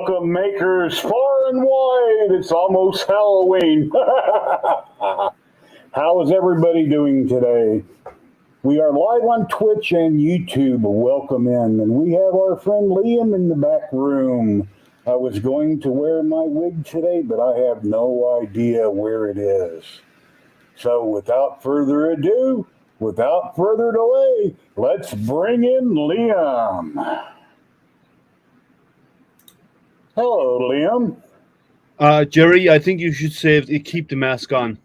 Welcome, makers far and wide. It's almost Halloween. How is everybody doing today? We are live on Twitch and YouTube. Welcome in. And we have our friend Liam in the back room. I was going to wear my wig today, but I have no idea where it is. So without further ado, without further delay, let's bring in Liam. Hello, Liam. Jerry, I think you should keep the mask on.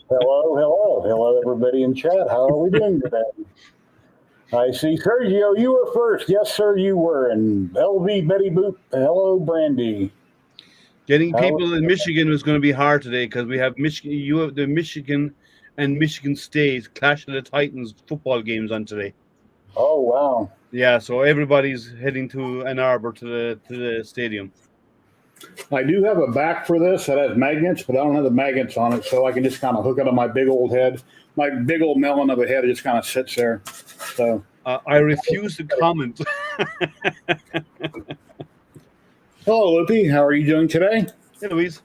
Hello, everybody in chat. How are we doing today? I see Sergio, you were first. Yes, sir, you were. And Blvd Betty Boop. Hello, Brandy. Getting people in Michigan was going to be hard today because we have Michigan. You have the Michigan and Michigan State Clash of the Titans football games on today. Oh wow! Yeah, so everybody's heading to Ann Arbor to the stadium. I do have a back for this that has magnets, but I don't have the magnets on it, so I can just kind of hook it on my big old head. My big old melon of a head just kind of sits there. So I refuse to comment. Hello, Loopy. How are you doing today? Hey, Louise.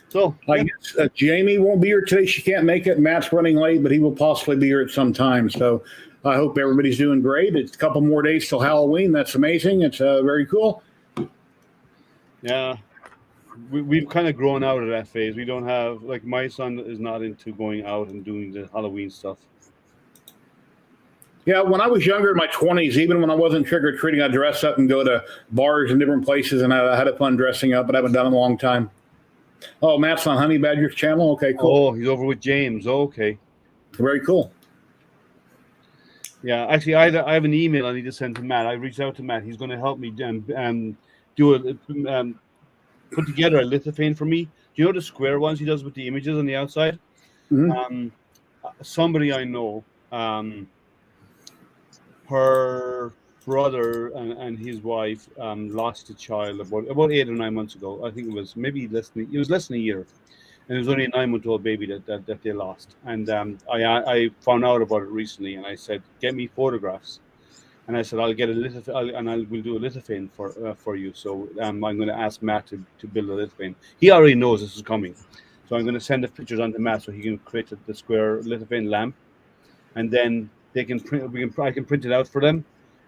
So I guess Jamie won't be here today. She can't make it. Matt's running late, but he will possibly be here at some time. So I hope everybody's doing great. It's a couple more days till Halloween. That's amazing. It's very cool. Yeah, we've kind of grown out of that phase. We don't have, like, my son is not into going out and doing the Halloween stuff. Yeah, when I was younger in my 20s, even when I wasn't trick-or-treating, I'd dress up and go to bars and different places, and I had fun dressing up, but I haven't done it in a long time. Oh, Matt's on Honey Badger's channel? Okay, cool. Oh, he's over with James. Okay. Very cool. Yeah, actually, I have an email I need to send to Matt. I reached out to Matt. He's going to help me put together a lithophane for me. Do you know the square ones he does with the images on the outside? Mm-hmm. Somebody I know, her brother and his wife lost a child about 8 or 9 months ago. I think it was less than a year, and it was only a 9-month-old baby that they lost. And I found out about it recently, and I said, get me photographs. And I said, I'll get a lithophane, we'll do a lithophane for you. So I'm going to ask Matt to build a lithophane. He already knows this is coming, so I'm going to send the pictures on to Matt so he can create the square lithophane lamp, and then they can print. I can print it out for them,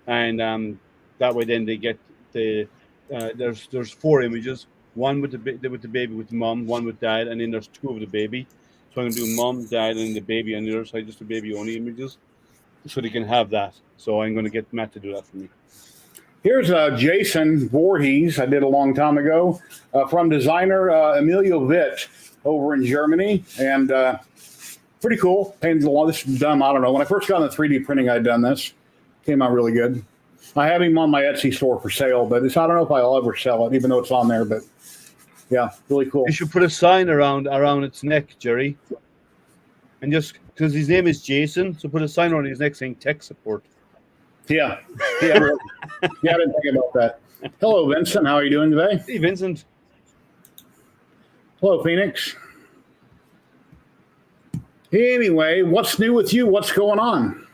and that way then they get the. There's 4 images. One with the baby with the mom, one with dad, and then there's 2 of the baby. So I'm going to do mom, dad, and the baby on the other side, just the baby only images, so they can have that. So I'm going to get Matt to do that for me. Here's Jason Voorhees. I did a long time ago from designer Emilio Witt over in Germany, and pretty cool. Painted a lot. This is done. I don't know. When I first got into 3D printing, I'd done this. Came out really good. I have him on my Etsy store for sale, but I don't know if I'll ever sell it, even though it's on there. But yeah, really cool. You should put a sign around its neck, Jerry, and just because his name is Jason, so put a sign around his neck saying tech support. Yeah, I didn't think about that. Hello, Vincent. How are you doing today? Hey, Vincent. Hello, Phoenix. Anyway, what's new with you? What's going on?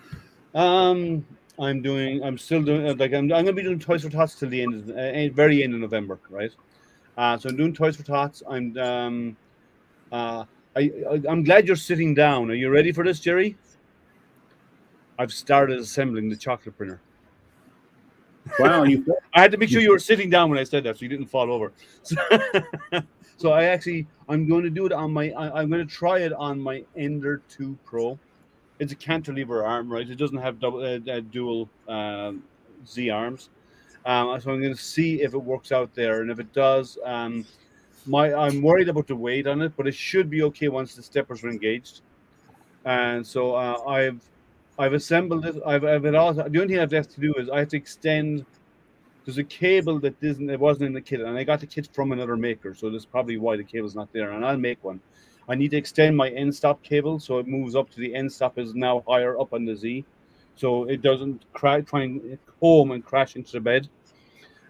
I'm still doing like I'm going to be doing Toys for Tots till the very end of November, right? So I'm doing Toys for Tots. I'm glad you're sitting down. Are you ready for this, Jerry? I've started assembling the chocolate printer. Wow, I had to make sure you were sitting down when I said that, so you didn't fall over. So I'm going to do it on I'm going to try it on my Ender 2 Pro. It's a cantilever arm, right? It doesn't have dual Z arms. So I'm going to see if it works out there, and if it does, I'm worried about the weight on it, but it should be okay once the steppers are engaged. And so I've assembled it. I've it all. The only thing I have to do is I have to extend. There's a cable that wasn't in the kit, and I got the kit from another maker, so that's probably why the cable's not there. And I'll make one. I need to extend my end stop cable so it moves up to the end stop is now higher up on the Z, so it doesn't try and home and crash into the bed,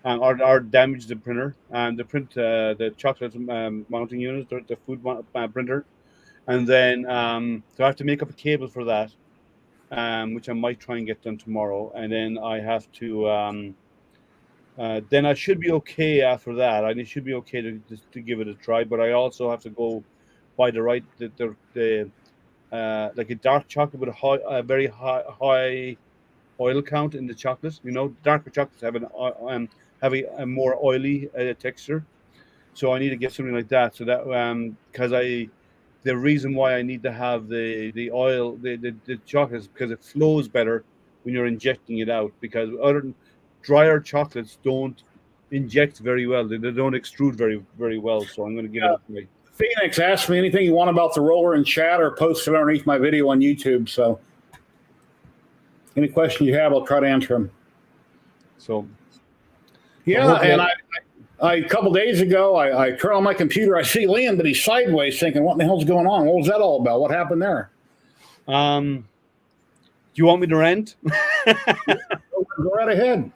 or damage the printer. The chocolate mounting unit, the food printer, and then so I have to make up a cable for that. which I might try and get done tomorrow, and then I have to. Then I should be okay after that. I should be okay to give it a try, but I also have to go buy the like a dark chocolate with a very high oil count in the chocolate. You know, darker chocolates have a more oily texture. So I need to get something like that. So that because the reason why I need to have the oil the chocolate is because it flows better when you're injecting it out. Because other drier chocolates don't inject very well. They don't extrude very well. So I'm going to give it a try. Phoenix, ask me anything you want about the roller in chat or post it underneath my video on YouTube. So any questions you have, I'll try to answer them. So yeah, and I a couple days ago, I turn on my computer, I see Liam, but he's sideways, thinking, "What the hell's going on? What was that all about? What happened there?" Do you want me to rant? Go right ahead.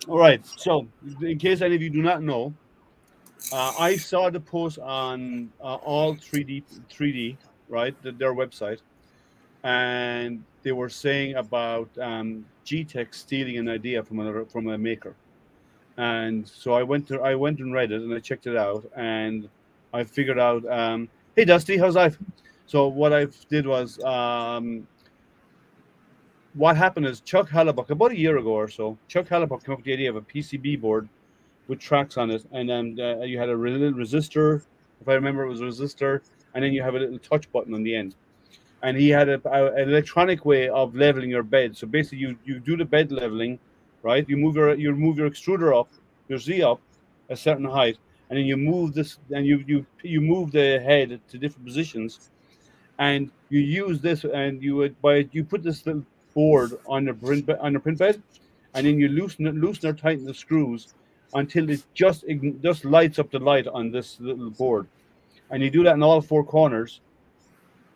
All right. So, in case any of you do not know, I saw the post on all 3D, right? Their website, and they were saying about ZYLTECH stealing an idea from a maker. And so I went and read it, and I checked it out, and I figured out, hey Dusty, how's life? So what I did was, what happened is Chuck Hallebuck, about a year ago or so, Chuck Hallebuck came up with the idea of a PCB board with tracks on it, and then you had a little resistor, if I remember, it was a resistor, and then you have a little touch button on the end. And he had an electronic way of leveling your bed. So basically, you do the bed leveling, right? You move your extruder up, your Z up, a certain height, and then you move this, and you move the head to different positions, and you use this, and you put this little board on the print bed, and then you loosen or tighten the screws until it just lights up the light on this little board, and you do that in all four corners.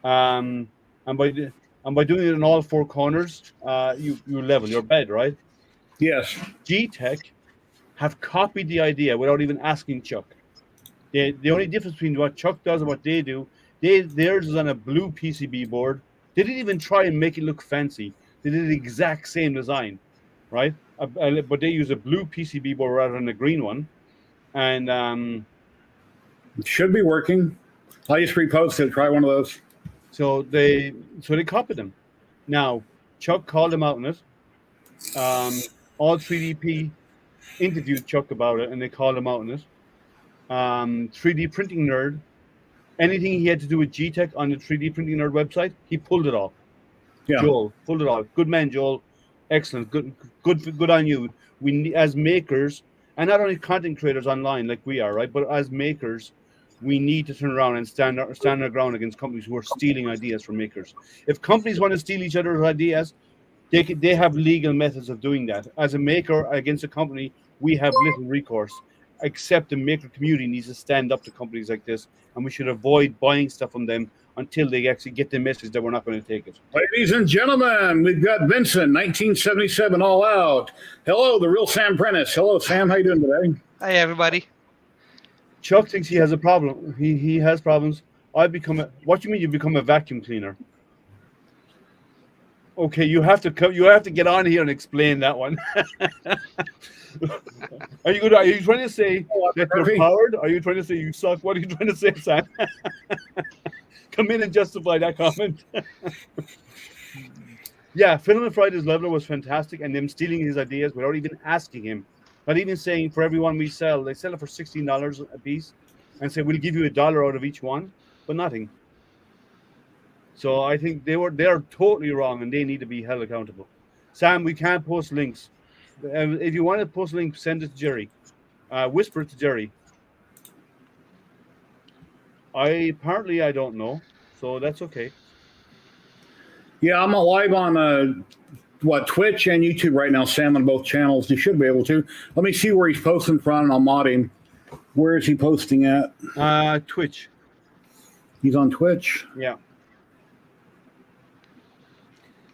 And by doing it in all four corners, you level your bed, right? Yes. ZYLTECH have copied the idea without even asking Chuck. The only difference between what Chuck does and what they do, theirs is on a blue PCB board. They didn't even try and make it look fancy. They did the exact same design, right? But they use a blue PCB board rather than a green one, and it should be working. I just reposted. Try one of those. So they copied them. Now Chuck called them out on it. All 3DP interviewed Chuck about it, and they called him out on it. 3D Printing Nerd, anything he had to do with ZYLTECH on the 3D Printing Nerd website, he pulled it off. Yeah. Joel pulled it off. Good man, Joel. Excellent. Good on you. We, as makers, and not only content creators online like we are, right, but as makers, we need to turn around and stand our ground against companies who are stealing ideas from makers. If companies want to steal each other's ideas, they have legal methods of doing that. As a maker against a company, we have little recourse, except the maker community needs to stand up to companies like this, and we should avoid buying stuff from them until they actually get the message that we're not going to take it. Ladies and gentlemen, we've got Vincent, 1977, all out. Hello, the real Sam Prentice. Hello, Sam. How you doing today? Hi, everybody. Chuck thinks he has a problem. He has problems. What do you mean you become a vacuum cleaner? Okay, you have to get on here and explain that one. Are you trying to say that you're powered? Are you trying to say you suck? What are you trying to say, Sam? Come in and justify that comment. Yeah, Filament Friday's leveler was fantastic, and them stealing his ideas without even asking him. Not even saying for every one we sell, they sell it for $16 a piece, and say we'll give you $1 out of each one, but nothing. So I think they are totally wrong, and they need to be held accountable. Sam, we can't post links. If you want to post links, send it to Jerry. Whisper it to Jerry. I don't know, so that's okay. Yeah, I'm live on Twitch and YouTube right now, Sam, on both channels. You should be able to. Let me see where he's posting from, and I'll mod him. Where is he posting at? Twitch. He's on Twitch? Yeah.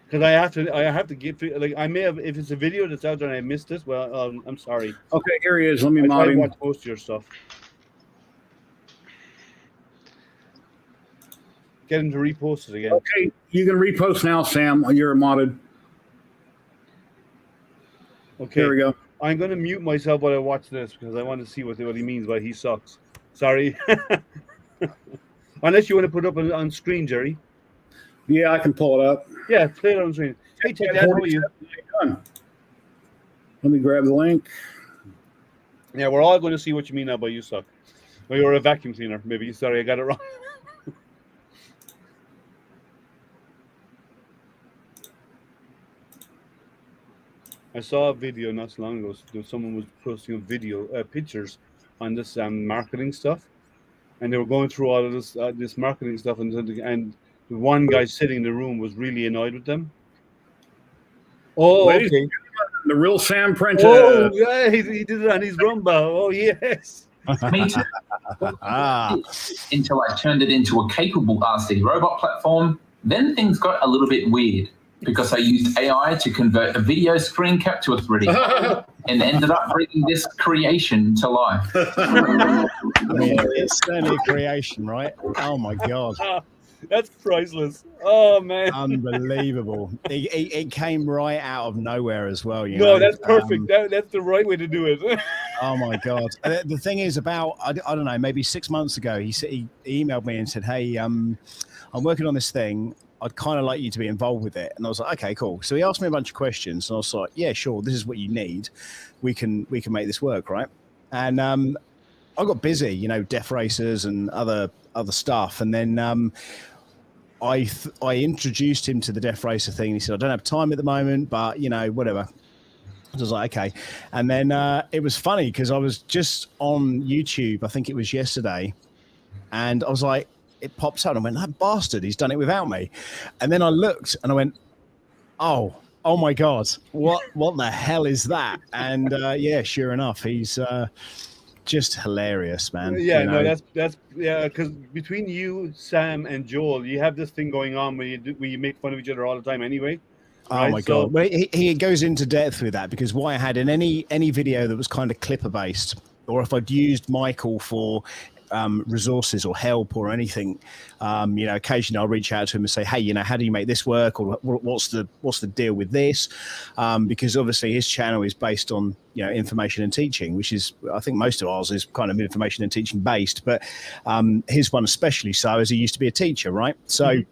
Because I have to give, like, I may have, if it's a video that's out there and I missed it, well, I'm sorry. Okay, here he is. Let me mod him. I watch most of your stuff. get him to repost it again. Okay, you can repost now, Sam. You're modded. Okay. Here we go. I'm going to mute myself while I watch this because I want to see what he means by he sucks. Sorry. Unless you want to put it up on screen, Jerry. Yeah, I can pull it up. Yeah, play it on screen. Hey, Ted, how are you? Done. Let me grab the link. Yeah, we're all going to see what you mean now by you suck. Well, you're a vacuum cleaner, maybe. Sorry, I got it wrong. I saw a video not so long ago. Someone was posting pictures on this marketing stuff, and they were going through all of this marketing stuff, and the one guy sitting in the room was really annoyed with them. Oh, Ladies okay. The real Sam Prentice. Oh, yeah, he did it on his Rumba. Oh, yes. Me too. Until I turned it into a capable RC robot platform, then things got a little bit weird because I used AI to convert a video screen cap to a 3D and ended up bringing this creation to life. I mean, it's certainly a creation, right? Oh my God. That's priceless. Oh, man. Unbelievable. It came right out of nowhere as well. You know? No, that's perfect. That's the right way to do it. Oh my God. The thing is, about, I don't know, maybe 6 months ago, he emailed me and said, hey, I'm working on this thing. I'd kind of like you to be involved with it. And I was like, okay, cool. So he asked me a bunch of questions and I was like, yeah, sure. This is what you need. We can make this work. Right. And I got busy, you know, death racers and other stuff. And then I introduced him to the death racer thing. He said, I don't have time at the moment, but you know, whatever. I was like, okay. And then it was funny because I was just on YouTube. I think it was yesterday. And I was like, it pops out and I went, that bastard, he's done it without me. And then I looked and I went, oh my God, what the hell is that? And yeah, sure enough, he's just hilarious, man. Yeah, you know? no, that's yeah, because between you, Sam, and Joel, you have this thing going on where you make fun of each other all the time anyway. Oh my God. Well, he goes into depth with that because what I had in any video that was kind of clipper based, or if I'd used Michael for resources or help or anything, you know, occasionally I'll reach out to him and say, hey, you know, how do you make this work, or what's the deal with this, because obviously his channel is based on, you know, information and teaching, which is, I think most of ours is kind of information and teaching based, but his one especially so, as he used to be a teacher, right? So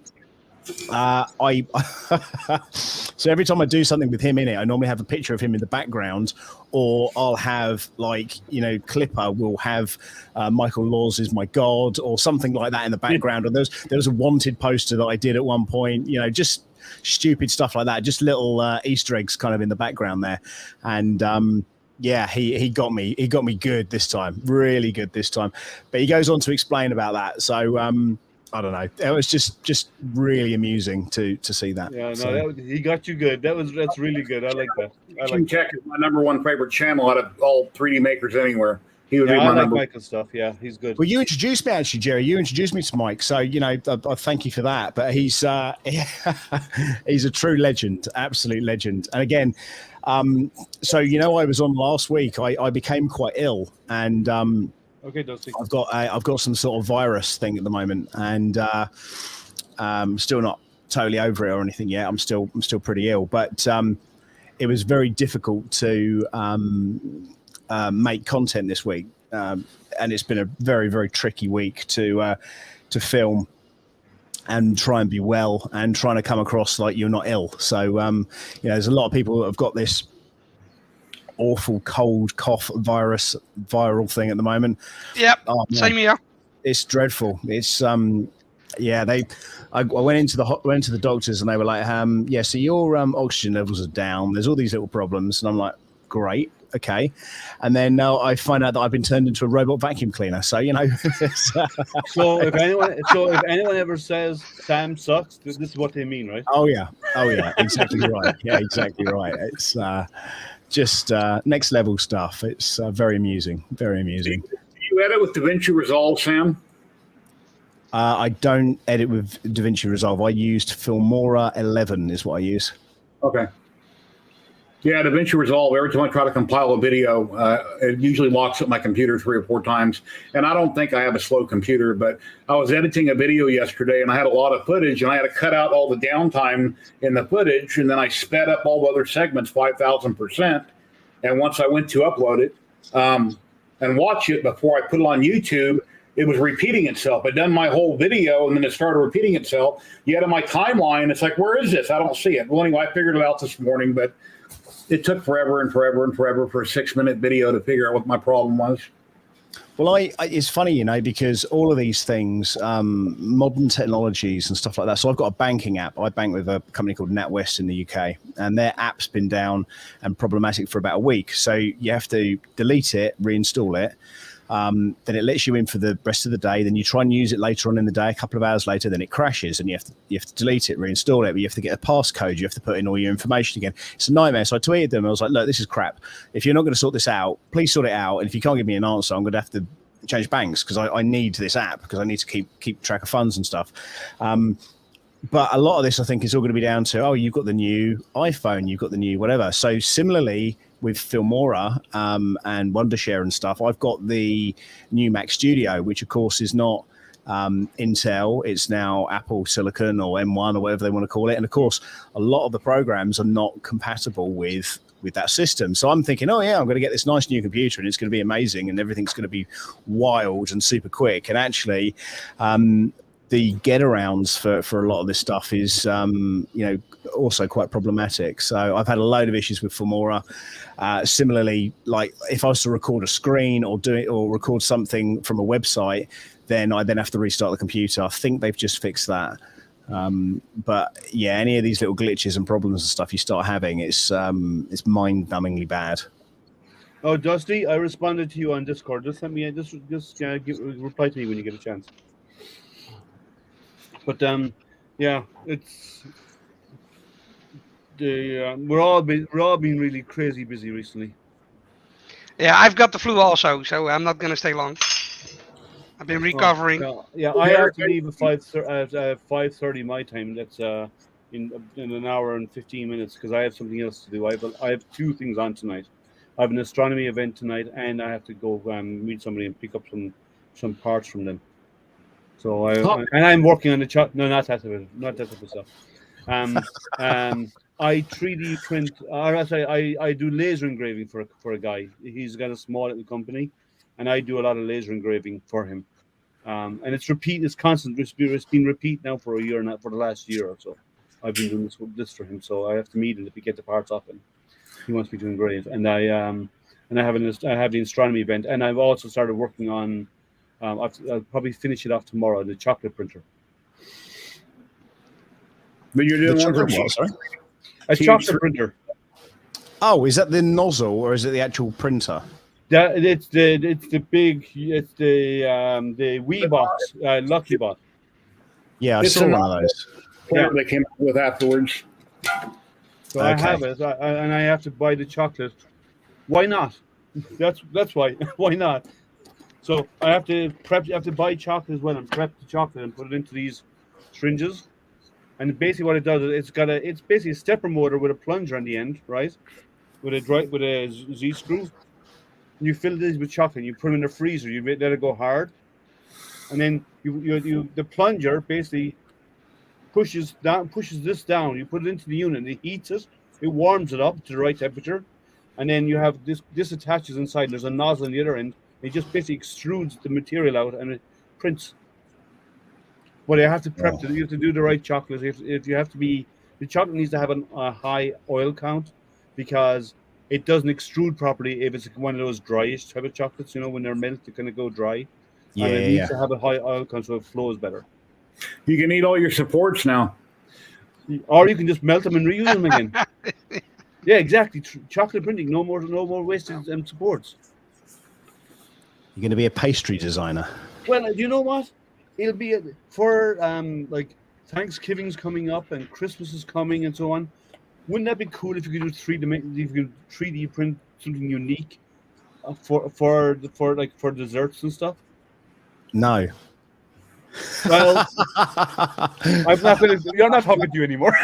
so every time I do something with him in it, I normally have a picture of him in the background, or I'll have, like, you know, Clipper will have Michael Laws is my God or something like that in the background. Or there was a wanted poster that I did at one point, you know, just stupid stuff like that, just little Easter eggs kind of in the background there. And yeah, he got me good this time, really good this time. But he goes on to explain about that. So I don't know. It was just really amusing to see that. Yeah, no, so he got you good. That's really good. I like that. Tech is my #1 favorite channel out of all 3D makers anywhere. He would be my number. Michael's stuff. Yeah, he's good. Well, you introduced me, actually, Jerry. You introduced me to Mike, so you know I thank you for that. But he's he's a true legend, absolute legend. And again, so you know, I was on last week. I became quite ill, and okay, Dusty. I've got some sort of virus thing at the moment, and still not totally over it or anything yet. I'm still pretty ill, but it was very difficult to make content this week, and it's been a very, very tricky week to film and try and be well and trying to come across like you're not ill. So you know, there's a lot of people that have got this awful cold cough viral thing at the moment. Yep. Same here. It's dreadful. It's yeah, I went into the doctors and they were like, yeah, so your oxygen levels are down, there's all these little problems. And I'm like, great, okay. And then now I find out that I've been turned into a robot vacuum cleaner. So, you know. so if anyone ever says Sam sucks, this is what they mean, right? Oh yeah, exactly right. Yeah, exactly right. It's just next level stuff. It's very amusing, very amusing. Do you edit with DaVinci Resolve, Sam? I don't edit with DaVinci Resolve. I used Filmora 11 is what I use. Okay. Yeah, DaVinci Resolve, every time I try to compile a video, it usually locks up my computer 3 or 4 times. And I don't think I have a slow computer, but I was editing a video yesterday and I had a lot of footage and I had to cut out all the downtime in the footage. And then I sped up all the other segments 5,000%. And once I went to upload it and watch it before I put it on YouTube, it was repeating itself. It done my whole video and then it started repeating itself. Yet in my timeline, it's like, where is this? I don't see it. Well, anyway, I figured it out this morning, but it took forever and forever and forever for a 6-minute video to figure out what my problem was. Well, it's funny, you know, because all of these things, modern technologies and stuff like that. So I've got a banking app. I bank with a company called NatWest in the UK, and their app's been down and problematic for about a week. So you have to delete it, reinstall it. Then it lets you in for the rest of the day. Then you try and use it later on in the day, a couple of hours later, then it crashes and you have to delete it, reinstall it, but you have to get a passcode. You have to put in all your information again. It's a nightmare. So I tweeted them. I was like, look, this is crap. If you're not going to sort this out, please sort it out. And if you can't give me an answer, I'm going to have to change banks because I need this app because I need to keep track of funds and stuff. But a lot of this, I think, is all going to be down to, oh, you've got the new iPhone, you've got the new whatever. So similarly, with Filmora and Wondershare and stuff, I've got the new Mac Studio, which of course is not Intel. It's now Apple Silicon or M1 or whatever they want to call it. And of course, a lot of the programs are not compatible with that system. So I'm thinking, oh yeah, I'm going to get this nice new computer and it's going to be amazing and everything's going to be wild and super quick. And actually, the get-arounds for a lot of this stuff is, also quite problematic. So I've had a load of issues with Filmora. Similarly, like if I was to record a screen or record something from a website, then I have to restart the computer. I think they've just fixed that. But yeah, any of these little glitches and problems and stuff you start having, it's mind-numbingly bad. Oh, Dusty, I responded to you on Discord. Just send me reply to me when you get a chance. But yeah, it's we're all being really crazy busy recently. Yeah, I've got the flu also, so I'm not gonna stay long. I've been recovering. Yeah, I have to leave at 5:30 my time. That's in an hour and 15 minutes because I have something else to do. I have 2 things on tonight. I have an astronomy event tonight, and I have to go meet somebody and pick up some parts from them. So I'm working on the chart. No, not that type of stuff. I 3D print. I do laser engraving for a guy. He's got a small little company, and I do a lot of laser engraving for him. And it's constant. It's been repeat now for a year now, for the last year or so. I've been doing this for him, so I have to meet him if we get the parts off him. He wants me to engrave, and I have the astronomy event, and I've also started working on. I'll probably finish it off tomorrow. The chocolate printer. But you're doing one for what, sorry? A chocolate printer. Oh, is that the nozzle or is it the actual printer? It's the Wii box, Lucky Bot. Yeah, I saw one of those. Yeah, they came up with afterwards. So okay. I have it, and I have to buy the chocolate. Why not? That's why. Why not? So I have to prep. You have to buy chocolate as well and prep the chocolate and put it into these syringes. And basically, what it does is it's basically a stepper motor with a plunger on the end, right? With a Z screw. And you fill these with chocolate. And you put them in the freezer. You let it go hard, and then the plunger basically pushes this down. You put it into the unit. And it heats it. It warms it up to the right temperature, and then you have this attaches inside. There's a nozzle on the other end. It just basically extrudes the material out and it prints. But you have to prep you have to do the right chocolate. If you have to be, the chocolate needs to have a high oil count because it doesn't extrude properly if it's one of those dryish type of chocolates. You know, when they're melted, they're going to go dry. Yeah, and it needs to have a high oil count so it flows better. You can eat all your supports now. Or you can just melt them and reuse them again. Yeah, exactly. Chocolate printing, no more wasted supports. You're going to be a pastry designer. Well, you know what? It'll be for like Thanksgiving's coming up and Christmas is coming and so on. Wouldn't that be cool if you could do 3D print something unique for desserts and stuff? No. Well, I'm not gonna. You're not talking to you anymore.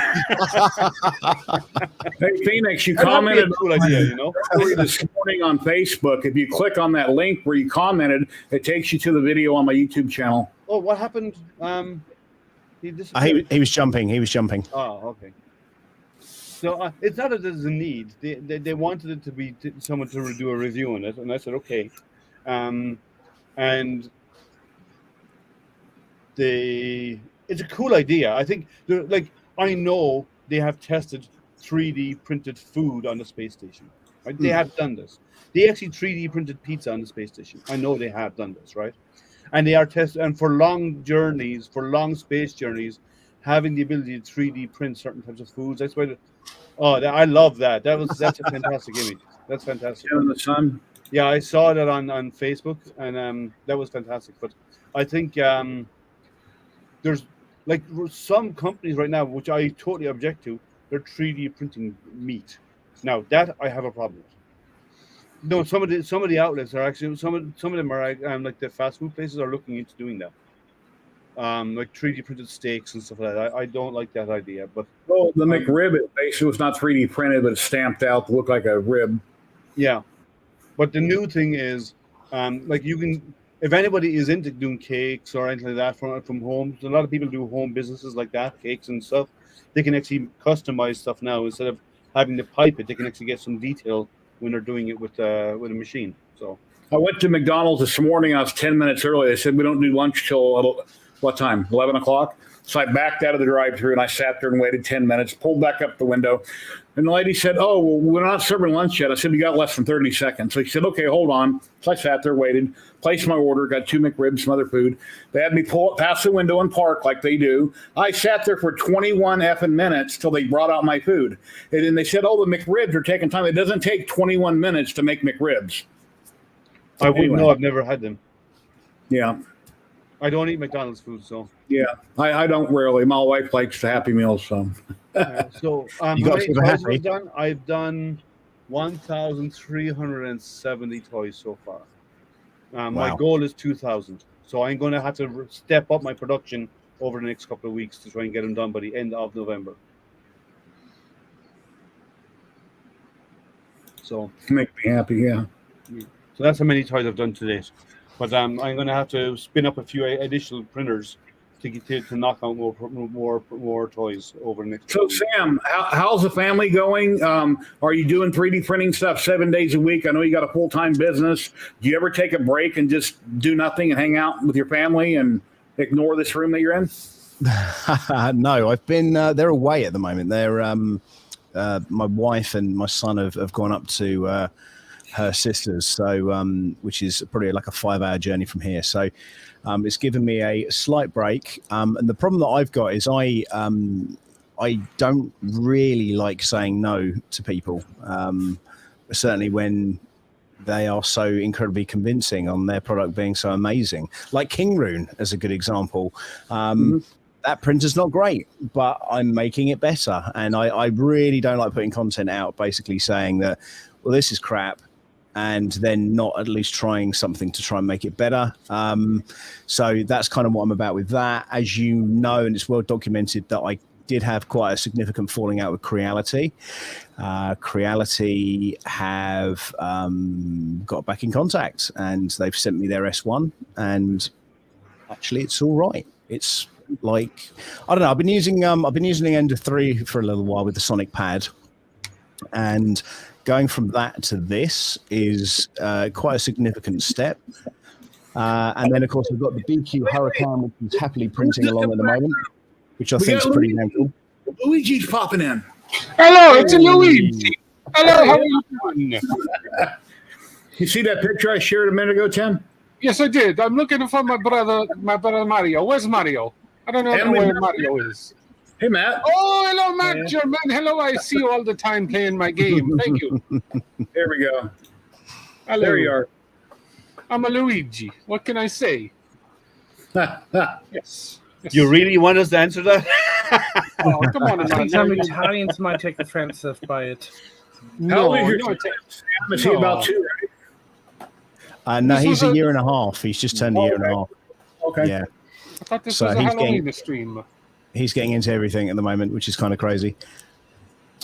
Hey, Phoenix, you That'd be a commented cool idea, you know. this morning on Facebook. If you click on that link where you commented, it takes you to the video on my YouTube channel. Oh, what happened? He disappeared. He was jumping. He was jumping. Oh, okay. So it's not that there's a need. They wanted it to be someone to do a review on it, and I said okay. And it's a cool idea. I think I know they have tested 3D printed food on the space station. Right? They have done this. They actually 3D printed pizza on the space station. I know they have done this, right? And they are tested, and for long journeys, for long space journeys, having the ability to 3D print certain types of foods. That's why. I love that. That's a fantastic image. That's fantastic. In the sun. Yeah, I saw that on Facebook, and that was fantastic. But I think there's like some companies right now, which I totally object to. They're 3D printing meat. Now that I have a problem with. No, some of the outlets are actually some of them are like the fast food places are looking into doing that. Like 3D printed steaks and stuff like that. I don't like that idea, but Well, the McRib is basically it's not 3D printed, but it's stamped out to look like a rib. yeah. But the new thing is, like you can, if anybody is into doing cakes or anything like that from home, a lot of people do home businesses like that, cakes and stuff. They can actually customize stuff now instead of having to pipe it. They can actually get some detail when they're doing it with a machine. So I went to McDonald's this morning. I was 10 minutes early. They said we don't do lunch till what time? 11 o'clock. So I backed out of the drive-thru and I sat there and waited 10 minutes, pulled back up the window. And the lady said, oh, well, we're not serving lunch yet. I said, we got less than 30 seconds. So she said, okay, hold on. So I sat there, waited, placed my order, got 2 McRibs, some other food. They had me pull up past the window and park like they do. I sat there for 21 effing minutes till they brought out my food. And then they said, oh, the McRibs are taking time. It doesn't take 21 minutes to make McRibs. I wouldn't know. I've never had them. Yeah. I don't eat McDonald's food, so. Yeah, I don't rarely. My wife likes the Happy Meals, so. So how You got many to be toys happy. have I done? I've done 1,370 toys so far. My Wow. goal is 2,000. So I'm going to have to step up my production over the next couple of weeks to try and get them done by the end of November. So Make me happy, yeah. So that's how many toys I've done to date. But I'm going to have to spin up a few additional printers to knock out more toys over the next. So Sam, how's the family going? Are you doing 3D printing stuff 7 days a week? I know you got a full-time business. Do you ever take a break and just do nothing and hang out with your family and ignore this room that you're in? No, I've been. They're away at the moment. They're my wife and my son have gone up to her sister's, so which is probably like a 5-hour journey from here. So it's given me a slight break. And the problem that I've got is I don't really like saying no to people. Certainly when they are so incredibly convincing on their product being so amazing, like King Rune as a good example. That printer's not great, but I'm making it better. And I really don't like putting content out basically saying that, well, this is crap, and then not at least trying something to try and make it better. So that's kind of what I'm about with that. As you know, and it's well documented that I did have quite a significant falling out with Creality. Creality have got back in contact, and they've sent me their S1, and actually it's all right. It's like, I don't know, I've been using the Ender 3 for a little while with the Sonic Pad, and going from that to this is quite a significant step. And then, of course, we've got the BQ Hurricane, which is happily printing along at the moment, which I think is pretty damn cool. Luigi's popping in. Hello, it's Luigi. Hello, how are you doing? You see that picture I shared a minute ago, Tim? Yes, I did. I'm looking for my brother Mario. Where's Mario? I don't know where Mario is. Hey, Matt. Oh, hello, Matt German. Hello, I see you all the time playing my game. Thank you. There we go. Hello. There you are. I'm a Luigi. What can I say? Yes. You really want us to answer that? Oh, come on, I think Mario. some Italians might take offensive by it. How old is your no, Sam? Is he about 2, right? No, This he's was a a- year and a half. He's just turned a year and a half. Okay. Yeah. I thought this So was a he's Halloween stream. He's getting into everything at the moment, which is kind of crazy.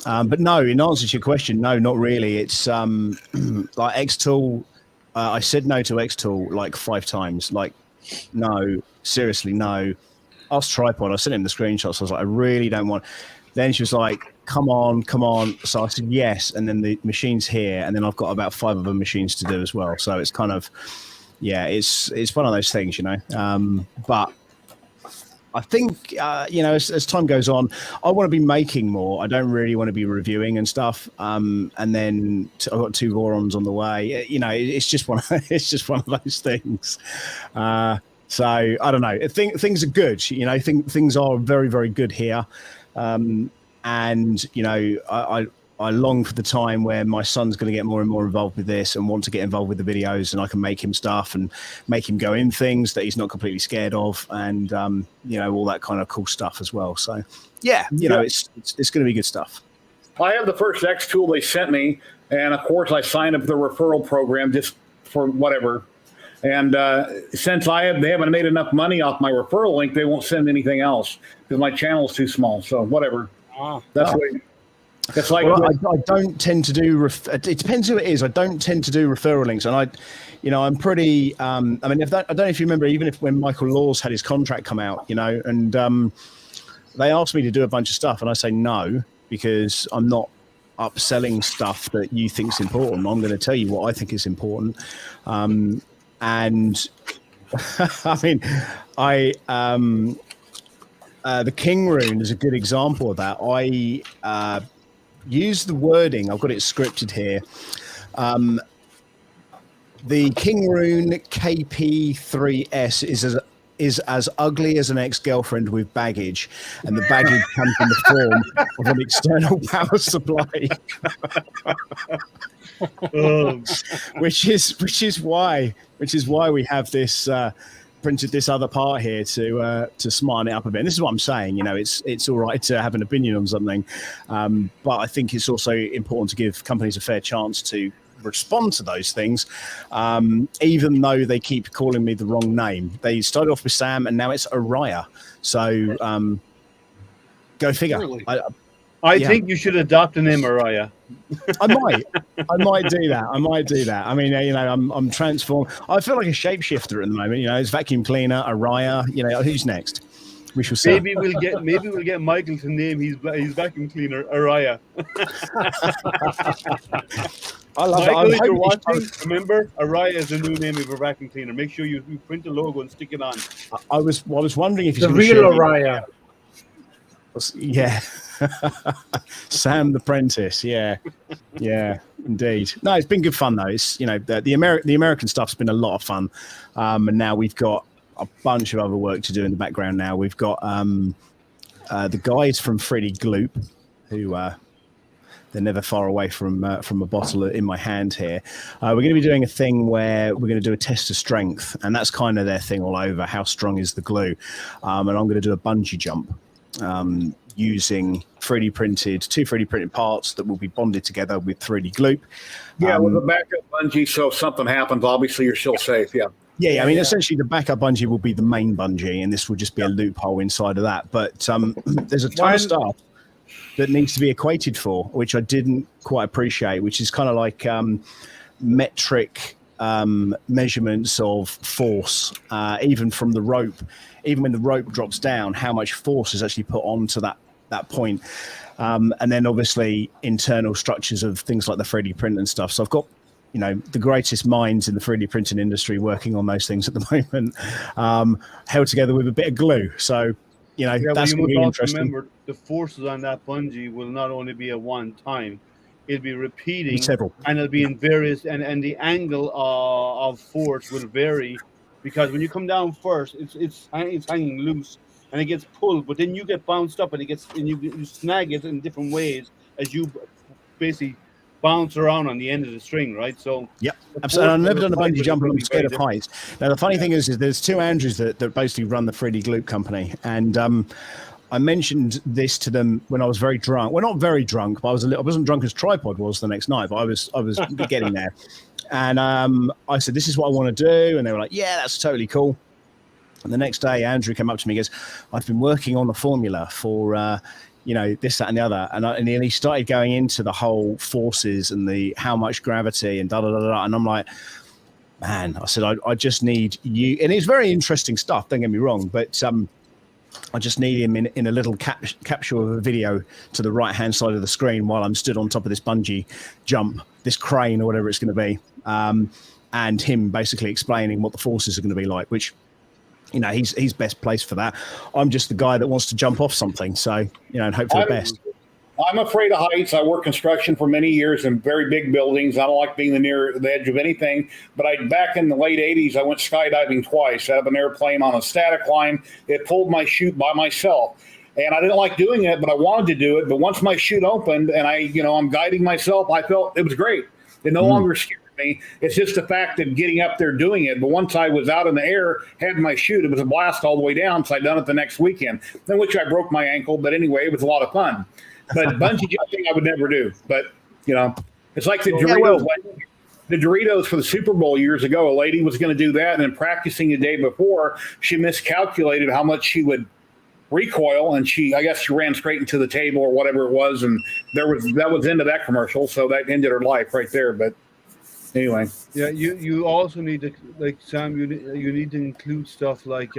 But no, in answer to your question, no, not really. It's like Xtool. I said no to Xtool like 5 times. Like, no, seriously, no. Asked Tripod. I sent him the screenshots. I was like, I really don't want. Then she was like, come on. So I said yes, and then the machine's here, and then I've got about 5 other machines to do as well. So it's kind of, yeah, it's one of those things, you know. But I think, you know, as time goes on, I want to be making more. I don't really want to be reviewing and stuff. And then I've got 2 Vorons on the way. You know, it's just one of those things. So I don't know. Things are good. You know, things are very, very good here. And you know, I long for the time where my son's going to get more and more involved with this and want to get involved with the videos, and I can make him stuff and make him go in things that he's not completely scared of, and you know, all that kind of cool stuff as well. So yeah, you know, it's going to be good stuff. I have the first X tool they sent me, and of course I signed up for the referral program just for whatever. And since they haven't made enough money off my referral link, they won't send anything else because my channel is too small. So whatever. That's what. It's like, well, I don't tend to do. It depends who it is. I don't tend to do referral links, and I'm pretty. I mean, I don't know if you remember, even when Michael Laws had his contract come out, you know, and they asked me to do a bunch of stuff, and I say no because I'm not upselling stuff that you think's important. I'm going to tell you what I think is important, and I mean, the King Rune is a good example of that. I use the wording. I've got it scripted here. The King Rune KP3S is as ugly as an ex-girlfriend with baggage, and the baggage comes in the form of an external power supply. which is why we have this printed this other part here to smarten it up a bit. And this is what I'm saying, you know, it's all right to have an opinion on something, but I think it's also important to give companies a fair chance to respond to those things, even though they keep calling me the wrong name. They started off with Sam and now it's Araya, so go figure. Really? I think you should adopt the name Araya. I might do that. I mean, you know, I'm transformed. I feel like a shapeshifter at the moment. You know, it's vacuum cleaner, Araya. You know, who's next? We shall see. Maybe we'll get Michael to name his vacuum cleaner Araya. I love Michael, it. if you're watching, remember Araya is the new name of your vacuum cleaner. Make sure you print the logo and stick it on. I was wondering if he's The real Araya. Yeah. Sam the Prentice, yeah, indeed. No, it's been good fun though. It's, you know, the American stuff's been a lot of fun, and now we've got a bunch of other work to do in the background. Now we've got the guys from Freddy Gloop, who they're never far away from a bottle in my hand here. We're going to be doing a thing where we're going to do a test of strength, and that's kind of their thing all over. How strong is the glue? And I'm going to do a bungee jump. Using two 3D printed parts that will be bonded together with 3D Gloop. Yeah, with a backup bungee, so if something happens, obviously you're still safe. Yeah. Yeah, I mean, essentially the backup bungee will be the main bungee, and this will just be a loophole inside of that. But there's a ton of stuff that needs to be equated for, which I didn't quite appreciate, which is kind of like metric measurements of force, even from the rope. Even when the rope drops down, how much force is actually put onto that point. And then obviously internal structures of things like the 3D print and stuff. So I've got, you know, the greatest minds in the 3D printing industry working on those things at the moment, held together with a bit of glue. So, you know, that's going to be interesting. Remember, the forces on that bungee will not only be at one time, it'll be repeating, several, and it'll be in various, and the angle of force will vary. Because when you come down first, it's hanging loose and it gets pulled, but then you get bounced up and you snag it in different ways as you basically bounce around on the end of the string, right? So yep, absolutely. I've never done a bungee jump, and I'm scared of heights. Now the funny thing is there's 2 Andrews that basically run the 3D Gloop company, and I mentioned this to them when I was very drunk. Well, not very drunk, but I wasn't drunk as Tripod was the next night, but I was getting there. And I said, this is what I want to do. And they were like, yeah, that's totally cool. And the next day, Andrew came up to me and goes, I've been working on the formula for, this, that, and the other. And he started going into the whole forces and the how much gravity and da-da-da-da. And I'm like, man, I said, I just need you. And it's very interesting stuff, don't get me wrong. But I just need him in a little capture of a video to the right-hand side of the screen while I'm stood on top of this bungee jump, this crane or whatever it's going to be. And him basically explaining what the forces are going to be like, which, he's best placed for that. I'm just the guy that wants to jump off something. So, and hope for the best. I'm afraid of heights. I worked construction for many years in very big buildings. I don't like being near the edge of anything. But back in the late 80s, I went skydiving twice out of an airplane on a static line. It pulled my chute by myself. And I didn't like doing it, but I wanted to do it. But once my chute opened and I'm guiding myself, I felt it was great. It no longer scared me. It's just the fact that getting up there doing it. But once I was out in the air, had my chute, it was a blast all the way down. So I done it the next weekend, in which I broke my ankle. But anyway, it was a lot of fun. But bungee jumping, I would never do. But, it's like the Doritos. The Doritos for the Super Bowl years ago, a lady was going to do that. And in practicing the day before, she miscalculated how much she would recoil. And I guess she ran straight into the table or whatever it was. And that was into that commercial. So that ended her life right there. But anyway. Yeah, you also need to, like, Sam, you need to include stuff like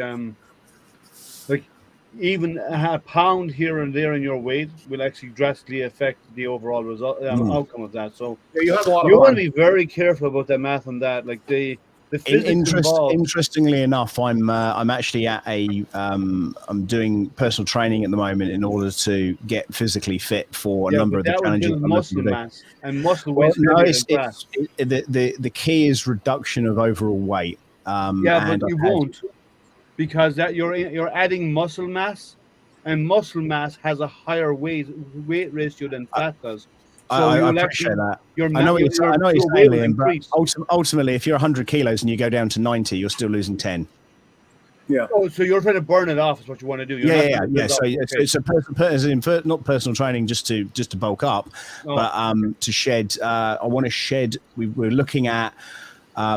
even a pound here and there in your weight will actually drastically affect the overall result outcome of that. So you have a lot of you want to be very careful about the math on that. Like the physics involved. Interestingly enough, I'm actually at I'm doing personal training at the moment in order to get physically fit for a number of the challenges. Muscle mass and muscle weight. The key is reduction of overall weight. But you won't. Because that you're adding muscle mass, and muscle mass has a higher weight ratio than fat does. So I appreciate that. I know what you're saying, Liam, but ultimately, if you're 100 kilos and you go down to 90, you're still losing 10. Yeah. Oh, so you're trying to burn it off is what you want to do. Yeah. So it's not personal training just to bulk up, but to shed. I want to shed. We're looking at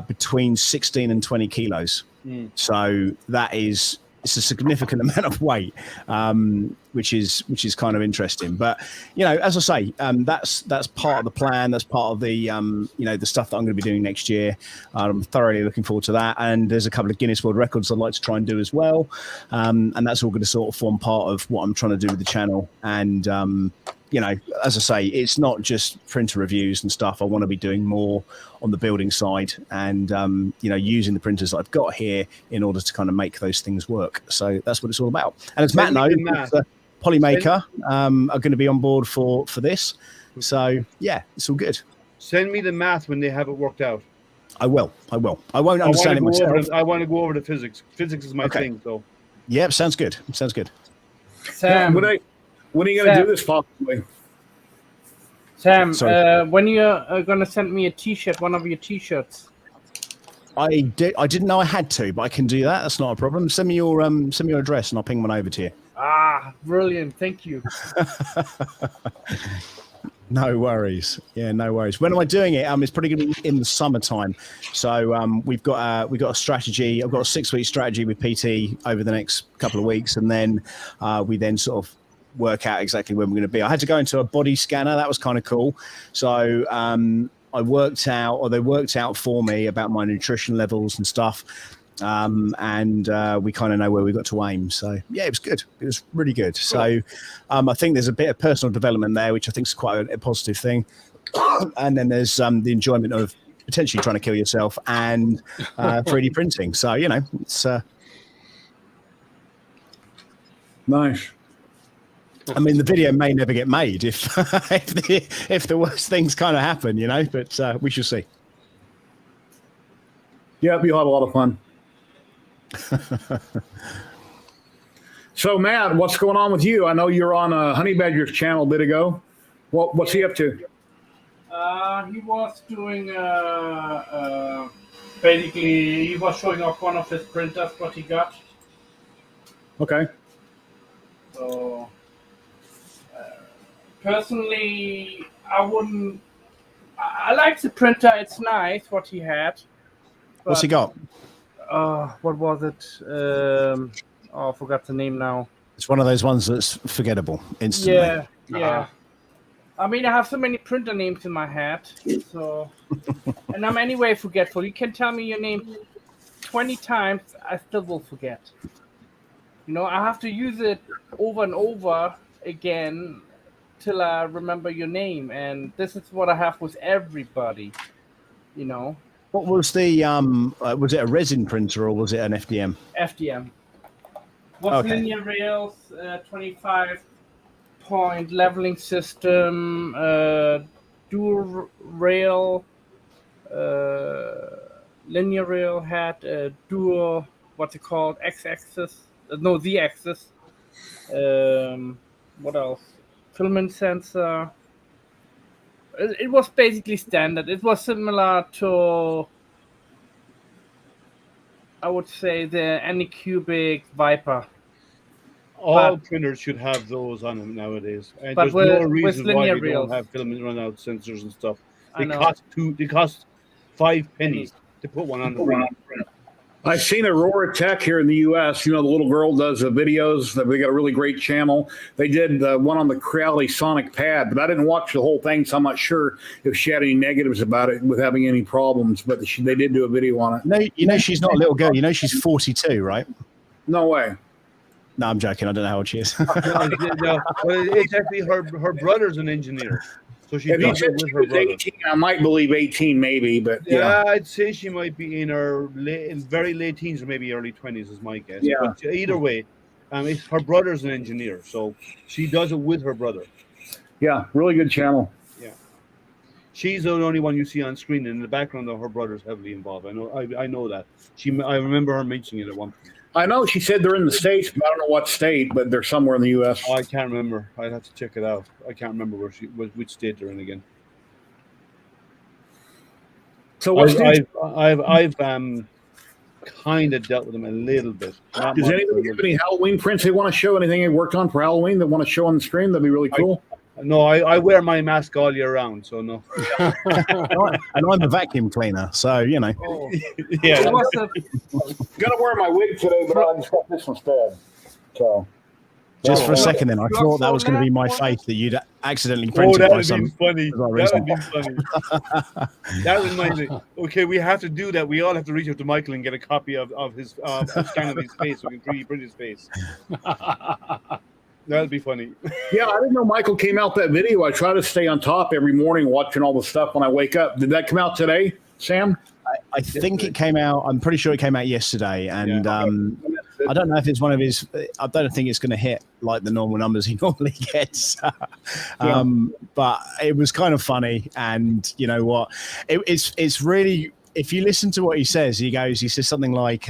between 16 and 20 kilos. So it's a significant amount of weight, which is kind of interesting. But as I say, that's part of the plan. That's part of the the stuff that I'm going to be doing next year. I'm thoroughly looking forward to that. And there's a couple of Guinness World Records I'd like to try and do as well. And that's all going to sort of form part of what I'm trying to do with the channel. And as I say, it's not just printer reviews and stuff. I want to be doing more on the building side and, using the printers that I've got here in order to kind of make those things work. So that's what it's all about. And as Matt knows, Polymaker are going to be on board for this. So, yeah, it's all good. Send me the math when they have it worked out. I will. I won't understand it myself. I want to go over the physics. Physics is my thing. So. Yeah, sounds good. Sam. When are you going to do this possibly? Sam, when you're going to send me a T-shirt, one of your T-shirts? I didn't know I had to, but I can do that. That's not a problem. Send me your address and I'll ping one over to you. Ah, brilliant. Thank you. No worries. Yeah, no worries. When am I doing it? It's probably going to be in the summertime. So we've got a strategy. I've got a 6-week strategy with PT over the next couple of weeks, and then we then sort of work out exactly when we're going to be. I had to go into a body scanner. That was kind of cool. So they worked out for me about my nutrition levels and stuff. And we kind of know where we got to aim. So yeah, it was good. It was really good. So I think there's a bit of personal development there, which I think is quite a positive thing. And then there's the enjoyment of potentially trying to kill yourself and 3D printing. So, it's nice. I mean, the video may never get made if the worst things kind of happen, but we shall see. Yeah, you'll have a lot of fun. So, Matt, what's going on with you? I know you're on Honey Badger's channel a bit ago. What's he up to? He was doing basically he was showing off one of his printers, what he got. Okay. So personally, I wouldn't. I like the printer. It's nice what he had. What's he got? what was it? I forgot the name now. It's one of those ones that's forgettable instantly. Yeah, yeah. I mean, I have so many printer names in my head, so and I'm anyway forgetful. You can tell me your name 20 times, I still will forget. You know, I have to use it over and over again till I remember your name, and this is what I have with everybody. You know. What was the was it a resin printer or was it an FDM? FDM. What's Okay. linear rails, 25-point leveling system, dual rail, linear rail had dual, what's it called, x-axis, no, z-axis. What else? Filament sensor. It was basically standard. It was similar to, I would say, the Anycubic Viper. All printers should have those on them nowadays. And But there's no with reason why linear they reels. don't have filament runout sensors and stuff. I They know. cost 5 pennies to put one on the printer. I've seen Aurora Tech here in the U.S. You know, the little girl does the videos. They got a really great channel. They did one on the Creality Sonic Pad, but I didn't watch the whole thing, so I'm not sure if she had any negatives about it with having any problems. But they did do a video on it. No, you know she's not a little girl. You know she's 42, right? No way. No, I'm joking. I don't know how old she is. No, it's actually her brother's an engineer. So she If you does it said with she her was brother. 18, I might believe 18, maybe, but Yeah, I'd say she might be in her very late teens or maybe early 20s is my guess. Yeah. But either way, her brother's an engineer, so she does it with her brother. yeah, really good channel. Yeah, she's the only one you see on screen. In the background, though, her brother's heavily involved. I know that. I remember her mentioning it at one point. I know she said they're in the States, but I don't know what state, but they're somewhere in the U.S. Oh, I can't remember. I'd have to check it out. I can't remember which state they're in again. So what's new? I've kind of dealt with them a little bit. Not Does much, anybody but- have any Halloween prints they want to show? Anything they worked on for Halloween that want to show on the stream? That'd be really cool. No, I wear my mask all year round, so no. And I'm a vacuum cleaner, so you know. Oh. Yeah, It was a, Gonna wear my wig today, but I just got this instead. So Just for a Oh. second, then I thought that was going to be my face that you'd accidentally printed by that'd some. be funny. bizarre That'd reason. be funny. That reminds me. Okay, we have to do that. We all have to reach out to Michael and get a copy of his scan of his face so we can 3D print his face. That'd be funny. yeah, I didn't know Michael came out that video. I try to stay on top every morning watching all the stuff when I wake up. Did that come out today, Sam? I think it came out. I'm pretty sure it came out yesterday, and I don't know if it's one of his. I don't think it's going to hit like the normal numbers he normally gets. But it was kind of funny, and you know what? It's really. If you listen to what he says, he says something like.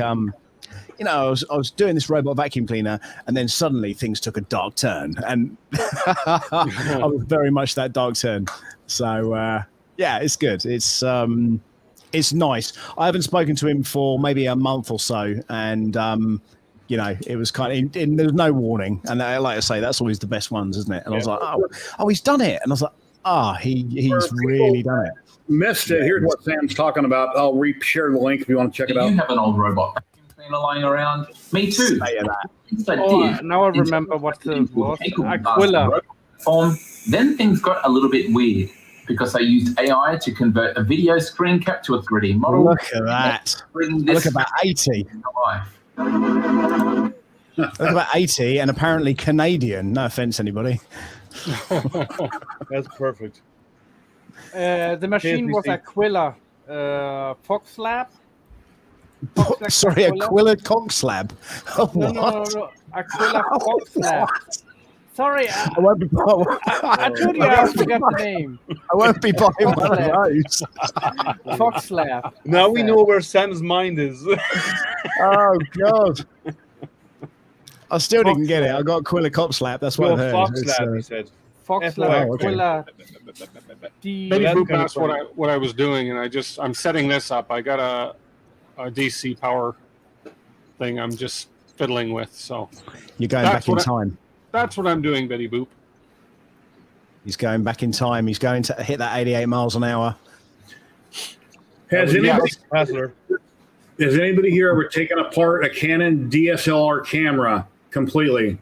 You know, I was doing this robot vacuum cleaner, and then suddenly things took a dark turn, and I was very much that dark turn. So yeah, it's good. It's nice. I haven't spoken to him for maybe a month or so, and you know, it was kind of there was no warning, and like I say, that's always the best ones, isn't it? And I was like, oh, he's done it, and I was like, he's really done it. Missed it. Here's what Sam's talking about. I'll share the link if you want to check it Do out. you have an old robot vacuum cleaner lying around? Me too. Say that. Things I oh, did now I remember what the was. Aquila. Then things got a little bit weird because I used AI to convert a video screen cap to a 3D model. Look at that. Bring Look this about 80. to life. Look about 80, and apparently Canadian. No offense, anybody. That's perfect. The machine was Aquila. Fox Lab. Fox Sorry, Aquila Coxlab. Oh, No, what? no. Aquila Fox Lab. Sorry, I won't be. I told you I forgot the name. I won't be buying one of those. Fox Lab. Now we know where Sam's mind is. Oh God! I still didn't get it. I got Aquila Coxlab. That's what I heard. Fox It's, Lab, he said. Fox Oh, Lab. okay. Aquila. Maybe That's Boop kinda asked funny. what I was doing, and I'm setting this up. I got a DC power thing I'm just fiddling with. So You're going That's back in what time. that's what I'm doing, Betty Boop. He's going back in time. He's going to hit that 88 miles an hour. Has Yeah. anybody Hassler. Has anybody here ever taken apart a Canon DSLR camera completely?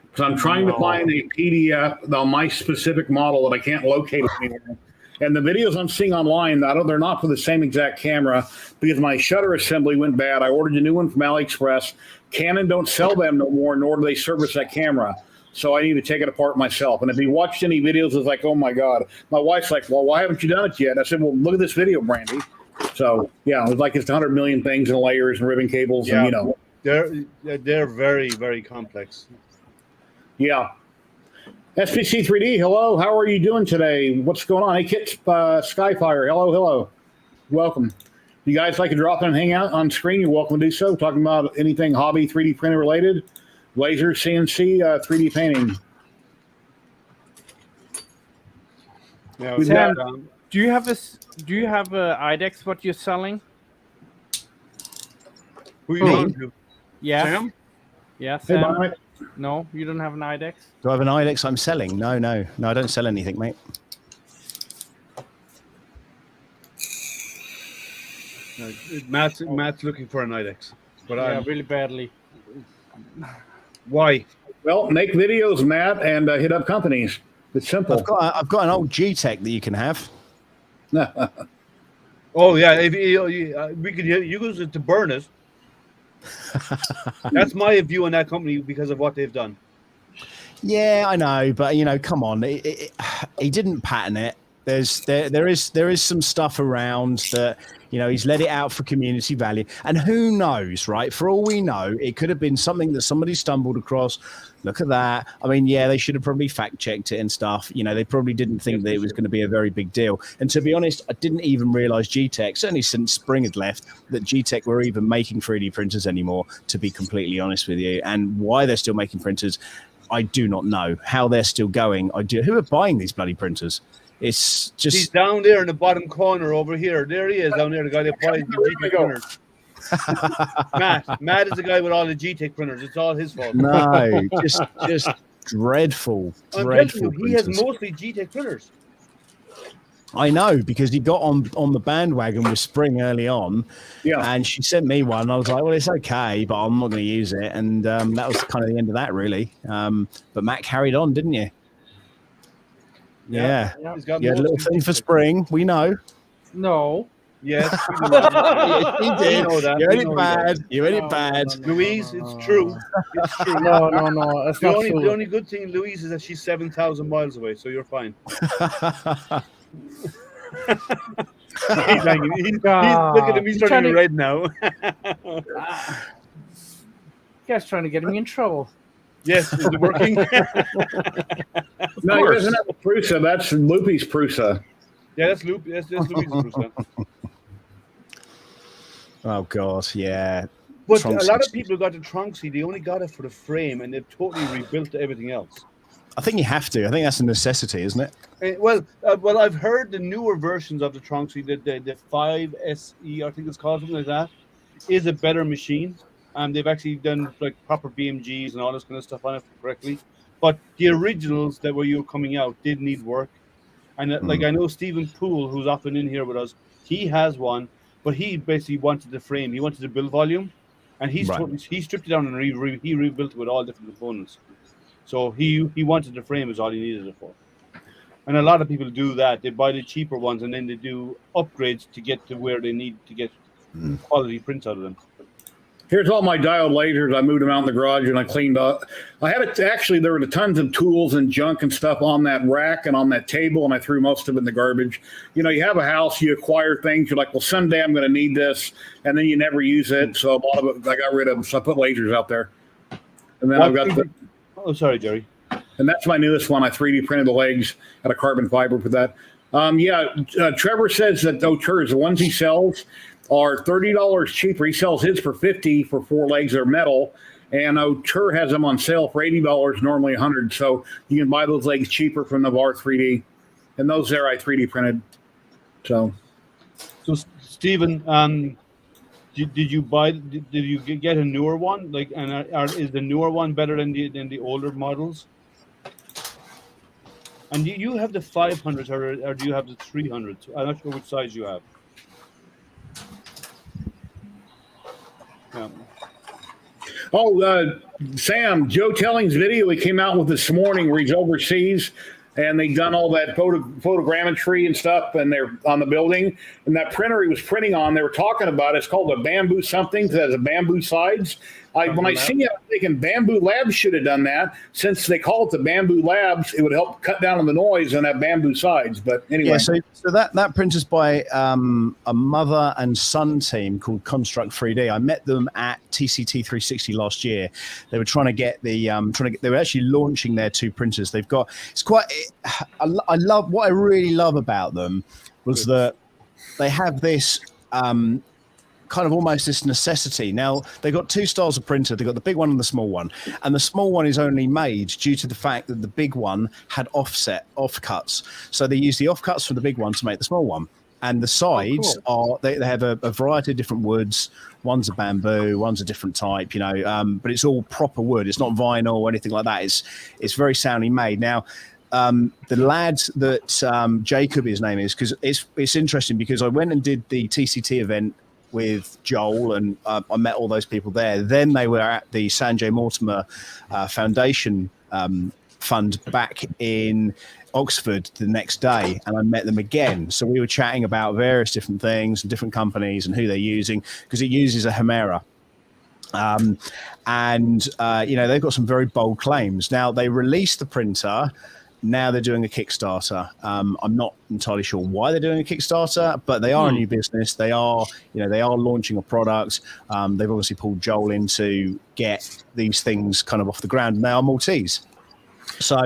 Because I'm trying to find a PDF on my specific model that I can't locate anywhere. And the videos I'm seeing online, they're not for the same exact camera because my shutter assembly went bad. I ordered a new one from AliExpress. Canon don't sell them no more, nor do they service that camera. So I need to take it apart myself. And if you watched any videos, it's like, oh my God. My wife's like, well, why haven't you done it yet? I said, well, look at this video, Brandy. So yeah, it's like it's 100 million things and layers and ribbon cables, and you know. They're very, very complex. Yeah. SPC 3D, hello. How are you doing today? What's going on? Hey, Kit Skyfire, hello. Welcome. You guys like to drop in and hang out on screen? You're welcome to do so. Talking about anything hobby 3D printer related, laser, CNC, 3D painting. Yeah, Sam, do you have a IDEX? What you're selling? Who you talking to? Yeah. Sam? Yeah, Hey, Sam. Mike. No, you don't have an IDEX. Do I have an IDEX I'm selling? No, I don't sell anything, mate. Matt's looking for an IDEX, but really badly. Why? Well, make videos, Matt, and hit up companies. It's simple. I've got an old G-Tech that you can have. Oh yeah, if we could use it to burn it. That's my view on that company because of what they've done. Yeah, I know, but come on, he didn't patent it. There is some stuff around that he's let it out for community value, and who knows, right? For all we know, it could have been something that somebody stumbled across. Look at that. I mean, yeah, they should have probably fact checked it and stuff. They probably didn't think that it was going to be a very big deal. And to be honest, I didn't even realize G-Tech, certainly since Spring had left, that G-Tech were even making 3D printers anymore, to be completely honest with you. And why they're still making printers, I do not know. How they're still going, I do. Who are buying these bloody printers? It's just... He's down there in the bottom corner over here. There he is down there, the guy that buys the G-Tech printers. Matt is the guy with all the G-Tech printers. It's all his fault. No, just dreadful. He has mostly G-Tech printers. I know, because he got on the bandwagon with Spring early on, and she sent me one. I was like, well, it's okay, but I'm not going to use it. And that was kind of the end of that, really. But Matt carried on, didn't you? Yeah. He's got You had a little thing for Spring. We know. No. Yes. He did. You ain't it bad. Louise, it's true. It's true. No. It's not true. The only good thing, Louise, is that she's 7,000 miles away, so you're fine. He's looking at me starting red now. You guys trying to get me in trouble. Yes, is it working? No, he doesn't have a Prusa. That's Loopy's Prusa. Yeah, that's Louise's Prusa. Oh, God, yeah. But a lot of people who got the Tronxy, they only got it for the frame, and they've totally rebuilt everything else. I think you have to. I think that's a necessity, isn't it? Well, I've heard the newer versions of the Tronxy, the 5SE, I think it's called, something like that, is a better machine. They've actually done like proper BMGs and all this kind of stuff on it correctly. But the originals that were coming out did need work. And like I know Stephen Poole, who's often in here with us, he has one, but he basically wanted the frame. He wanted the build volume, and he stripped it down and he rebuilt it with all different components. So he wanted the frame is all he needed it for. And a lot of people do that. They buy the cheaper ones and then they do upgrades to get to where they need to get quality prints out of them. Here's all my diode lasers. I moved them out in the garage and I cleaned up. I had it actually, there were tons of tools and junk and stuff on that rack and on that table, and I threw most of it in the garbage. You have a house, you acquire things, you're like, well, someday I'm going to need this, and then you never use it. So a lot of it, I got rid of them. So I put lasers out there. And then I've got Oh, sorry, Jerry. And that's my newest one. I 3D printed the legs out of carbon fiber for that. Trevor says that Auteur's, the ones he sells, are $30 cheaper. He sells his for $50 for 4 legs. They're metal, and Auteur has them on sale for $80, normally $100. So you can buy those legs cheaper from Navarre 3D, and those there I 3D printed. So Stephen, did you get a newer one? Like, and is the newer one better than the older models? And do you have the 500s or do you have the 300s? I'm not sure which size you have. Yeah. Oh, Sam, Joe Telling's video he came out with this morning where he's overseas and they done all that photogrammetry and stuff and they're on the building. And that printer he was printing on, they were talking about, it's called a bamboo something that has a bamboo sides. When I seen it, I'm thinking Bamboo Labs should have done that. Since they call it the Bamboo Labs, it would help cut down on the noise and have bamboo sides. But anyway. Yeah, so that printer's by a mother and son team called Construct 3D. I met them at TCT 360 last year. They were trying to get they were actually launching their 2 printers. They've got, it's quite, I love, what I really love about them was that they have this, kind of almost this necessity. Now, they've got 2 styles of printer. They've got the big one and the small one. And the small one is only made due to the fact that the big one had offcuts. So they use the offcuts from the big one to make the small one. And the sides are, they have a variety of different woods. One's a bamboo, one's a different type, but it's all proper wood. It's not vinyl or anything like that. It's very soundly made. Now, the lad that Jacob, his name is, because it's interesting because I went and did the TCT event with Joel and I met all those people there. Then they were at the Sanjay Mortimer Foundation fund back in Oxford the next day, and I met them again. So we were chatting about various different things and different companies and who they're using, because it uses a Hemera. They've got some very bold claims. Now, they released the printer. Now they're doing a Kickstarter. I'm not entirely sure why they're doing a Kickstarter, but they are a new business. They are launching a product. They've obviously pulled Joel in to get these things kind of off the ground, and they are Maltese. So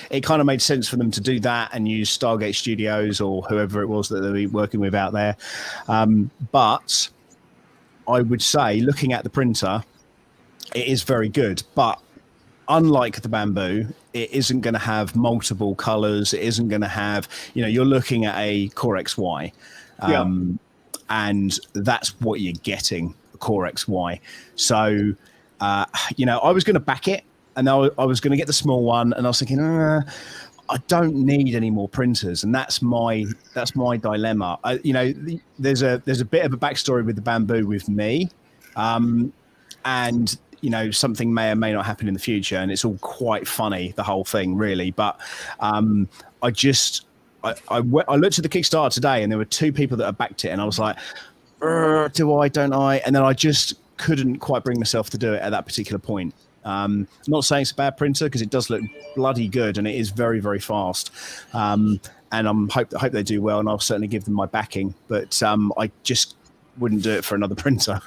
it kind of made sense for them to do that and use Stargate Studios or whoever it was that they were working with out there. But I would say, looking at the printer, it is very good, but unlike the bamboo, it isn't going to have multiple colors. It isn't going to have, you're looking at a Core XY, and that's what you're getting, a Core XY. So, I was going to back it, and I was going to get the small one, and I was thinking, I don't need any more printers, and that's my dilemma. There's a bit of a backstory with the bamboo with me, and something may or may not happen in the future, and it's all quite funny, the whole thing, really. But I looked at the Kickstarter today, and there were 2 people that had backed it, and I was like, do I, don't I? And then I just couldn't quite bring myself to do it at that particular point. Not saying it's a bad printer, because it does look bloody good, and it is very, very fast. And I hope they do well, and I'll certainly give them my backing. But I just wouldn't do it for another printer.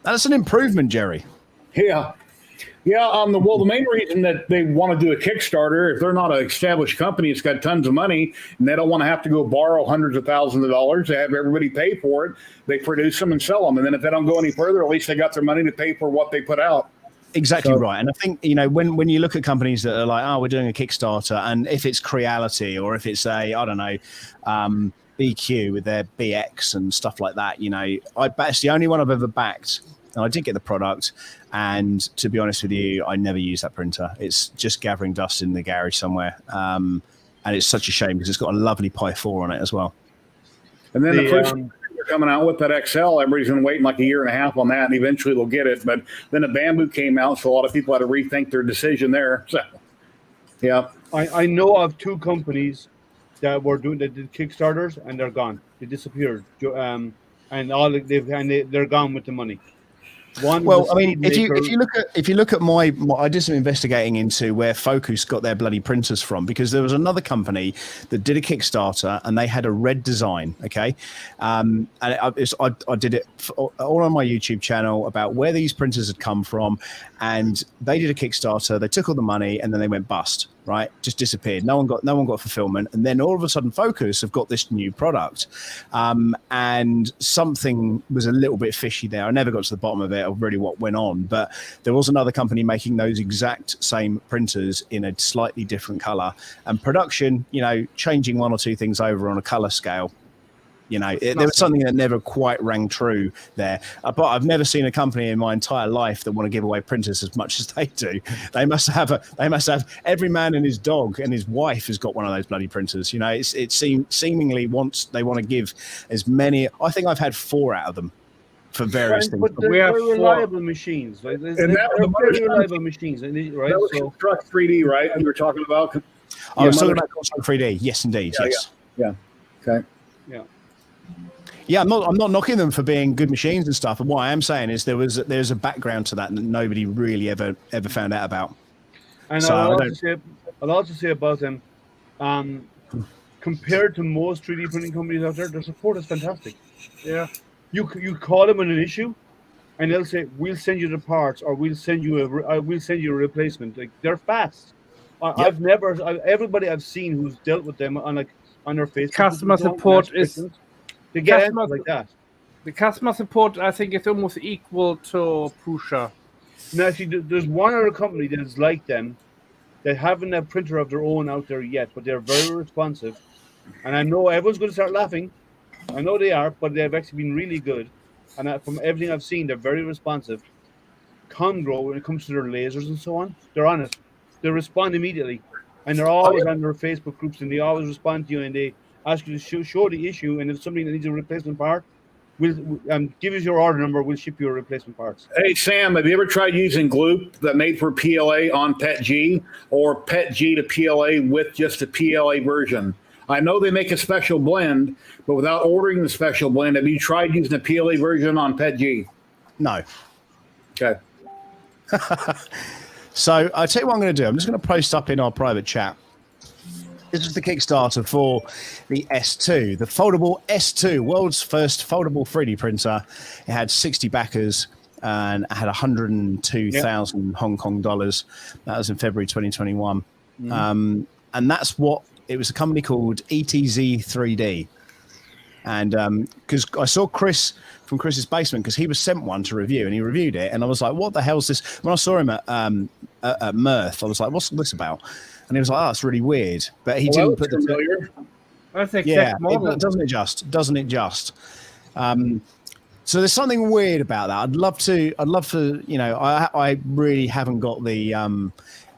That's an improvement, Jerry. Yeah. The main reason that they want to do a Kickstarter, if they're not an established company, it's got tons of money, and they don't want to have to go borrow hundreds of thousands of dollars. They have everybody pay for it. They produce them and sell them. And then if they don't go any further, at least they got their money to pay for what they put out. Exactly right. And I think, when you look at companies that are like, we're doing a Kickstarter, and if it's Creality or if it's BQ with their BX and stuff like that, it's the only one I've ever backed. And I did get the product, and to be honest with you, I never use that printer. It's just gathering dust in the garage somewhere, and it's such a shame because it's got a lovely Pi 4 on it as well. And then the first they're coming out with that XL, everybody's going to wait like a year and a half on that, and eventually they'll get it. But then the bamboo came out, so a lot of people had to rethink their decision there. So, yeah, I know of 2 companies that did Kickstarters, and they're gone. They disappeared, and they're gone with the money. If you look at my I did some investigating into where Focus got their bloody printers from, because there was another company that did a Kickstarter and they had a red design, okay, and I did it all on my YouTube channel about where these printers had come from, and they did a Kickstarter. They took all the money and then they went bust. Right, just disappeared. No one got fulfillment, and then all of a sudden, Focus have got this new product, and something was a little bit fishy there. I never got to the bottom of it, or really what went on. But there was another company making those exact same printers in a slightly different color, and production, changing 1 or 2 things over on a color scale. There was something that never quite rang true there. But I've never seen a company in my entire life that want to give away printers as much as they do. They must have every man and his dog and his wife has got one of those bloody printers. It seemingly they want to give as many. I think I've had 4 out of them. for various things. But they're, We have they're four. reliable machines, right? They're very reliable machines, right? That was So Construct 3D, right? You were talking about. I was talking about Construct 3D. Yes, indeed. Yeah, yes. Yeah. Okay. Yeah, I'm not knocking them for being good machines and stuff. And what I am saying is there's a background to that nobody really ever found out about. And So I'll also say about them, compared to most 3D printing companies out there, their support is fantastic. Yeah. You call them on an issue, and they'll say, "We'll send you the parts, or we'll send you a replacement." Like, they're fast. Everybody I've seen who's dealt with them on their Facebook Customer groups and support asked is- questions, they get customer- answers like that. The customer support, I think, is almost equal to Prusa. Now, actually, there's one other company that is like them. They haven't a printer of their own out there yet, but they're very responsive. And I know everyone's going to start laughing. I know they are, but they've actually been really good. And from everything I've seen, they're very responsive. Congrow, when it comes to their lasers and so on, they're on it. They respond immediately. And they're always on their Facebook groups, and they always respond to you, and they ask you to show the issue. And if somebody needs a replacement part, we'll give us your order number. We'll ship you a replacement parts. Hey, Sam, have you ever tried using glue that made for PLA on PETG or PETG to PLA with just the PLA version? I know they make a special blend, but without ordering the special blend, have you tried using the PLA version on PETG? No. Okay. So I'll tell you what I'm going to do. I'm just going to post up in our private chat. This is the Kickstarter for the S2, the foldable S2, world's first foldable 3D printer. It had 60 backers and had 102,000 Hong Kong dollars. That was in February 2021. And that's what it was, a company called ETZ 3D. And because I saw Chris from Chris's basement, because he was sent one to review and he reviewed it. And I was like, what the hell's this? When I saw him at Mirth, I was like, what's this about? And he was like, oh, it's really weird. But he didn't put familiar. That's the yeah, exact model. doesn't it just? So there's something weird about that. I'd love for, you know, I really haven't got the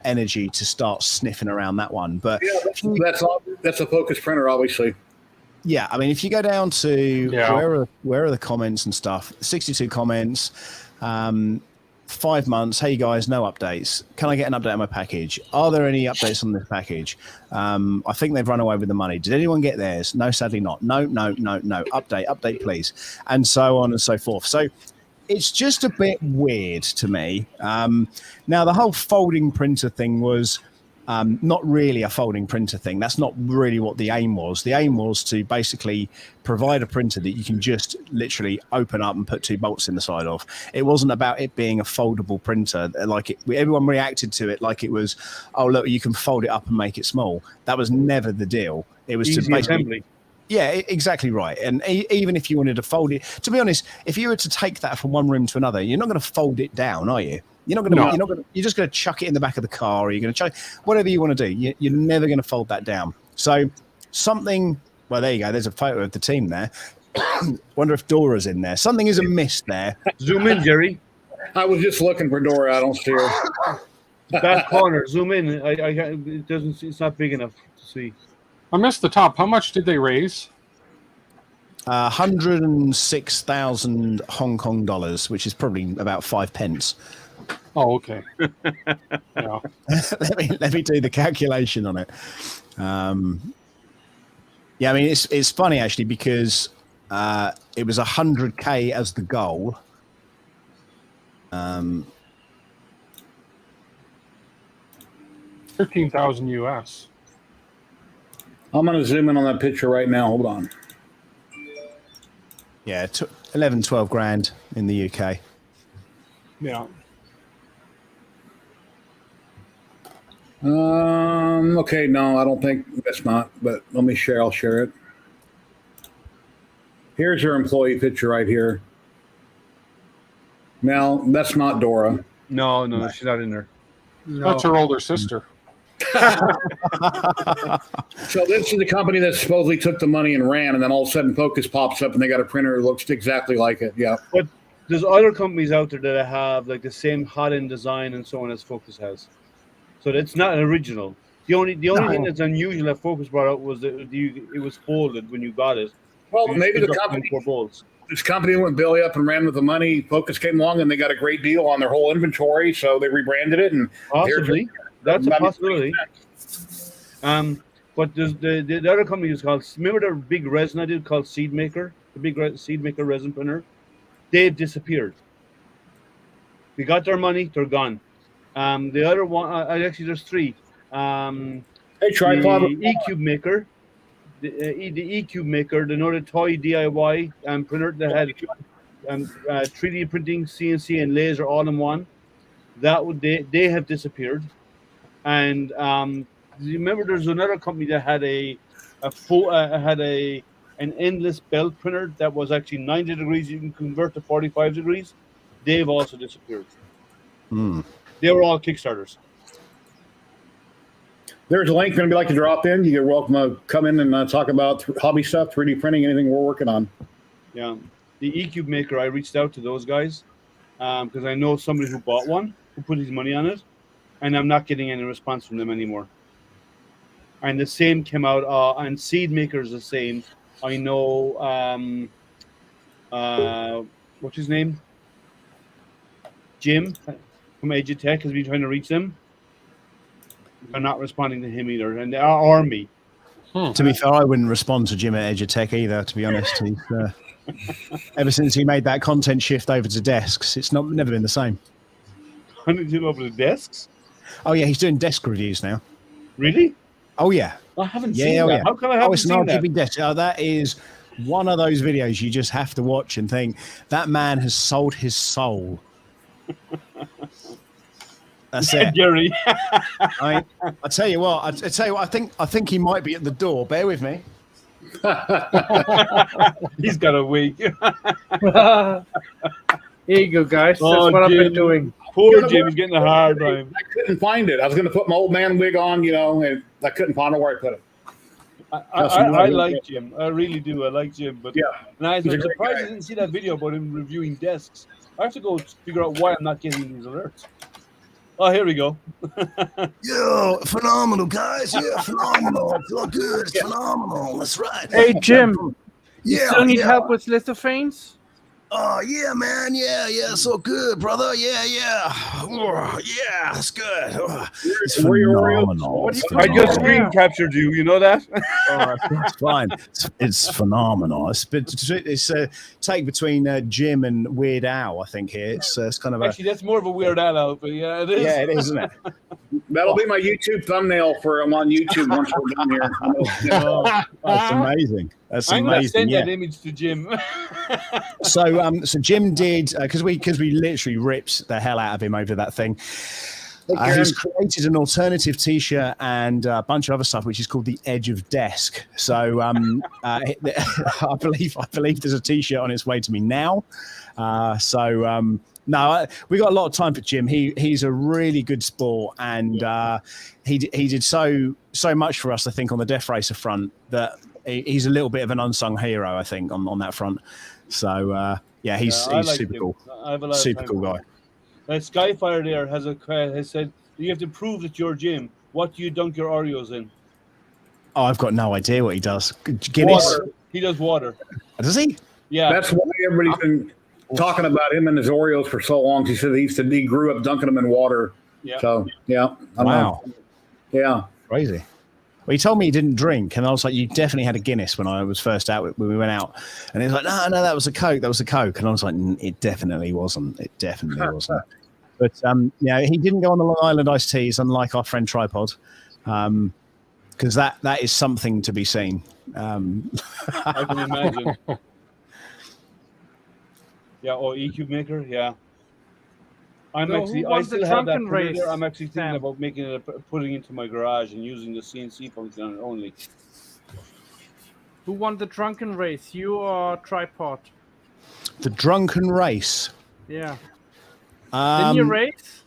energy to start sniffing around that one. But yeah, that's a focus printer, obviously. Yeah, I mean, if you go down to where are the comments and stuff, 62 comments, 5 months. Hey guys, no updates. Can I get an update on my package? Are there any updates on this package? I think they've run away with the money. Did anyone get theirs? No, sadly not. No. Update, please. And so on and so forth. So it's just a bit weird to me. Now, the whole folding printer thing was not really a folding printer thing. That's not really what the aim was. The aim was to basically provide a printer that you can just literally open up and put 2 bolts in the side of. It wasn't about it being a foldable printer. Everyone reacted to it like it was, oh, look, you can fold it up and make it small. That was never the deal. It was Easy to basically... assembly. Yeah, exactly right. And even if you wanted to fold it, to be honest, if you were to take that from one room to another, you're not going to fold it down, are you? You're not going to. You're just going to chuck it in the back of the car, or you're going to chuck whatever you want to do. You're never going to fold that down. So something. Well, there you go. There's a photo of the team there. Wonder if Dora's in there. Something is amiss there. Zoom in, Jerry. I was just looking for Dora. I don't see her. Back corner. Zoom in. It doesn't. It's not big enough to see. I missed the top. How much did they raise? 106,000 Hong Kong dollars, which is probably about 5 pence. Oh, okay. Yeah. let me do the calculation on it. Yeah, I mean it's funny actually because it was 100K as the goal. 13,000 US. I'm going to zoom in on that picture right now. Hold on. Yeah, 11, 12 grand in the UK. Yeah. Okay, no, I don't think that's not, but let me share. I'll share it. Here's her employee picture right here. Now, that's not Dora. No, she's not in there. No. That's her older sister. So this is the company that supposedly took the money and ran, and then all of a sudden Focus pops up and they got a printer that looks exactly like it. Yeah. But there's other companies out there that have like the same hot-end design and so on as Focus has. So it's not an original. The only thing that's unusual that Focus brought out was that it was folded when you got it. Well, You maybe just the picked up company, 4 bolts. this company went belly up and ran with the money. Focus came along and they got a great deal on their whole inventory, so they rebranded it. And Possibly. That's a possibility. But there's the other company is called, remember the big resin I did called Seed Maker? The big Seed Maker resin printer? They've disappeared. We got their money, they're gone. The other one, actually there's three. Hey, Tripod. The E-Cube Maker. The E-Cube Maker, the toy DIY printer that had 3D printing, CNC, and laser all in one. That would they have disappeared. And you remember there's another company that had an endless belt printer that was actually 90 degrees. You can convert to 45 degrees. They've also disappeared. They were all Kickstarters. There's a link going to be like to drop in. You're welcome to come in and talk about hobby stuff, 3D printing, anything we're working on. Yeah. The E-Cube Maker, I reached out to those guys because I know somebody who bought one, who put his money on it, and I'm not getting any response from them anymore. And the same came out, and Seed Maker is the same. I know, what's his name? Jim from ZYLTECH has been trying to reach them. I'm not responding to him either, and or me. To be fair, I wouldn't respond to Jim at ZYLTECH either, to be honest. He's, ever since he made that content shift over to desks, it's never been the same. Him over the desks? Oh, yeah, he's doing desk reviews now. Really? Oh, yeah. I haven't seen that. Yeah. How come I haven't seen that? Desk. That is one of those videos you just have to watch and think, that man has sold his soul. That's it, Gary. I tell you what. I think he might be at the door. Bear with me. He's got a week. Here you go, guys. That's what I've been doing. Poor Jim is getting a hard time. I couldn't find it. I was going to put my old man wig on, and I couldn't find where I put it. I like Jim. I really do. I like Jim. But yeah, and I'm surprised I didn't see that video about him reviewing desks. I have to go figure out why I'm not getting these alerts. Oh, here we go. Yo, phenomenal, guys. Yeah, phenomenal. It's all good. It's phenomenal. That's right. Hey, Jim. You Yeah. still need help with lithophanes? Oh, yeah, man. Yeah. So good, brother. Yeah. Oh, yeah, that's good. Oh, it's phenomenal. I just screen captured you. You know that? Oh, it's fine. It's phenomenal. It's a take between Jim and Weird Al, I think, here. It's kind of actually, that's more of a Weird Al outfit. Yeah, it is. Yeah, it is, isn't it? That'll be my YouTube thumbnail for I'm on YouTube once we're done here. That's amazing. That's I'm amazing. Gonna send that image to Jim. So Jim did because we literally ripped the hell out of him over that thing. He's created an alternative T-shirt and a bunch of other stuff, which is called the Edge of Desk. So I believe there's a T-shirt on its way to me now. No, we got a lot of time for Jim. He's a really good sport, and he did so much for us. I think on the Death Racer front that he's a little bit of an unsung hero. I think on that front. So he's super cool. Super cool guy. Skyfire there has said you have to prove that you're Jim. What do you dunk your Oreos in? Oh, I've got no idea what he does. Guinness. Water. He does water. Does he? Yeah. That's why everybody's been talking about him and his Oreos for so long. He said he grew up dunking them in water. Yeah. So yeah. Wow. Yeah. Crazy. Well, he told me he didn't drink, and I was like, "You definitely had a Guinness when I was first out when we went out." And he was like, "No, that was a Coke. That was a Coke." And I was like, "It definitely wasn't. It definitely wasn't." But he didn't go on the Long Island iced teas, unlike our friend Tripod, because that is something to be seen. I can imagine. Yeah, or E-Cube Maker, yeah. I still have that race there. I'm actually thinking about making it, putting it into my garage and using the CNC function on it only. Who won the drunken race, you or Tripod? The drunken race. Yeah. Didn't you race?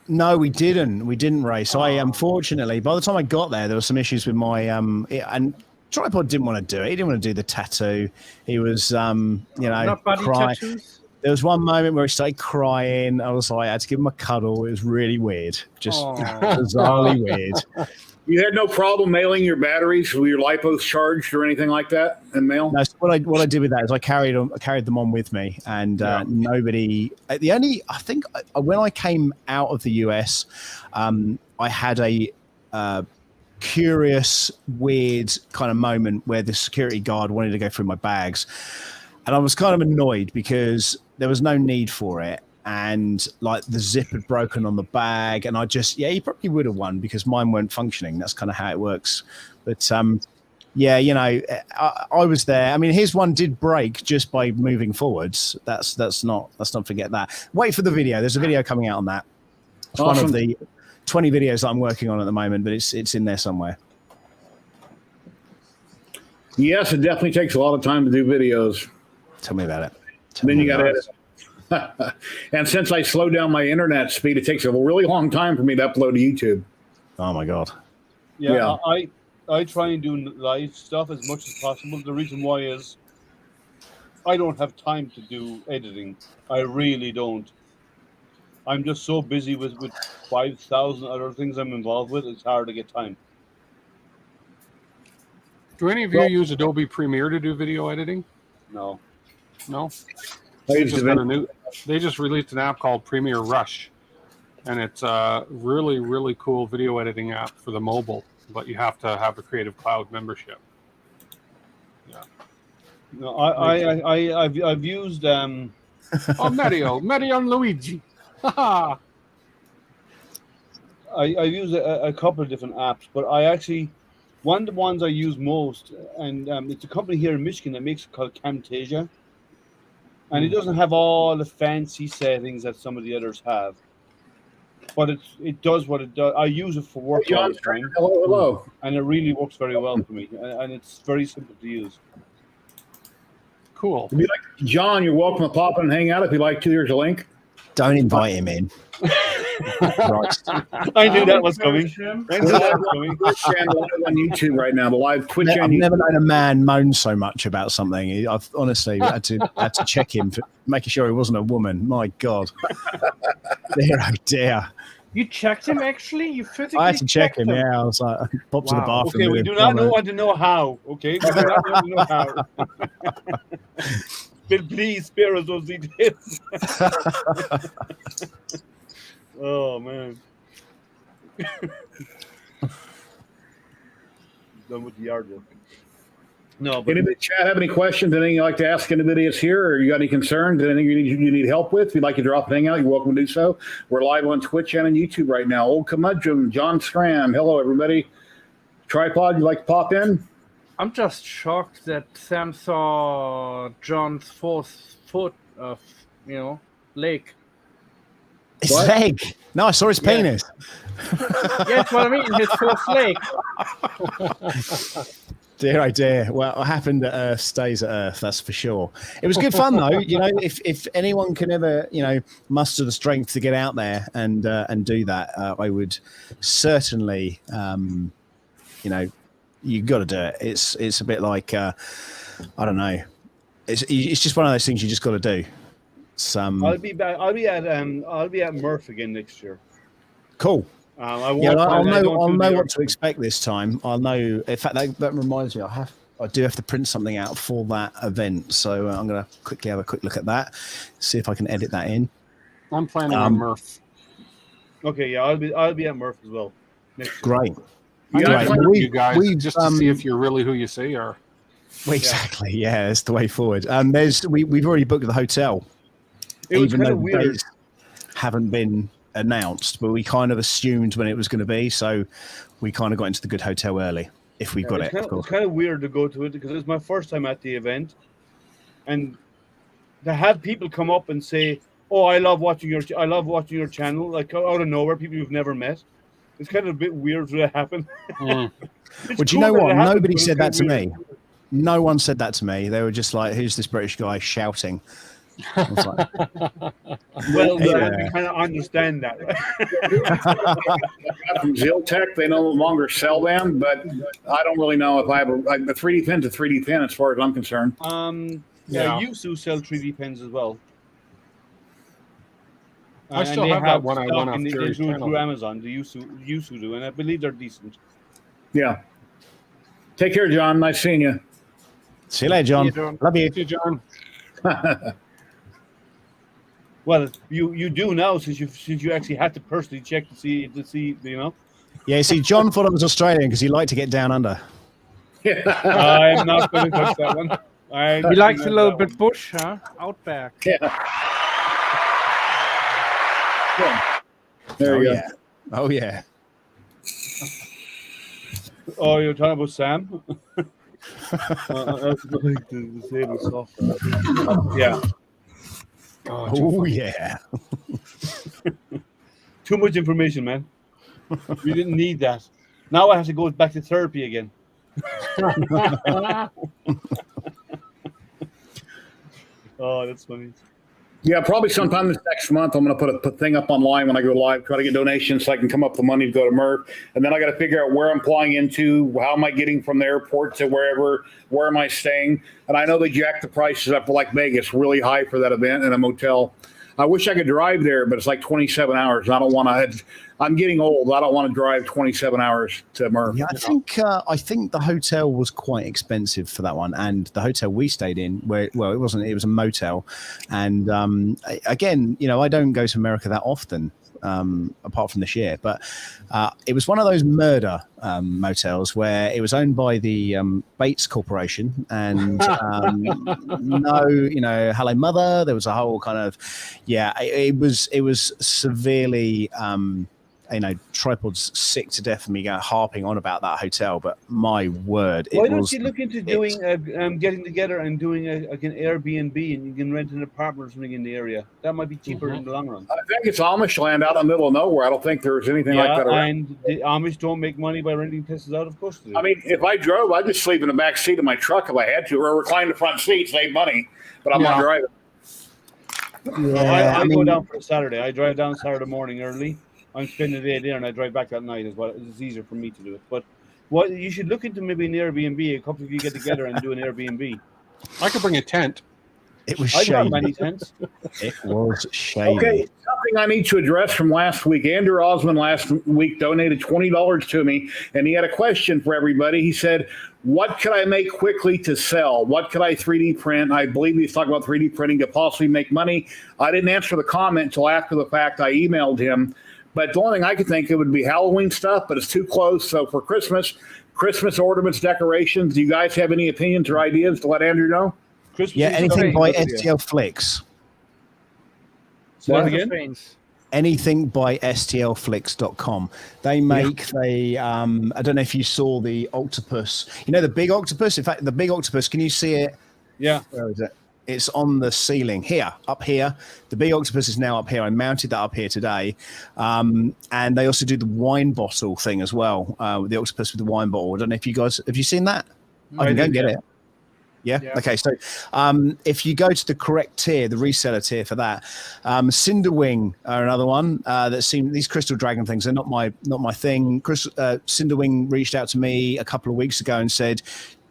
No, we didn't. We didn't race. I unfortunately, by the time I got there were some issues with my and Tripod didn't want to do it. He didn't want to do the tattoo. He was not body tattoos? There was one moment where he started crying. I was like, I had to give him a cuddle. It was really weird, just bizarrely weird. You had no problem mailing your batteries with your lipos charged or anything like that in mail? No, so what I did with that is I carried them on with me, and nobody. I think when I came out of the US, I had a curious, weird kind of moment where the security guard wanted to go through my bags, and I was kind of annoyed because there was no need for it. And like the zip had broken on the bag, and I just he probably would have won because mine weren't functioning. That's kind of how it works. But yeah, you know, I was there. I mean, his one did break just by moving forwards. Let's not forget that. Wait for the video. There's a video coming out on that. It's awesome. One of the 20 videos that I'm working on at the moment, but it's in there somewhere. Yes, it definitely takes a lot of time to do videos. Tell me about it. Then you got to edit. And since I slowed down my internet speed, it takes a really long time for me to upload to YouTube. Oh my god! Yeah. I try and do live stuff as much as possible. The reason why is I don't have time to do editing. I really don't. I'm just so busy with 5,000 other things I'm involved with. It's hard to get time. Do any of you use Adobe Premiere to do video editing? No. No. They just released an app called Premiere Rush, and it's a really, really cool video editing app for the mobile, but you have to have a Creative Cloud membership. Yeah. No, I've used Mario and Luigi. I've used a couple of different apps, but I actually one of the ones I use most, and it's a company here in Michigan that makes it called Camtasia. And it doesn't have all the fancy settings that some of the others have, but it does what it does. I use it for work all the time. Hello. And it really works very well for me, and it's very simple to use. Cool. If you like, John, you're welcome to pop in and hang out if you like to. There's a link. Don't invite him in. Right. I knew that was coming. I knew that was coming. This channel on YouTube right now, the live Twitch I've channel. never known a man moan so much about something. I've honestly had to check him for making sure he wasn't a woman. My God. Dear, oh dear. You checked him actually? You physically I had to check him, him? yeah. I was like, I popped to the bathroom. Okay, we do not want to know how. Okay, we do not want to know how. Bill, please spare us those details. Oh man. Done with the yard work. No, but Anybody in the chat have any questions? Anything you'd like to ask anybody that's here, or you got any concerns? Anything you need help with? If you'd like to drop a thing out, you're welcome to do so. We're live on Twitch and on YouTube right now. Old Curmudgeon, John Scram. Hello, everybody. Tripod, you'd like to pop in? I'm just shocked that Sam saw John's fourth foot of, leg. His leg. No, I saw his penis. Yes, what I mean, his fourth leg. Dear, oh dear. Well, what happened at Earth stays at Earth, that's for sure. It was good fun, though. If anyone can ever, muster the strength to get out there and do that, I would certainly, you've got to do it. It's a bit like, I don't know. It's just one of those things you just got to do. I'll be back. I'll be at Murph again next year. Cool. I'll know what to expect this time. I'll know. In fact, that reminds me. I do have to print something out for that event, so I'm going to quickly have a quick look at that, see if I can edit that in. I'm planning on Murph. Okay, yeah, I'll be at Murph as well. Next year. Great. You guys, just to see if you're really who you say you are. Well, exactly. Yeah, that's the way forward. We've already booked the hotel. It was even kind though of weird. dates haven't been announced, but we kind of assumed when it was going to be, so we kind of got into the good hotel early if we've got it. Of course. It's kind of weird to go to it because it's my first time at the event, and to have people come up and say, "Oh, I love watching your channel," like out of nowhere, people you've never met. It's kind of a bit weird for that to happen. Well, do you know what? Nobody said that to me. No one said that to me. They were just like, "Who's this British guy shouting?" I was like, well, we kind of understand that. From ZYLTECH, they no longer sell them, but I don't really know if I have a 3D pen's a 3D pen as far as I'm concerned. Yusu sell 3D pens as well. I still have that one I won off Jerry's channel. Through Amazon, the Yusu do, and I believe they're decent. Yeah. Take care, John. Nice seeing you. See you later, John. See you, John. Love you. Thank you, John. Well, you do now since you actually had to personally check to see you know. Yeah, see, John thought I was Australian because he liked to get down under. I'm not going to touch that one. He likes a little bit bush, huh? Outback. Yeah. There you go. Yeah. Oh, yeah. Oh, you're talking about Sam? That's like the disabled software. Yeah. Oh, yeah. Too much information, man. You didn't need that. Now I have to go back to therapy again. Oh, that's funny. Yeah, probably sometime this next month, I'm going to put a thing up online when I go live, try to get donations so I can come up with the money to go to Murph. And then I got to figure out where I'm flying into, how am I getting from the airport to wherever, where am I staying? And I know they jacked the prices up for like Vegas, really high for that event in a motel. I wish I could drive there, but it's like 27 hours. I don't want to. I'm getting old. I don't want to drive 27 hours to Murph. Yeah, I think the hotel was quite expensive for that one, and the hotel we stayed in, it was a motel, and again, you know, I don't go to America that often, apart from this year, but it was one of those murder motels where it was owned by the Bates Corporation, and no, you know, hello mother. There was a whole kind of, it was severely. You know, tripods sick to death of me harping on about that hotel, but my word, why don't you look into doing getting together and doing an Airbnb, and you can rent an apartment or something in the area? That might be cheaper in the long run. I think it's Amish land out in the middle of nowhere. I don't think there's anything like that around. And the Amish don't make money by renting places out, of course. I mean, if I drove, I'd just sleep in the back seat of my truck if I had to, or recline the front seat, save money. But I'm not driving. I go down for a Saturday. I drive down Saturday morning early. I'm spending the day there, and I drive back that night as well. It's easier for me to do it. But what you should look into maybe an Airbnb. A couple of you get together and do an Airbnb. I could bring a tent. It was I shady. got many tents. It was shady. Okay, something I need to address from last week. Andrew Osmond last week donated $20 to me, and he had a question for everybody. He said, what could I make quickly to sell? What could I 3D print? I believe he's talking about 3D printing to possibly make money. I didn't answer the comment until after the fact. I emailed him. But the only thing I could think of would be Halloween stuff, but it's too close. So for Christmas ornaments, decorations, do you guys have any opinions or ideas to let Andrew know? Christmas anything by STL Flicks. Say that again? Anything by STLflix.com. They make I don't know if you saw the octopus. You know the big octopus? In fact, the big octopus, can you see it? Yeah. Where is it? It's on the ceiling here, up here. The big octopus is now up here. I mounted that up here today. And they also do the wine bottle thing as well, the octopus with the wine bottle. I don't know if you guys, have you seen that? I can go and get it. Yeah? Okay. So if you go to the correct tier, the reseller tier for that, Cinderwing are another one these crystal dragon things are not my thing. Cinderwing reached out to me a couple of weeks ago and said,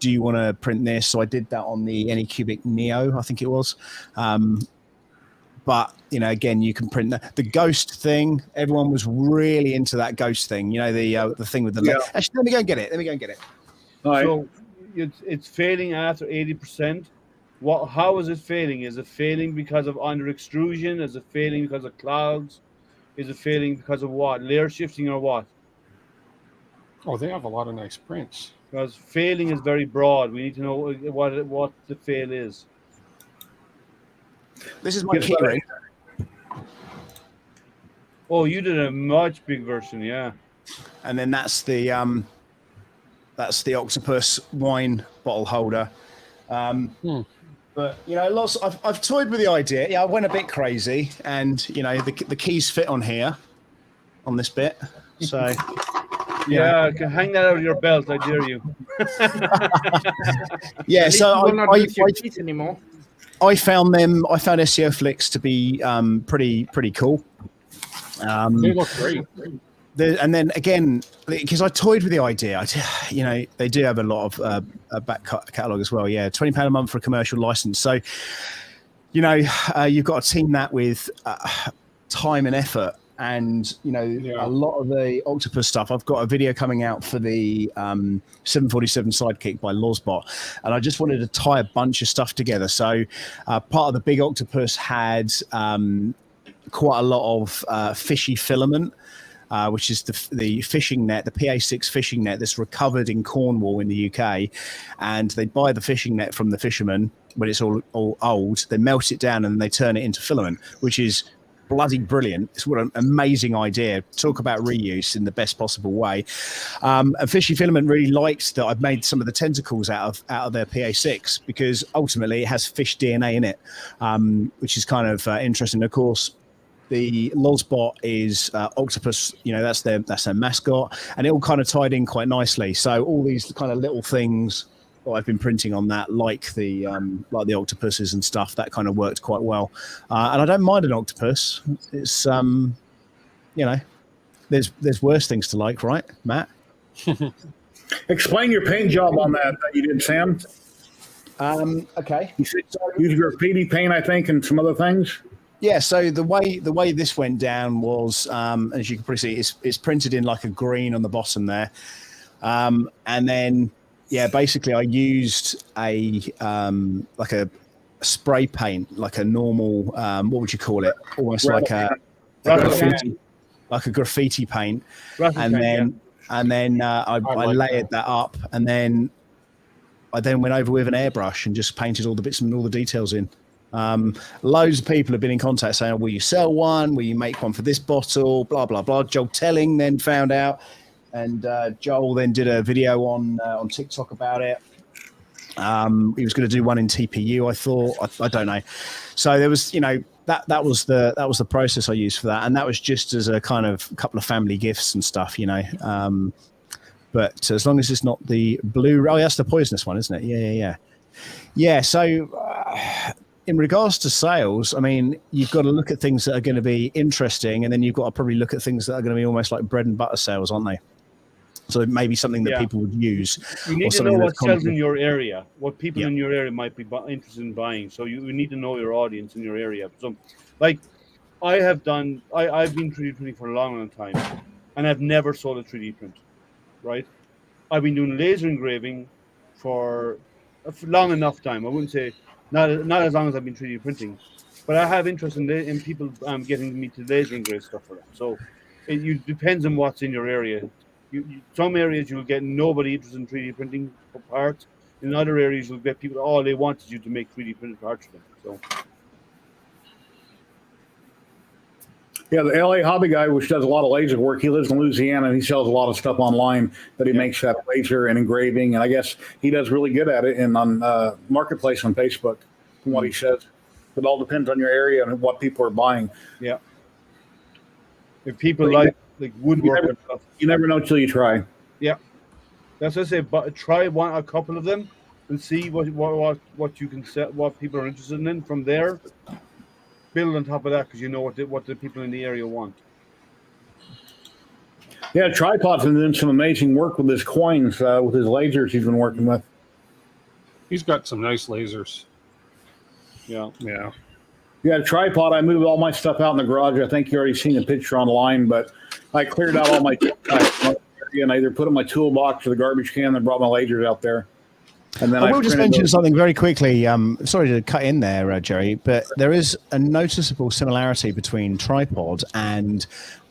do you want to print this? So I did that on the Anycubic Neo, I think it was. But, you know, again, you can print the ghost thing. Everyone was really into that ghost thing. You know, the thing with the Actually, let me go and get it. All right. So it's failing after 80%. How is it failing? Is it failing because of under extrusion? Is it failing because of clouds? Is it failing because of what? Layer shifting or what? Oh, they have a lot of nice prints. Because failing is very broad. We need to know what the fail is. This is my keyring. Oh, you did a much big version, yeah. And then that's the octopus wine bottle holder. But you know, I've toyed with the idea. Yeah, I went a bit crazy, and you know, the keys fit on here, on this bit. So yeah, hang that out of your belt. I dare you. Yeah, so anymore. I found SEO Flicks to be pretty cool. They look great. And then again, because I toyed with the idea, you know, they do have a lot of back catalog as well. Yeah, £20 a month for a commercial license. So, you know, you've got to team that with time and effort And a lot of the octopus stuff, I've got a video coming out for the 747 Sidekick by Lozbot, and I just wanted to tie a bunch of stuff together. So part of the big octopus had quite a lot of fishy filament, which is the fishing net, the PA6 fishing net that's recovered in Cornwall in the UK. And they buy the fishing net from the fishermen when it's all old. They melt it down and they turn it into filament, which is bloody brilliant. It's what an amazing idea. Talk about reuse in the best possible way. And Fishy Filament really liked that I've made some of the tentacles out of their PA6 because ultimately it has fish DNA in it, which is kind of interesting. Of course, the Lozbot is octopus, that's their mascot, and it all kind of tied in quite nicely. So all these kind of little things that I've been printing on that, like the octopuses and stuff, that kind of worked quite well. And I don't mind an octopus. It's there's worse things to like, right, Matt? Explain your paint job on that you did, Sam. Okay. You said use graffiti paint, I think, and some other things. Yeah, so the way this went down was, as you can probably see, it's printed in like a green on the bottom there, and then basically I used a spray paint, like a normal what would you call it? Almost like a graffiti paint, and then I layered that up, and then I went over with an airbrush and just painted all the bits and all the details in. Loads of people have been in contact saying, will you sell one? Will you make one for this bottle? Blah, blah, blah. Joel Telling then found out, and Joel then did a video on TikTok about it. He was going to do one in TPU, I thought. I don't know. So there was, that was the process I used for that, and that was just as a kind of couple of family gifts and stuff, but as long as it's not the blue, that's the poisonous one, isn't it? Yeah. So in regards to sales, I mean, you've got to look at things that are going to be interesting, and then you've got to probably look at things that are going to be almost like bread and butter sales, aren't they? So it may be something that people would use. You need to know what sells in your area, what people in your area might be interested in buying. So you need to know your audience in your area. So, like, I've been 3D printing for a long time, and I've never sold a 3D print, right? I've been doing laser engraving for a long enough time. I wouldn't say not as long as I've been 3D printing, but I have interest in people getting me to laser engrave stuff for them. So it depends on what's in your area. Some areas you'll get nobody interested in 3D printing for parts. In other areas you'll get people all they want is you to make 3D printed parts for them. So yeah, the LA hobby guy, which does a lot of laser work, he lives in Louisiana and he sells a lot of stuff online that he makes that laser and engraving, and I guess he does really good at it and on Marketplace on Facebook, from what he says. It all depends on your area and what people are buying. Yeah. If people like woodwork and stuff. You never know till you try. Yeah. That's what I say, but try a couple of them and see what you can sell, what people are interested in. From there, build on top of that because you know what the people in the area want. Yeah, Tripod's been doing some amazing work with his coins, with his lasers he's been working with. He's got some nice lasers. Yeah. Yeah, Tripod, I moved all my stuff out in the garage. I think you already seen the picture online, but I cleared out all my and I either put it in my toolbox or the garbage can and brought my lasers out there. And then I will just mention something very quickly. Sorry to cut in there, Jerry, but there is a noticeable similarity between Tripod and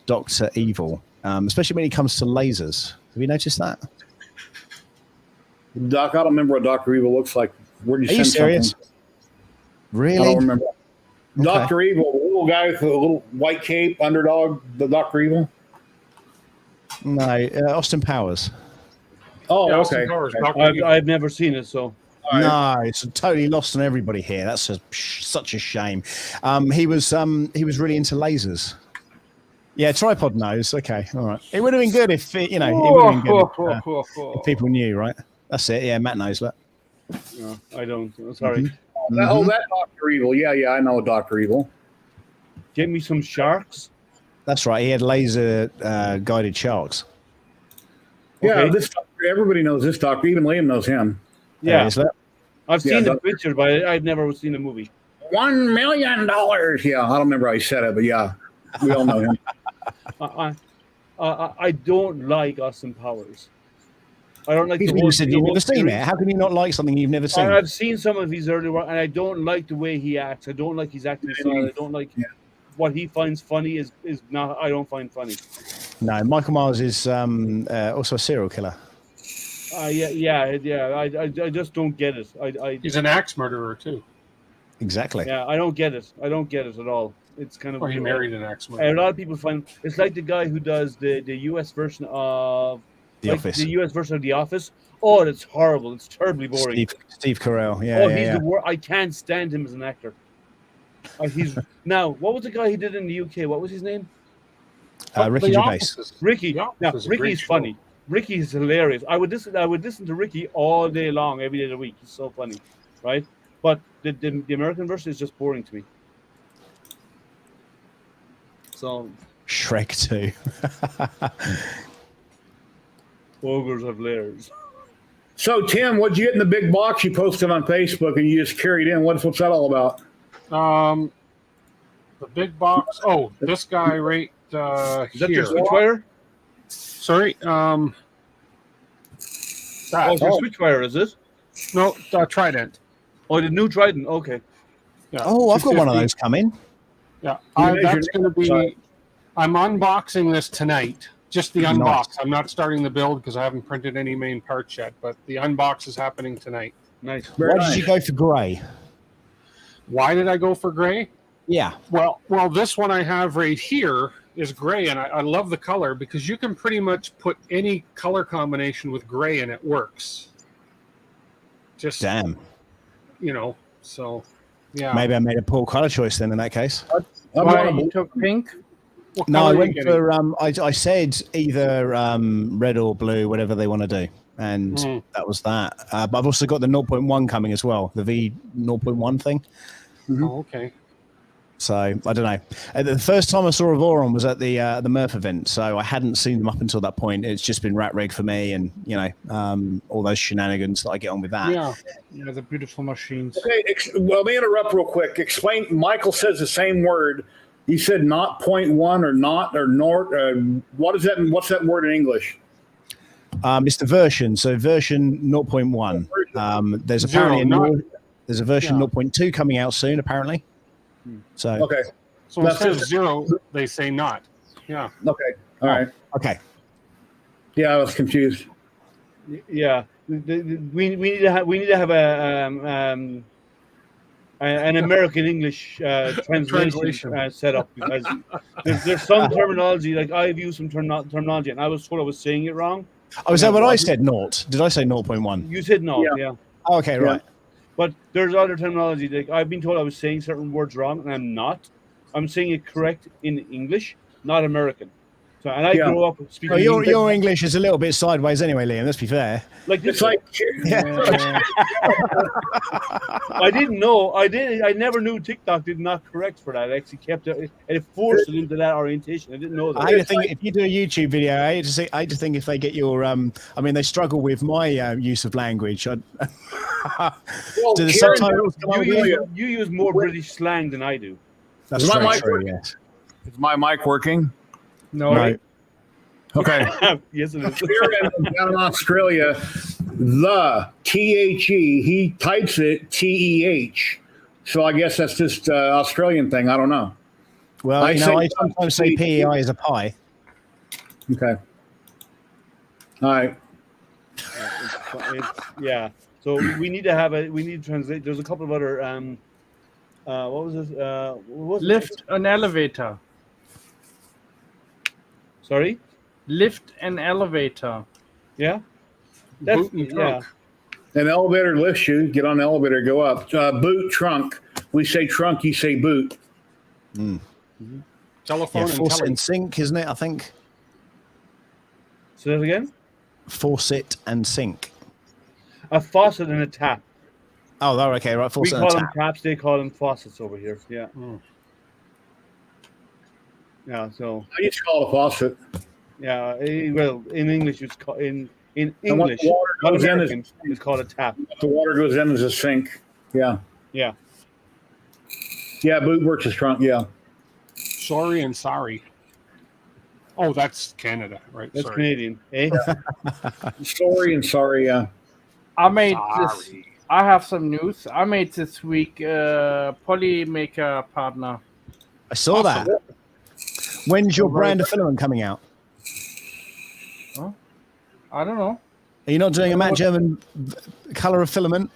Dr. Evil, especially when it comes to lasers. Have you noticed that? Doc, I don't remember what Dr. Evil looks like. Where did you send serious? Something? Really? I don't remember. Okay. Dr. Evil, the little guy with the little white cape, underdog, the Dr. Evil? No, Austin Powers. Oh, Yeah, okay. I've never seen it, so. Right. No, it's totally lost on everybody here. That's such a shame. He was really into lasers. Yeah, Tripod knows. Okay, all right. It would have been good if it would have been good if people knew, right? That's it. Yeah, Matt knows that. No, I don't. Sorry. Mm-hmm. Oh, that Dr. Evil. Yeah, I know Dr. Evil. Get me some sharks. That's right. He had laser guided sharks. Yeah, Okay. this doctor, everybody knows this doctor. Even Liam knows him. Yeah, Is that? I've seen the Dr. picture, but I've never seen the movie. $1 million. Yeah, I don't remember how he said it, but yeah. We all know him. I don't like Austin Powers. I don't like the You whole. said the you've whole never seen series. it. How can you not like something you've never seen? I've seen some of his earlier work, and I don't like the way he acts. I don't like his acting style. I don't like what he finds funny is not. I don't find funny. No, Michael Myers is also a serial killer. I just don't get it. He's an axe murderer too. Exactly. Yeah, I don't get it. I don't get it at all. It's kind of. Or he married an axe A murderer. lot of people find it's like the guy who does the US version of The Office. The US version of The Office. Oh, that's horrible. It's terribly boring. Steve Carell. Yeah. Oh, yeah, he's yeah. the worst. I can't stand him as an actor. He's now. What was the guy he did in the UK? What was his name? Ricky The Gervais. Office is- Ricky. The Office Now is a great Ricky's show. funny. Ricky is hilarious. I would listen to Ricky all day long, every day of the week. He's so funny, right? But the American version is just boring to me. So Shrek 2. ogres have layers. So, Tim, what'd you get in the big box you posted on Facebook and you just carried in? What's that all about? The big box. Oh, this guy right Is that here. your switchwire? Sorry. Oh, it's your switchwire, is it? No, Trident. Oh, the new Trident. Okay. Yeah. Oh, I've got one of 250. those coming. Yeah, You that's measured going to be. Sorry. I'm unboxing this tonight. Just the Nice. unbox. I'm not starting the build because I haven't printed any main parts yet. But the unbox is happening tonight. Nice. Very Why nice. did you go for grey? Why did I go for gray? Yeah. Well, this one I have right here is gray, and I love the color because you can pretty much put any color combination with gray and it works. Just Damn. So yeah. Maybe I made a poor color choice then in that case. I'm Why on a- you took pink? What No, color I are you went getting? for I said either red or blue, whatever they want to do. And that was that. But I've also got the 0.1 coming as well, the V 0.1 thing. Oh, okay. So I don't know. The first time I saw a Voron was at the Murph event, so I hadn't seen them up until that point. It's just been rat rig for me, and all those shenanigans that I get on with that. Yeah. Yeah, the beautiful machines. Okay, let me interrupt real quick. Explain. Michael says the same word. You said not 0.1 or not or nort. What is that? What's that word in English? It's the version. So version 0.1. There's apparently there's a version 0.2 coming out soon, apparently. So Okay. So instead of 0, they say not. Yeah. Okay. All right. okay. Yeah, I was confused. Yeah. We need to have an American English translation set up because there's some terminology, like I've used some terminology and I was told I was saying it wrong. Oh, is that what I said? Naught? Did I say 0.1? You said no, Yeah. yeah. Oh, okay, right. But there's other terminology. Like I've been told I was saying certain words wrong, and I'm not. I'm saying it correct in English, not American. So, and I grew up speaking. Well, English. your English is a little bit sideways anyway, Liam. Let's be fair. Like this It's like I didn't know. I never knew TikTok did not correct for that. It actually kept it. It forced it into that orientation. I didn't know that. I hate to think if you do a YouTube video, I hate to think if they get your. I mean, they struggle with my use of language. Do the Karen, subtitles come up with you? You use more British slang than I do. That's Is my very mic true. working? Yes. is my mic working? No. Okay. Yes, it is. Kieran down in Australia, the THE, he types it TEH. So I guess that's just Australian thing. I don't know. Well, I I say- sometimes say PEI is a pie. Okay. All right. Yeah. So we need to translate. There's a couple of other what was this? What was it? Lift an elevator. Sorry. Lift an elevator. Yeah. Boot and trunk. An elevator lifts you. Get on the elevator, go up. Boot, trunk. We say trunk, you say boot. Telephone Yeah, and faucet tele. and sink, isn't it? I think Say that again. faucet and sink. A faucet and a tap. Oh, okay, right. We Faucet call and them tap. taps. They call them faucets over here. Yeah. Mm. Yeah. So I used to call it a faucet. yeah. Well, in English, it's called in And what English. the water not goes in American, it's called a tap. the water goes in as a sink. Yeah. Yeah. Yeah, boot works as trunk. Yeah. Sorry and sorry. Oh, that's Canada, right? That's Sorry. Canadian, eh? Sorry and sorry. I made this. Sorry. I have some news. I made this week Polymaker partner. I saw that. When's your brand of filament coming out? I don't know. Are you not doing a Matt German color of filament?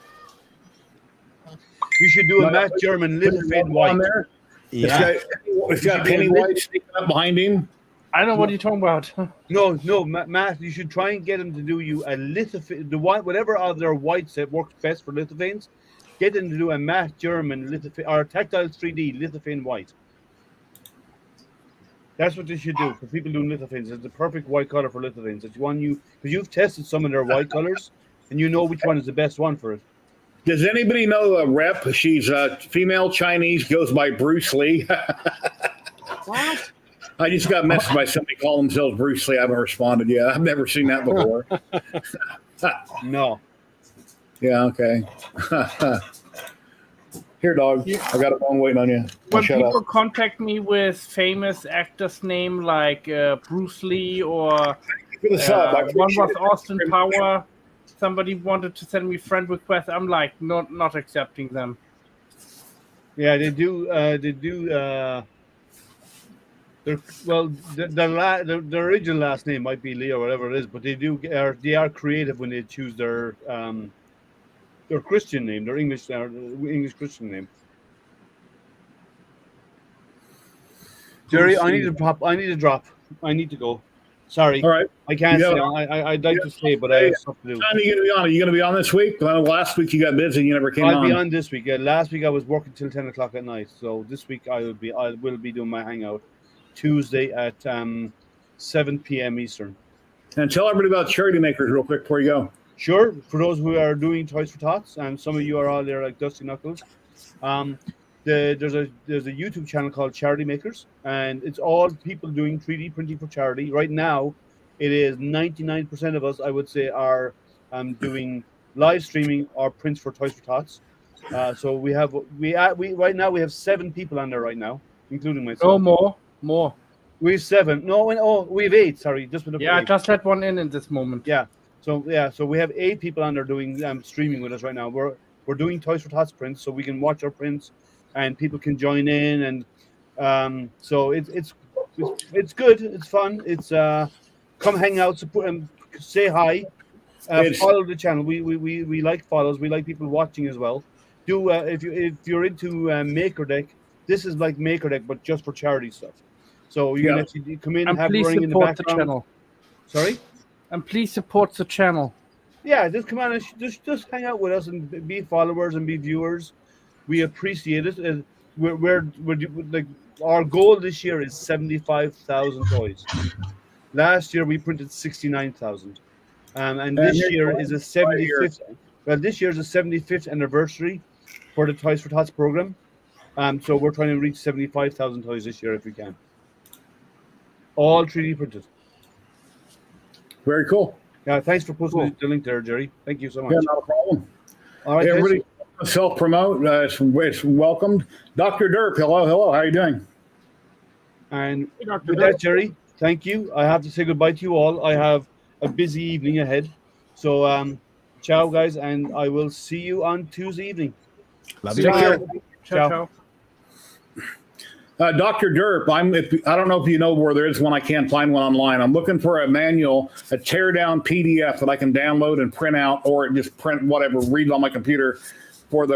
You should do a Matt German lithophane white. On there. Yeah. It's got Penny White sticking up behind him. I don't know what you're talking about. No, Matt, you should try and get him to do you a lithophane, the white, whatever other whites that works best for lithophanes. Get him to do a Matt German lithophane or Tactile 3D lithophane white. That's what they should do for people doing lithophanes. It's the perfect white color for lithophanes. It's one because you've tested some of their white colors and you know which one is the best one for it. Does anybody know a rep? She's a female Chinese, goes by Bruce Lee. What? I just got messaged by somebody calling themselves Bruce Lee. I haven't responded yet. I've never seen that before. No. Yeah, okay. Here, dog. I got a phone waiting on you. When Shut people up. contact me with famous actors' name like Bruce Lee or For the sub, I one appreciate was it. Austin Power, somebody wanted to send me friend requests. I'm like, not accepting them. Yeah, they do. The original last name might be Lee or whatever it is, but they are creative when they choose their Christian name, their English Christian name. Jerry, I need to drop. I need to go. Sorry. All right. I can't Yeah. stay. I'd like to stay, but I have stuff to do. What time are you going to be on? Are you going to be on this week? Well, last week you got busy. You never came I'll be on. on this week. Last week I was working till 10 o'clock at night. So this week I will be doing my hangout Tuesday at 7 p.m. Eastern. And tell everybody about Charity Makers real quick before you go. Sure. For those who are doing Toys for Tots, and some of you are all there like Dusty Knuckles, there's a YouTube channel called Charity Makers, and it's all people doing 3D printing for charity. Right now, it is 99% of us, I would say, are doing live streaming or prints for Toys for Tots. So we right now we have 7 people on there right now, including myself. Oh, more. We have 7. No, we have 8. Sorry, just with the Yeah, I 8. just had one in this moment. Yeah. So we have 8 people on there doing streaming with us right now. We're doing Toys for Tots prints, so we can watch our prints, and people can join in, and so it's good. It's fun. It's come hang out, support, say hi, follow the channel. We like follows. We like people watching as well. Do if you're into MakerDeck, this is like MakerDeck but just for charity stuff. So you can actually come in and have please running in the support background. the channel. Sorry. And please support the channel. Yeah, just come on and just hang out with us and be followers and be viewers. We appreciate it. We're like, our goal this year is 75,000 toys. Last year we printed 69,000, and this year is a 75th. Well, this year is a 75th anniversary for the Toys for Tots program. So we're trying to reach 75,000 toys this year if we can. All 3D printed. Very cool. Yeah, thanks for posting the link there, Jerry. Thank you so much. Yeah, not a problem. All right, Hey, guys. everybody, self-promote. It's welcomed. Dr. Derp, hello. How are you doing? And with that, Jerry, thank you. I have to say goodbye to you all. I have a busy evening ahead. So, ciao, guys, and I will see you on Tuesday evening. Love Take you. care. Ciao. Dr. Derp, I don't know if you know where there is one. I can't find one online. I'm looking for a manual, a tear-down PDF that I can download and print out, or just print whatever, read on my computer for the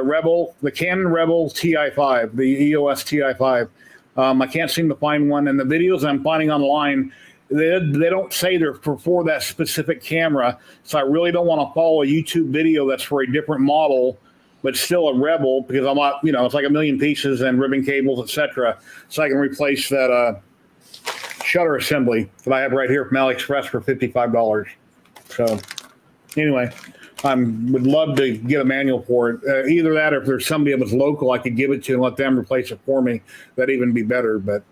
Canon Rebel TI5, the EOS TI5. I can't seem to find one, and the videos I'm finding online, they don't say they're for that specific camera, so I really don't want to follow a YouTube video that's for a different model, but still a Rebel, because I'm not, it's like a million pieces and ribbon cables, etc. So I can replace that shutter assembly that I have right here from AliExpress for $55. So anyway, I would love to get a manual for it. Either that, or if there's somebody that was local, I could give it to and let them replace it for me. That'd even be better. But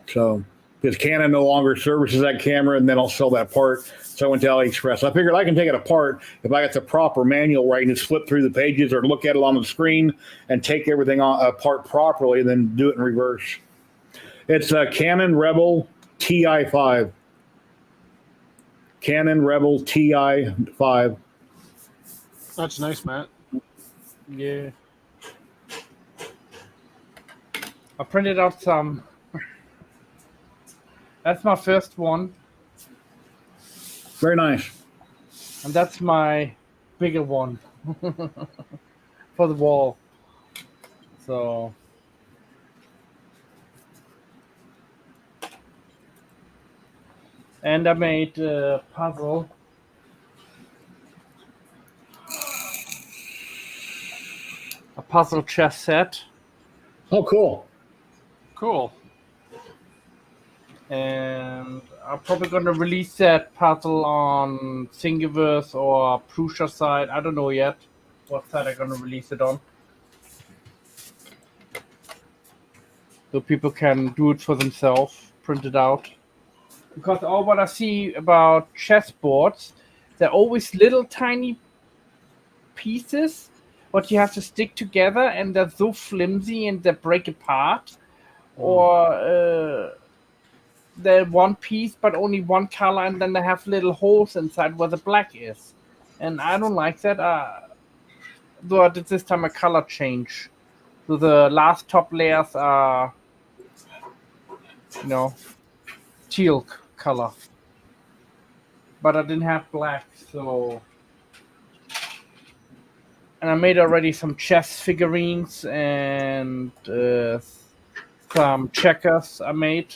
so because Canon no longer services that camera, and then I'll sell that part. So I went to AliExpress. I figured I can take it apart if I got the proper manual where I can just flip through the pages or look at it on the screen and take everything apart properly, and then do it in reverse. It's a Canon Rebel TI5. Canon Rebel TI5. That's nice, Matt. Yeah. I printed out some. That's my first one. Very nice. And that's my bigger one for the wall. So. And I made a puzzle. A puzzle chess set. Oh, cool. Cool. And I'm probably going to release that puzzle on Thingiverse or Prusa side. I don't know yet what side I'm going to release it on. So people can do it for themselves, print it out. Because all what I see about chessboards, they're always little tiny pieces what you have to stick together, and they're so flimsy and they break apart. Or they're one piece but only one color, and then they have little holes inside where the black is. And I don't like that. Though I did this time a color change. So the last top layers are, teal color. But I didn't have black, so... And I made already some chess figurines and some checkers I made.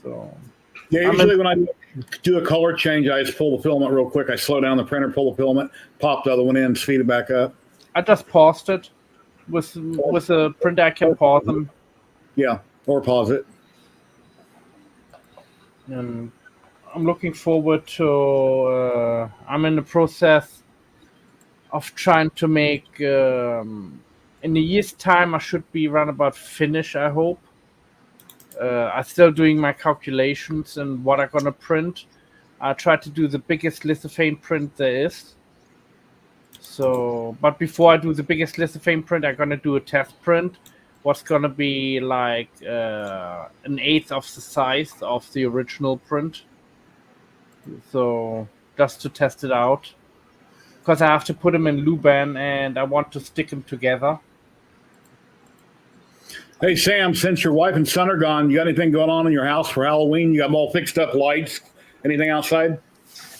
So Yeah, usually when I do a color change, I just pull the filament real quick. I slow down the printer, pull the filament, pop the other one in, speed it back up. I just paused it. With a printer, I can pause them. Yeah, or pause it. And I'm looking forward to... I'm in the process of trying to make... in a year's time, I should be around about finish, I hope. I'm still doing my calculations and what I'm going to print. I try to do the biggest lithophane print there is. So, but before I do the biggest lithophane print, I'm going to do a test print. What's going to be like an eighth of the size of the original print. So, just to test it out. Because I have to put them in Luban and I want to stick them together. Hey, Sam, since your wife and son are gone, you got anything going on in your house for Halloween? You got all fixed up lights? Anything outside?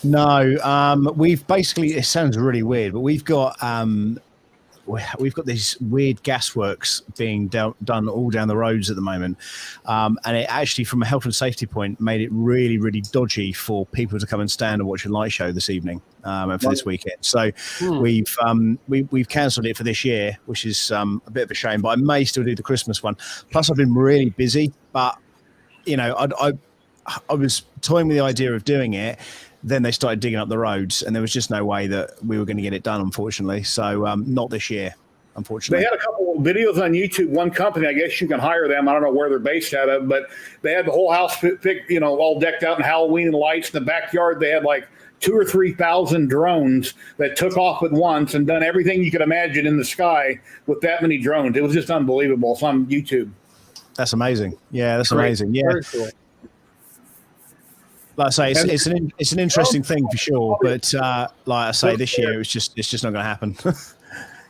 No, we've basically, it sounds really weird, but we've got these weird gasworks being done all down the roads at the moment. And it actually, from a health and safety point, made it really, really dodgy for people to come and stand and watch a light show this evening and for this weekend. So we've cancelled it for this year, which is a bit of a shame, but I may still do the Christmas one. Plus, I've been really busy, but, I was toying with the idea of doing it. Then they started digging up the roads, and there was just no way that we were going to get it done, unfortunately. So not this year, unfortunately. They had a couple of videos on YouTube. One company, I guess you can hire them. I don't know where they're based out of, but they had the whole house all decked out in Halloween and lights. In the backyard, they had like 2,000 or 3,000 drones that took off at once and done everything you could imagine in the sky with that many drones. It was just unbelievable. It's on YouTube. That's amazing. Yeah, that's amazing. Yeah. Very cool. Like I say, it's an interesting thing for sure, but like I say, this year it's just not going to happen.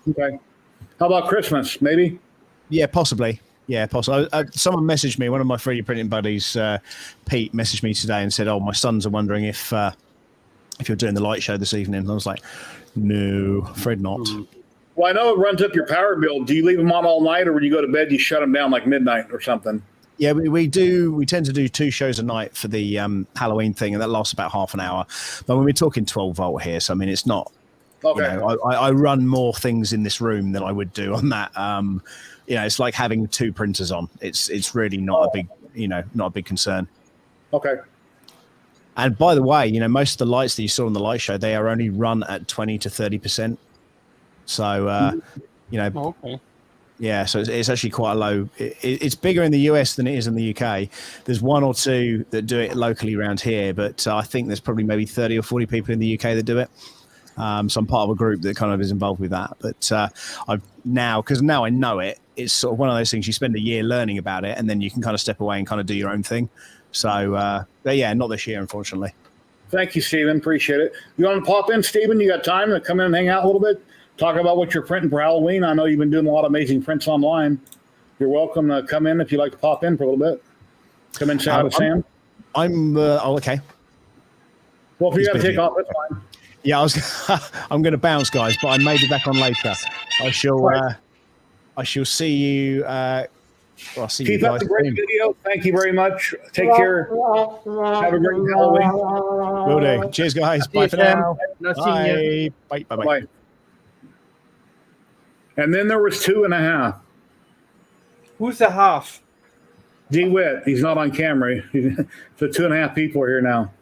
Okay. How about Christmas? Maybe. Yeah, possibly. Yeah, possibly. Someone messaged me. One of my 3D printing buddies, Pete, messaged me today and said, "Oh, my sons are wondering if you're doing the light show this evening." And I was like, "No, afraid not." Well, I know it runs up your power bill. Do you leave them on all night, or when you go to bed, you shut them down like midnight or something? Yeah, we do. We tend to do 2 shows a night for the Halloween thing, and that lasts about half an hour. But when we're talking 12 volt here, so I mean, it's not. Okay. I run more things in this room than I would do on that. It's like having 2 printers on. It's really not a big, not a big concern. Okay. And by the way, most of the lights that you saw on the light show, they are only run at 20 to 30%. So, okay. Yeah, so it's actually quite a low. It's bigger in the US than it is in the UK. There's 1 or 2 that do it locally around here, but I think there's probably maybe 30 or 40 people in the UK that do it. So I'm part of a group that kind of is involved with that. But I've now, because now I know it, it's sort of one of those things you spend a year learning about it, and then you can kind of step away and kind of do your own thing. So, but yeah, not this year, unfortunately. Thank you, Stephen. Appreciate it. You want to pop in, Stephen? You got time to come in and hang out a little bit? Talk about what you're printing for Halloween. I know you've been doing a lot of amazing prints online. You're welcome to come in if you'd like to pop in for a little bit. Come in and say hi to Sam. Okay. Well, if you got to take off, that's fine. Yeah, I'm going to bounce, guys, but I may be back on later. I shall see you. I'll see Keep you up guys the great soon. video. Thank you very much. Take care. Have a great Halloween. Will do. Cheers, guys. Bye for now. Nice seeing you. Bye. Bye. Bye. And then there was 2.5. Who's the half? DeWitt. He's not on camera. So 2.5 people are here now.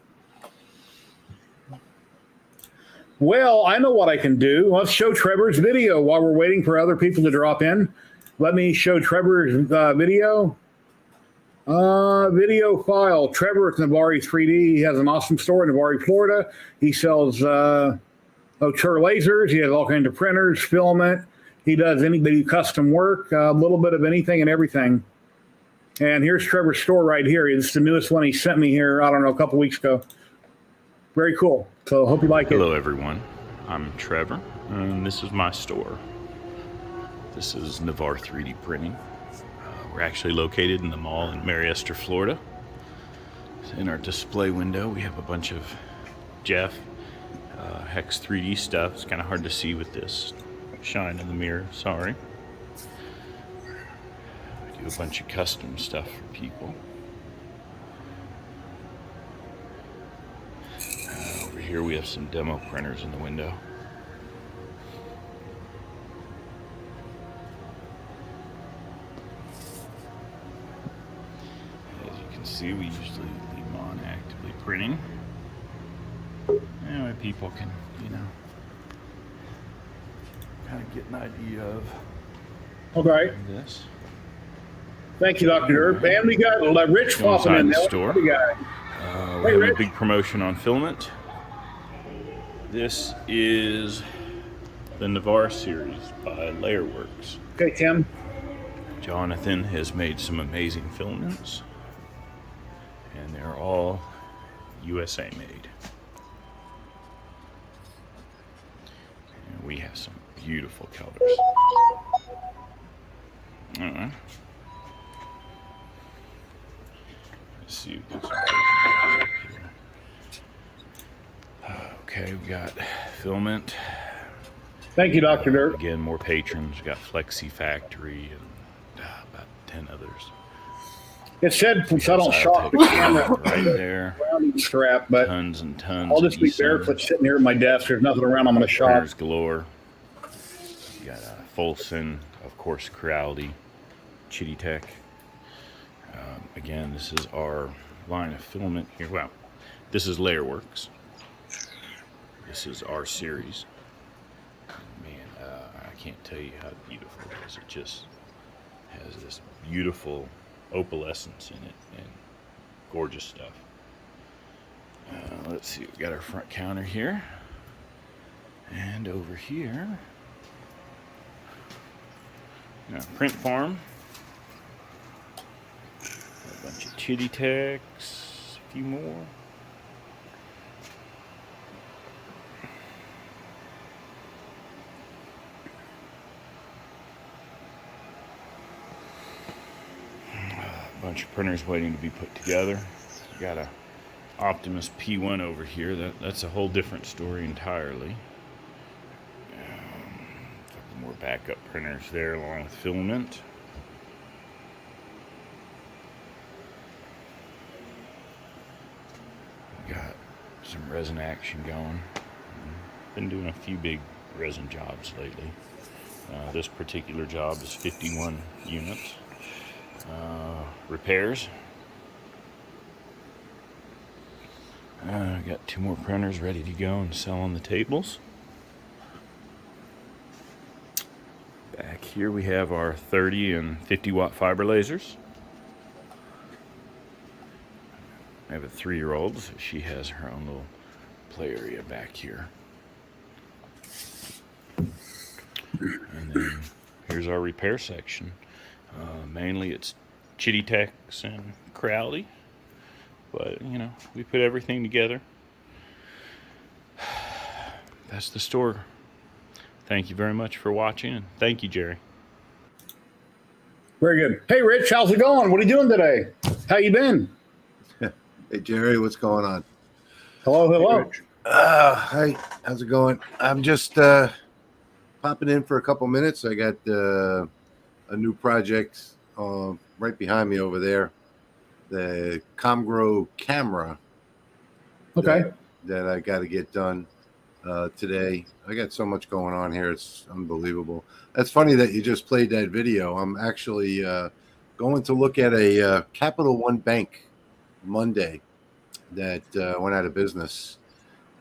Well, I know what I can do. Let's show Trevor's video while we're waiting for other people to drop in. Let me show Trevor's video. Video file. Trevor with Navarre 3D. He has an awesome store in Navarre, Florida. He sells Otur lasers. He has all kinds of printers, filament. He does anybody custom work, a little bit of anything and everything. And here's Trevor's store right here. It's the newest one he sent me here, I don't know, a couple weeks ago. Very cool. So hope you like it. Hello, everyone. I'm Trevor, and this is my store. This is Navarre 3D Printing. We're actually located in the mall in Mary Esther, Florida. In our display window, we have a bunch of Jeff Hex 3D stuff. It's kind of hard to see with this shine in the mirror, sorry. We do a bunch of custom stuff for people. Over here we have some demo printers in the window. As you can see, we usually leave them on actively printing. Anyway, people can, kind of get an idea of Okay. this. Thank you, Dr. Derp. And we got Rich Go popping inside in the there. store. We got? We have a big promotion on filament. This is the Navarre series by Layerworks. Okay, Tim. Jonathan has made some amazing filaments, and they're all USA made. And we have some beautiful colors. All right. Let's see what this is here. Okay, we got filament. Thank you, Dr. Derp. Again, more patrons. We got Flexi Factory and about 10 others. It said, since I don't shop the camera, right there. rounding strap, but Tons and tons. I'll just of be e-sun. barefoot sitting here at my desk. There's nothing around I'm going to shop. Printers galore. You got Folson, of course, Crowley, ZYLTECH. Again, this is our line of filament here. Well, this is Layerworks. This is our series. Man, I can't tell you how beautiful it is. It just has this beautiful opalescence in it and gorgeous stuff. Let's see, we got our front counter here. And over here, print farm. A bunch of ZYLTECHs, a few more. A bunch of printers waiting to be put together. We got a Optimus P1 over here. That's a whole different story entirely. A couple more backup printers there along with filament. We got some resin action going. Been doing a few big resin jobs lately. This particular job is 51 units. Repairs. Got 2 more printers ready to go and sell on the tables. Back here we have our 30 and 50 watt fiber lasers. I have a 3-year-old, so she has her own little play area back here. here's our repair section. Mainly it's ZYLTECH and Crowley, but you know, we put everything together. That's the store. Thank you very much for watching, and thank you, Jerry. Very good. Hey, Rich, how's it going? What are you doing today? How you been? Hey, Jerry, what's going on? Hello, hello. Hi, how's it going? I'm just popping in for a couple minutes. I got a new project right behind me over there, the Comgrow camera. Okay. That I got to get done today. I got so much going on here. It's unbelievable. That's funny that you just played that video. I'm actually going to look at a Capital One bank Monday that went out of business,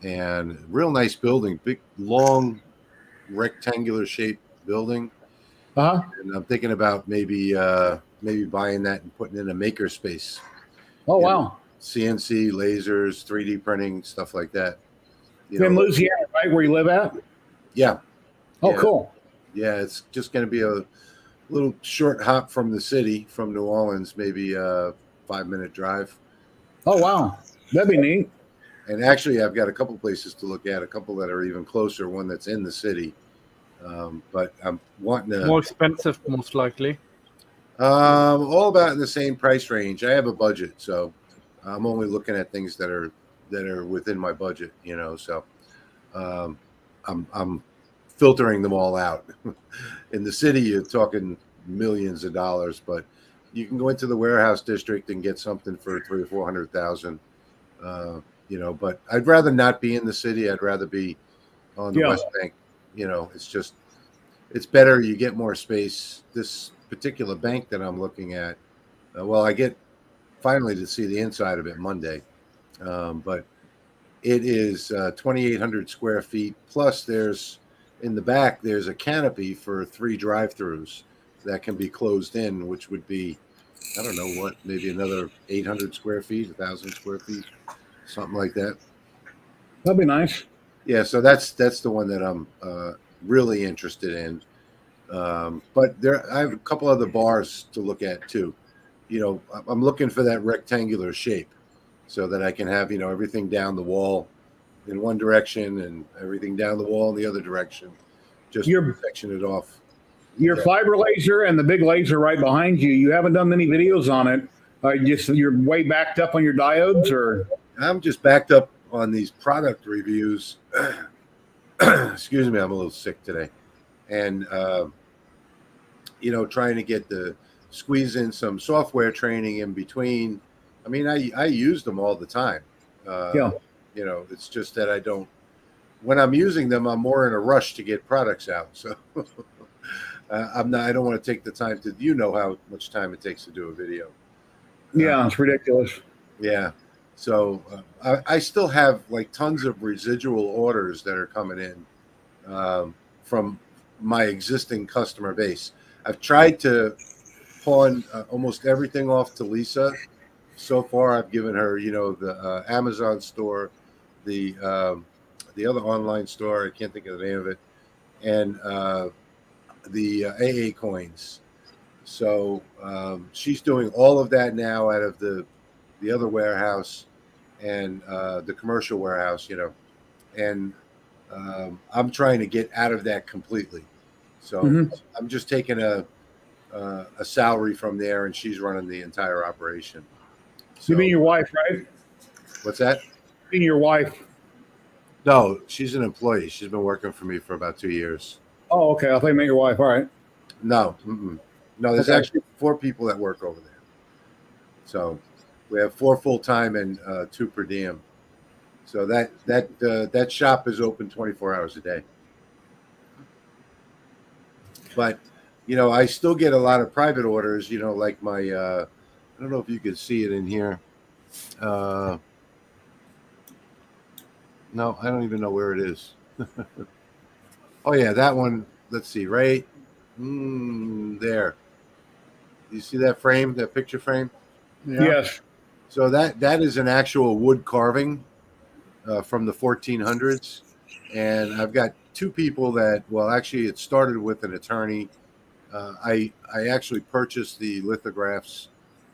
and real nice building, big, long, rectangular shaped building. And I'm thinking about maybe buying that and putting in a maker space. Oh, wow. CNC, lasers, 3D printing, stuff like that. You're in Louisiana, right, where you live at? Yeah. Oh, Yeah. cool. Yeah, it's just going to be a little short hop from the city, from New Orleans, maybe a 5-minute drive. Oh, wow. That'd be neat. And actually, I've got a couple places to look at, a couple that are even closer, one that's in the city. But I'm wanting to... More expensive, most likely. All about in the same price range. I have a budget, so I'm only looking at things that are within my budget, you know. So I'm filtering them all out. In the city, you're talking millions of dollars, but you can go into the warehouse district and get something for $300,000 or $400,000. You know, but I'd rather not be in the city. I'd rather be on the West Bank. You know, it's better. You get more space. This particular bank that I'm looking at, well, I get finally to see the inside of it Monday, but it is 2,800 square feet. Plus, there's in the back, there's a canopy for 3 drive-throughs that can be closed in, which would be, I don't know what, maybe another 800 square feet, 1,000 square feet, something like that. That'd be nice. Yeah, so that's the one that I'm really interested in. But I have a couple other bars to look at too. You know, I'm looking for that rectangular shape so that I can have, you know, everything down the wall in one direction and everything down the wall in the other direction. Just section it off. Your fiber laser and the big laser right behind you, you haven't done many videos on it. You're way backed up on your diodes, or? I'm just backed up on these product reviews. Excuse me, I'm a little sick today. And, you know, trying to get squeeze in some software training in between. I mean, I use them all the time. You know, it's just that I don't, when I'm using them, I'm more in a rush to get products out. So I don't want to take the time to, you know, how much time it takes to do a video. Yeah, it's ridiculous. Yeah. So I still have like tons of residual orders that are coming in from my existing customer base. I've tried to pawn almost everything off to Lisa. So far, I've given her, you know, the Amazon store, the other online store, I can't think of the name of it, and the AA coins. So she's doing all of that now out of the other warehouse and the commercial warehouse, you know, and I'm trying to get out of that completely. So I'm just taking a salary from there, and she's running the entire operation. So, You mean your wife, right? What's that? You mean your wife? No, she's an employee. She's been working for me for about 2 years. Oh, okay. I thought you meant your wife. All right. No, no. There's actually 4 people that work over there. So we have 4 full-time and 2 per diem. So that shop is open 24 hours a day. But, you know, I still get a lot of private orders, you know, like my, I don't know if you could see it in here. No, I don't even know where it is. Oh, yeah, that one. Let's see, right there. You see that frame, that picture frame? Yeah. Yes. So that is an actual wood carving from the 1400s. And I've got 2 people that, well, actually it started with an attorney I actually purchased the lithographs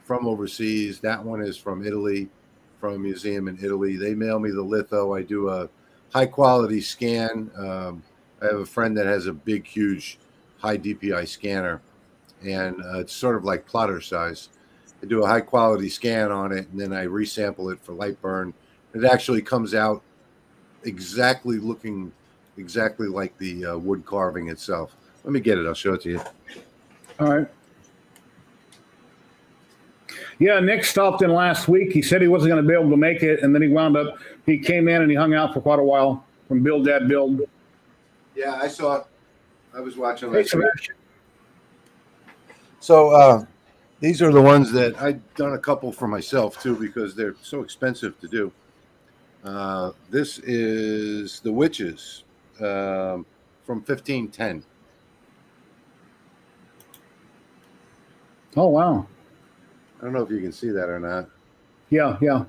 from overseas. That one is from Italy, from a museum in Italy. They mail me the litho. I do a high quality scan. I have a friend that has a big, huge, high DPI scanner, and it's sort of like plotter size. I do a high quality scan on it, and then I resample it for light burn. It actually comes out looking exactly like the wood carving itself. Let me get it. I'll show it to you. All right. Yeah, Nick stopped in last week. He said he wasn't going to be able to make it, and then he came in and he hung out for quite a while from Blvd Build. Yeah, I saw it. I was watching Hey, last week. Sebastian. So these are the ones that I've done a couple for myself too, because they're so expensive to do. This is the witches from 1510. Oh, wow. I don't know if you can see that or not. Yeah, yeah.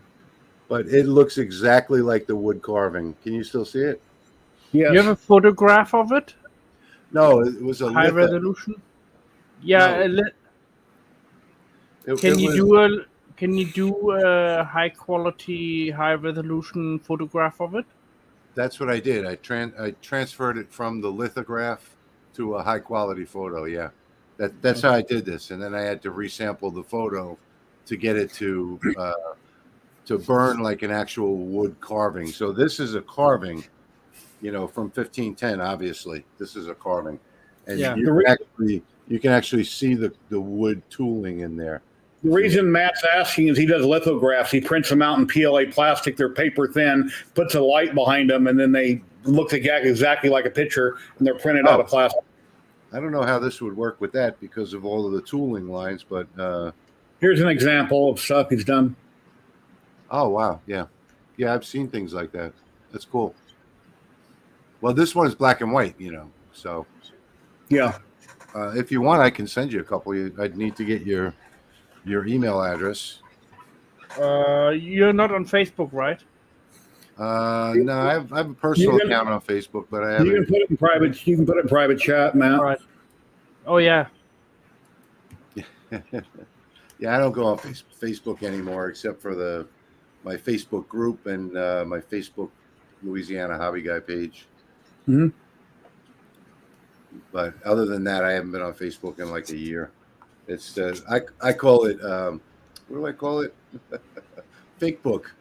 But it looks exactly like the wood carving. Can you still see it? Yes. You have a photograph of it? No, it was a High litho. resolution? Yeah. No. Can you do a high quality, high resolution photograph of it? That's what I did. I transferred it from the lithograph to a high quality photo. Yeah, that's how I did this, and then I had to resample the photo to get it to burn like an actual wood carving. So this is a carving, from 1510. Obviously, this is a carving, and Yeah. you can actually see the wood tooling in there. The reason Matt's asking is he does lithographs. He prints them out in PLA plastic. They're paper thin, puts a light behind them, and then they look exactly like a picture, and they're printed out of plastic. I don't know how this would work with that because of all of the tooling lines, but here's an example of stuff he's done. Oh, wow. Yeah. Yeah, I've seen things like that. That's cool. Well, this one is black and white, so. Yeah. If you want, I can send you a couple. I'd need to get your email address. You're not on Facebook, right? No, I have a personal account on Facebook, but I haven't. You can put it in private. You can put it in private chat, Matt. All right. Oh yeah. Yeah, I don't go on Facebook anymore, except for my Facebook group and my Facebook Louisiana Hobby Guy page. Mm-hmm. But other than that, I haven't been on Facebook in like a year. It's I call it what do I call it? Fake book.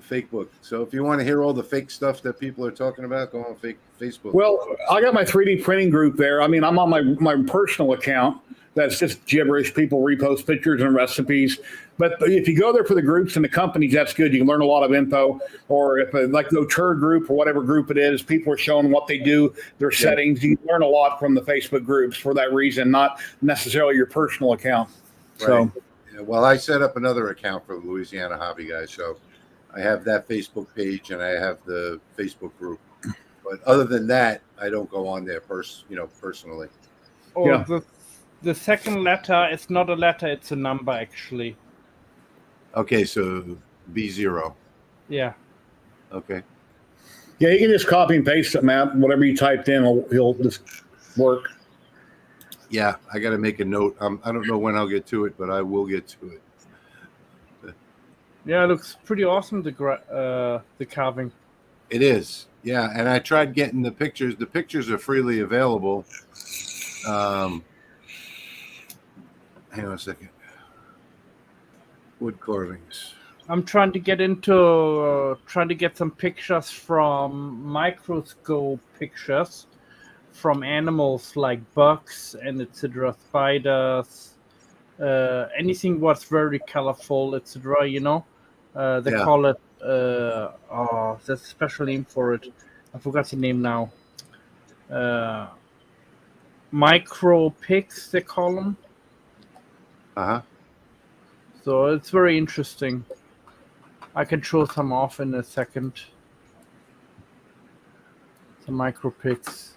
Fake book. So if you want to hear all the fake stuff that people are talking about, go on Facebook. Well, I got my 3D printing group there. I mean, I'm on my personal account. That's just gibberish. People repost pictures and recipes. But if you go there for the groups and the companies, that's good. You can learn a lot of info. Or if like the Tour group or whatever group it is, people are showing what they do, their settings. You can learn a lot from the Facebook groups for that reason, not necessarily your personal account. Right. So, yeah, well, I set up another account for the Louisiana Hobby Guy, so I have that Facebook page and I have the Facebook group. But other than that, I don't go on there personally. Oh, yeah. The second letter is not a letter; it's a number, actually. Okay, so B0. Yeah. Okay. yeah, you can just copy and paste it, Matt. Whatever you typed in, he'll just work. Yeah, I got to make a note. I don't know when I'll get to it, but I will get to it. Yeah, it looks pretty awesome. The carving. It is. Yeah, and I tried getting the pictures. The pictures are freely available. Hang on a second. Wood carvings. I'm trying to get into trying to get some pictures from microscope pictures from animals like bugs and etc. Spiders, anything what's very colorful, etc. They call it. There's a special name for it. I forgot the name now. Micro pigs, they call them. Uh-huh. So it's very interesting. I can show some off in a second. Some micro pics.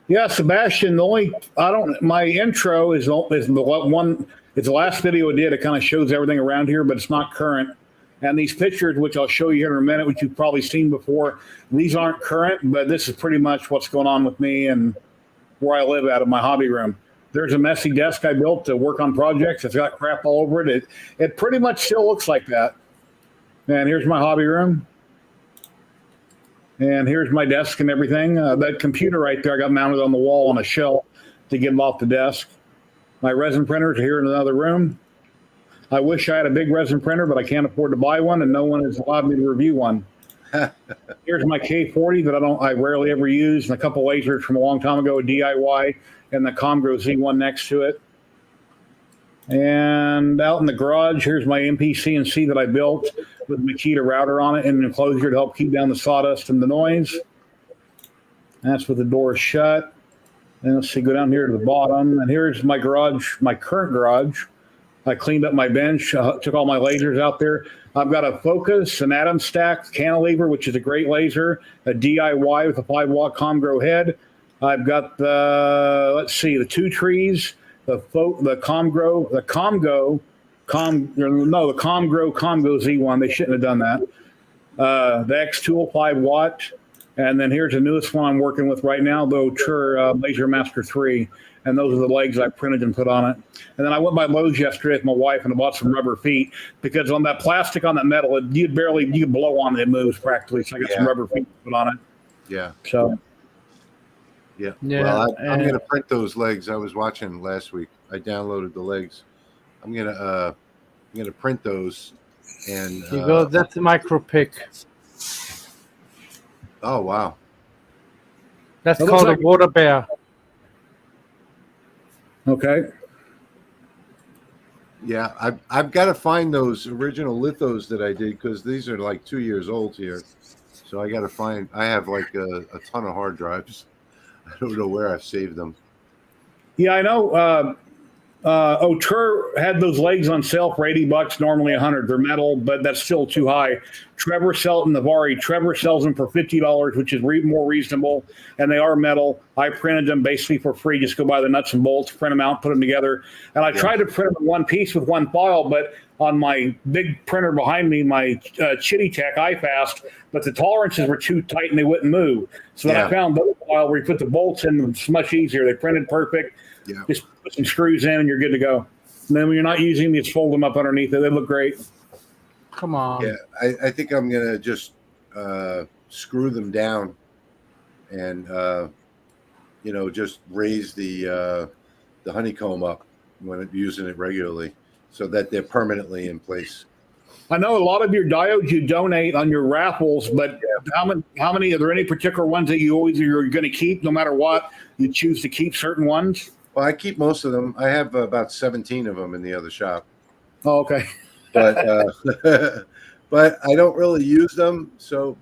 Yeah, Sebastian. My intro is the one. It's the last video I did. It kind of shows everything around here, but it's not current. And these pictures, which I'll show you here in a minute, which you've probably seen before, these aren't current, but this is pretty much what's going on with me. And where I live out of my hobby room. There's a messy desk I built to work on projects. It's got crap all over it. It pretty much still looks like that. And here's my hobby room. And here's my desk and everything. That computer right there I got mounted on the wall on a shelf to get it off the desk. My resin printers are here in another room. I wish I had a big resin printer, but I can't afford to buy one, and no one has allowed me to review one. Here's my K40 that I rarely ever use, and a couple lasers from a long time ago, a DIY, and the Comgro Z1 next to it. And out in the garage, here's my MPCNC that I built with a Makita router on it and an enclosure to help keep down the sawdust and the noise. That's with the door shut. And let's see, go down here to the bottom. And here's my garage, my current garage. I cleaned up my bench, took all my lasers out there. I've got a Focus, an Atom Stack cantilever, which is a great laser, a DIY with a 5-watt Comgro head. I've got the 2 trees, the Comgro Z1. They shouldn't have done that. The X-Tool 5-watt. And then here's the newest one I'm working with right now, the Otur Laser Master 3. And those are the legs I printed and put on it. And then I went by Lowe's yesterday with my wife and I bought some rubber feet because on that plastic, on that metal, you could blow on it, it moves practically. So I got some rubber feet to put on it. Yeah. So. Yeah. Well, I'm going to print those legs. I was watching last week. I downloaded the legs. I'm gonna print those. And you go. That's a micro pick. Oh wow. That's called a water bear. Okay. Yeah, I've got to find those original lithos that I did because these are like 2 years old here. So I got to find. I have like a ton of hard drives. I don't know where I've saved them. Yeah, I know. Otur had those legs on sale for $80, normally $100. They're metal, but that's still too high. Trevor sells them, Navarre. Trevor sells them for $50, which is more reasonable, and they are metal. I printed them basically for free. Just go buy the nuts and bolts, print them out, put them together. And I tried to print them in one piece with one file, but on my big printer behind me, my Chitty Tech iFast, but the tolerances were too tight and they wouldn't move. So then I found those file where you put the bolts in, it's much easier. They printed perfect. Yeah. Just put some screws in and you're good to go. And then when you're not using them, you just fold them up underneath it. They look great. Come on. Yeah, I think I'm going to just screw them down and, just raise the honeycomb up when I'm using it regularly so that they're permanently in place. I know a lot of your diodes you donate on your raffles, but how many, are there any particular ones that you're going to keep no matter what? You choose to keep certain ones? Well, I keep most of them. I have about 17 of them in the other shop. Oh, okay. But but I don't really use them. So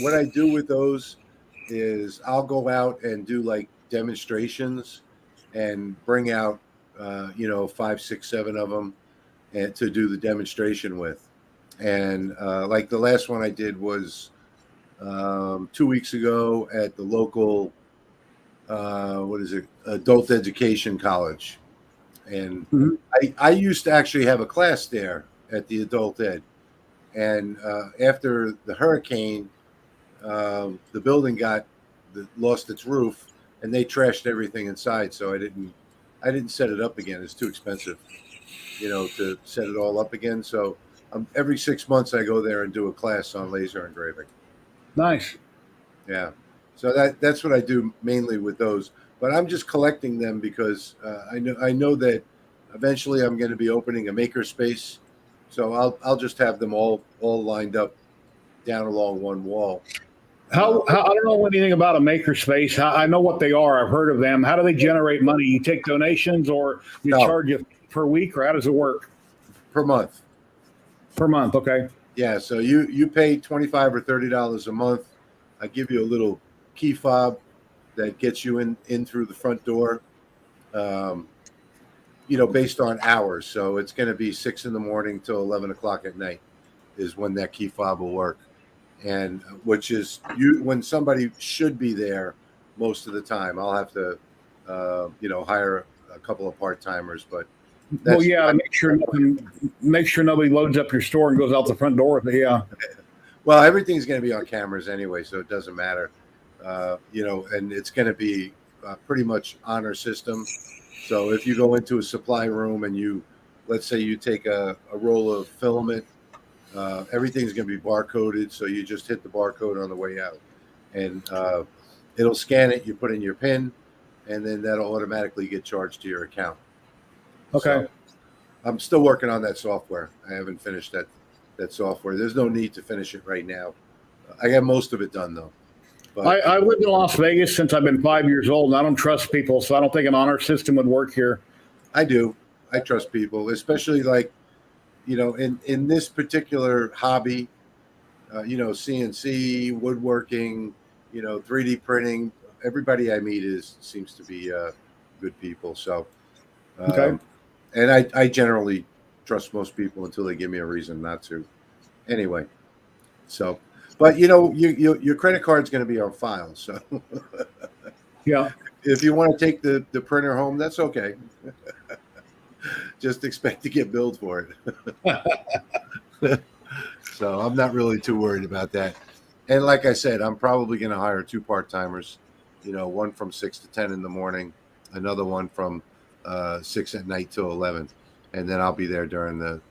what I do with those is I'll go out and do like demonstrations and bring out 5, 6, 7 of them and to do the demonstration with. And like the last one I did was 2 weeks ago at the local adult education college. And I used to actually have a class there at the adult ed. And after the hurricane, the building lost its roof and they trashed everything inside. So I didn't set it up again. It's too expensive, to set it all up again. So every 6 months I go there and do a class on laser engraving. Nice. Yeah. So that's what I do mainly with those. But I'm just collecting them because I know that eventually I'm going to be opening a makerspace. So I'll just have them all lined up down along one wall. How I don't know anything about a makerspace. I know what they are. I've heard of them. How do they generate money? You take donations or you charge it per week, or how does it work? Per month. Per month, okay. Yeah, so you pay $25 or $30 a month. I give you a little key fob that gets you in through the front door, based on hours. So it's going to be 6 a.m. till 11 o'clock at night is when that key fob will work. And which is when somebody should be there most of the time. I'll have to, hire a couple of part-timers, but make sure nobody loads up your store and goes out the front door. Yeah. Well, everything's going to be on cameras anyway, so it doesn't matter. And it's going to be pretty much honor system. So if you go into a supply room and let's say you take a roll of filament, everything's going to be barcoded. So you just hit the barcode on the way out, and it'll scan it. You put in your PIN, and then that'll automatically get charged to your account. Okay. So I'm still working on that software. I haven't finished that software. There's no need to finish it right now. I got most of it done though. But I lived in Las Vegas since I've been 5 years old, and I don't trust people, so I don't think an honor system would work here. I do. I trust people, especially like, in this particular hobby, CNC, woodworking, 3D printing. Everybody I meet seems to be good people. So, Okay. And I generally trust most people until they give me a reason not to. Anyway, so, but your credit card's going to be on file. So, Yeah. if you want to take the printer home, that's okay. Just expect to get billed for it. So I'm not really too worried about that. And like I said, I'm probably going to hire 2 part-timers, one from 6 to 10 in the morning, another one from 6 at night till 11. And then I'll be there during the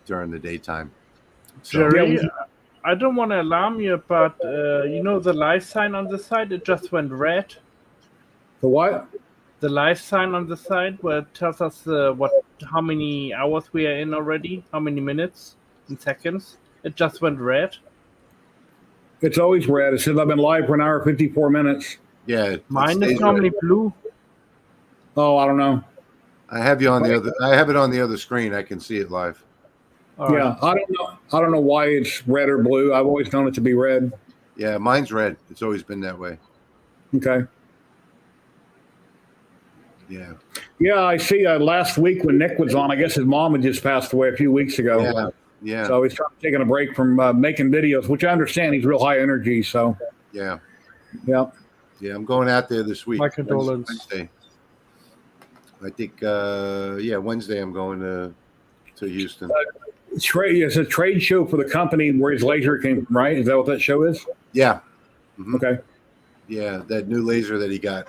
daytime. So, Jerry, I don't want to alarm you, but the live sign on the side, it just went red. The what? The live sign on the side where it tells us how many hours we are in already, how many minutes and seconds. It just went red. It's always red. It says I've been live for an hour 54 minutes. yeah. Mine is normally blue. Oh, I don't know. I have you on I have it on the other screen. I can see it live. All right. Yeah, I don't know why it's red or blue. I've always known it to be red. Yeah, mine's red. It's always been that way. Okay. Yeah. Yeah, I see. Last week when Nick was on, I guess his mom had just passed away a few weeks ago. Yeah. Yeah. So he's taking a break from making videos, which I understand he's real high energy. So Yeah. yeah. Yeah. I'm going out there this week. My condolences. Wednesday. I think, Wednesday I'm going to Houston. It's a trade show for the company where his laser came from, right? Is that what that show is? Yeah. Mhm. Okay. Yeah, that new laser that he got.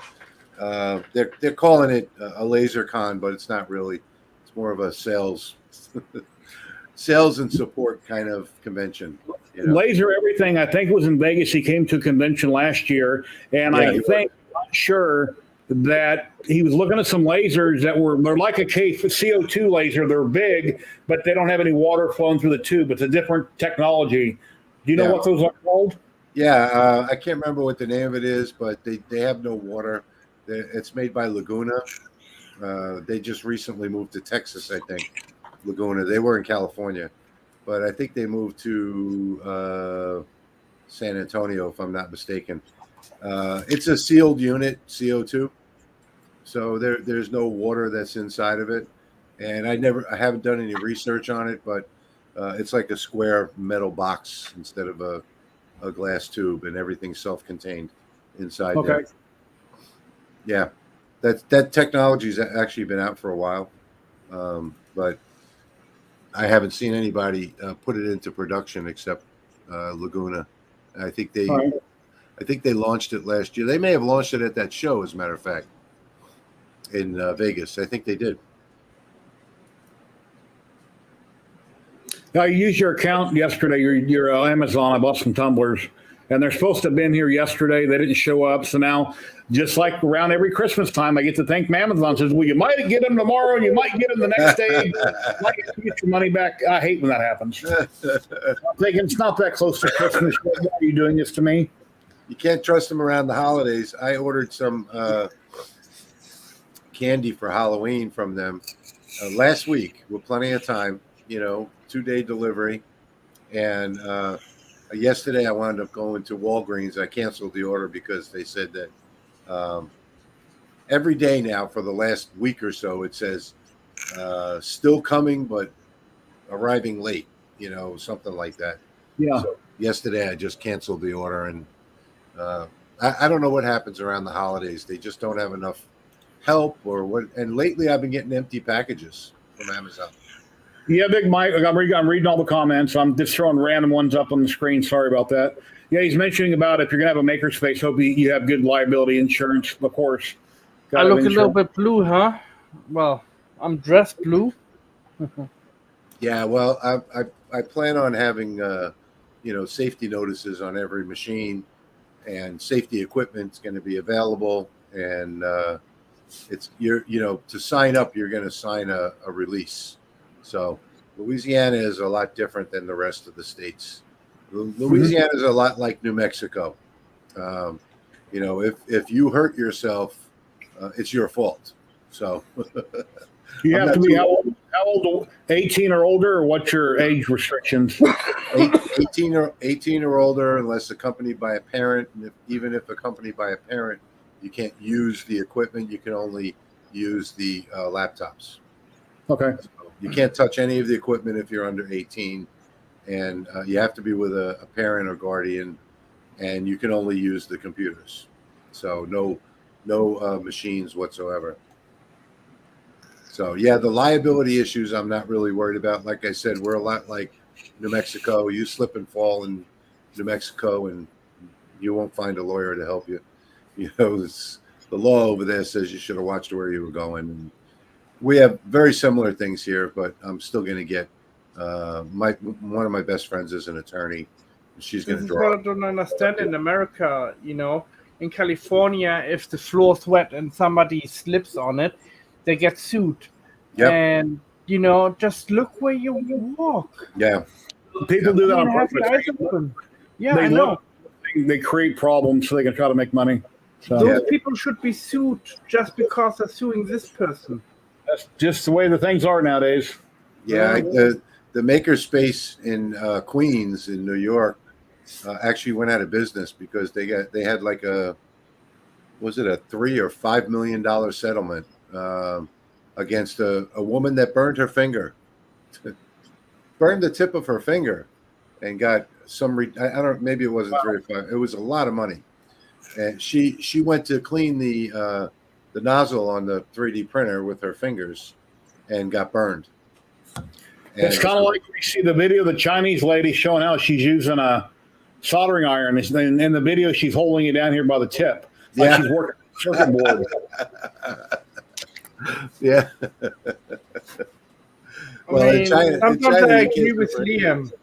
They're calling it a laser con, but it's not really. It's more of a sales and support kind of convention. Laser everything. I think it was in Vegas. He came to a convention last year, and Yeah, I think I'm sure that he was looking at some lasers they're like a CO2 laser. They're big, but they don't have any water flowing through the tube. It's a different technology. Do you know what those are called? Yeah, I can't remember what the name of it is, but they have no water. It's made by Laguna. They just recently moved to Texas, I think. Laguna. They were in California, but I think they moved to San Antonio, if I'm not mistaken. It's a sealed unit, CO2. So there's no water that's inside of it. And I haven't done any research on it, but it's like a square metal box instead of a glass tube, and everything's self-contained inside there. Okay. Yeah, that technology's actually been out for a while, but I haven't seen anybody put it into production except Laguna. I think they launched it last year. They may have launched it at that show, as a matter of fact, in Vegas. I think they did. I used your account yesterday, your Amazon. I bought some tumblers, and they're supposed to have been here yesterday. They didn't show up. So now, just like around every Christmas time, I get to thank Amazon. Says, well, you might get them tomorrow, and you might get them the next day. You might get your money back. I hate when that happens. I'm thinking it's not that close to Christmas. Why are you doing this to me? You can't trust them around the holidays. I ordered some candy for Halloween from them last week with plenty of time, 2-day delivery. And yesterday I wound up going to Walgreens. I canceled the order because they said that every day now for the last week or so, it says still coming, but arriving late, something like that. Yeah. So yesterday I just canceled the order, and I don't know what happens around the holidays. They just don't have enough help or what. And lately I've been getting empty packages from Amazon. Yeah, Big Mike, I'm reading all the comments. I'm just throwing random ones up on the screen. Sorry about that. Yeah, he's mentioning about if you're going to have a makerspace, hope you have good liability insurance, of course. I look a little bit blue, huh? Well, I'm dressed blue. Yeah, well, I plan on having safety notices on every machine, and safety equipment's going to be available, and to sign up, you're going to sign a release. So Louisiana is a lot different than the rest of the states. Louisiana is a lot like New Mexico. If you hurt yourself, it's your fault. So you have to be how old? 18 or older, or what's your age restrictions? 18 or older, unless accompanied by a parent. And even if accompanied by a parent, you can't use the equipment. You can only use the laptops. Okay. So you can't touch any of the equipment if you're under 18, and you have to be with a parent or guardian, and you can only use the computers. So no machines whatsoever. So yeah, the liability issues I'm not really worried about. Like I said, we're a lot like New Mexico. You slip and fall in New Mexico, and you won't find a lawyer to help you. The law over there says you should have watched where you were going. And we have very similar things here, but I'm still going to get one of my best friends is an attorney. She's going to draw. What I don't understand in America, in California, if the floor's wet and somebody slips on it, they get sued. Yep. And just look where you walk. Yeah. People do that on Have your eyes purpose. open. Yeah, I know. They create problems so they can try to make money. So Those people should be sued just because they're suing this person. that's just the way the things are nowadays. Yeah, the makerspace in Queens in New York actually went out of business because they had like was it a $3 or $5 million settlement against a woman that burned her finger, burned the tip of her finger, and got some. I don't. Maybe it wasn't 3 or 5. It was a lot of money, and she went to clean the nozzle on the 3D printer with her fingers, and got burned. It's kind of like we see the video of the Chinese lady showing how she's using a soldering iron. In the video, she's holding it down here by the tip. Like she's working circuit board. Yeah. Sometimes I agree with Liam.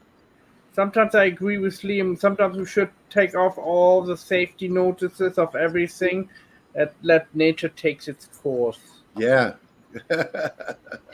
Sometimes I agree with Liam. Sometimes we should take off all the safety notices of everything and let nature take its course. Yeah.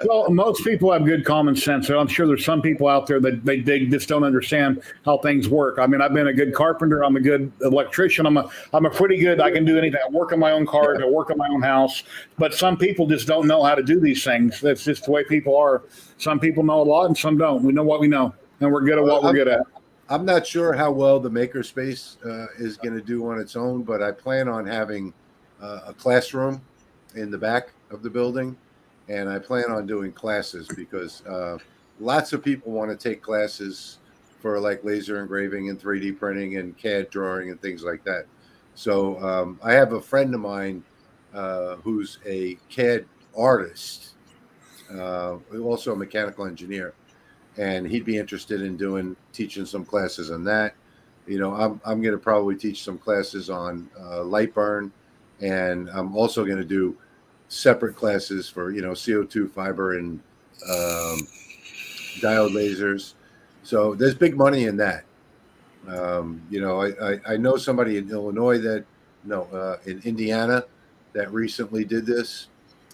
Well, most people have good common sense. So I'm sure there's some people out there that they just don't understand how things work. I mean, I've been a good carpenter. I'm a good electrician. I'm a pretty good. I can do anything. I work on my own cars. I work on my own house. But some people just don't know how to do these things. That's just the way people are. Some people know a lot, and some don't. We know what we know, and we're good at what we're good at. I'm not sure how well the makerspace is going to do on its own, but I plan on having a classroom in the back of the building. And I plan on doing classes because lots of people want to take classes for like laser engraving and 3D printing and CAD drawing and things like that. So I have a friend of mine who's a CAD artist, also a mechanical engineer, and he'd be interested in teaching some classes on that. I'm going to probably teach some classes on light burn, and I'm also going to do separate classes for CO2 fiber and diode lasers. So there's big money in that. I know somebody in Illinois in Indiana that recently did this,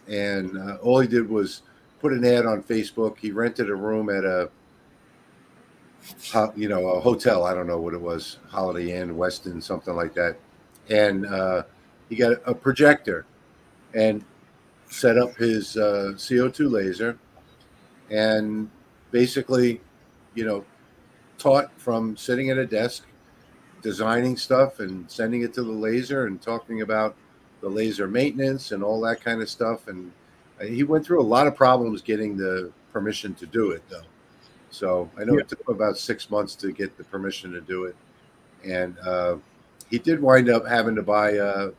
and all he did was put an ad on Facebook. He rented a room at a hotel. I don't know what it was, Holiday Inn, Westin, something like that. And he got a projector and set up his CO2 laser, and basically, taught from sitting at a desk, designing stuff and sending it to the laser and talking about the laser maintenance and all that kind of stuff. And he went through a lot of problems getting the permission to do it, though. So I know it took him about 6 months to get the permission to do it. And he did wind up having to buy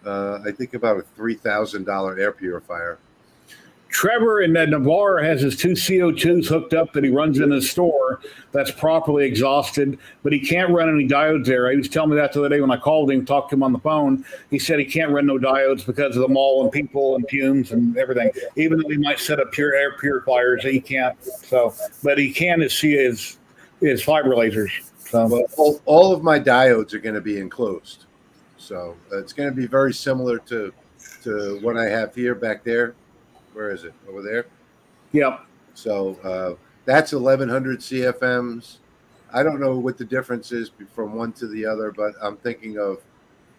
I think about a $3,000 air purifier. Trevor in Navarre has his 2 CO2s hooked up that he runs in his store that's properly exhausted, but he can't run any diodes there. He was telling me that the other day when I called him, talked to him on the phone. He said he can't run no diodes because of the mall and people and fumes and everything. Even though he might set up pure air purifiers, he can't. So, but he can see his fiber lasers. So, well, all of my diodes are going to be enclosed, so it's going to be very similar to what I have here back there. Where is it? Over there? Yep. So that's 1100 CFMs. I don't know what the difference is from one to the other, but I'm thinking of,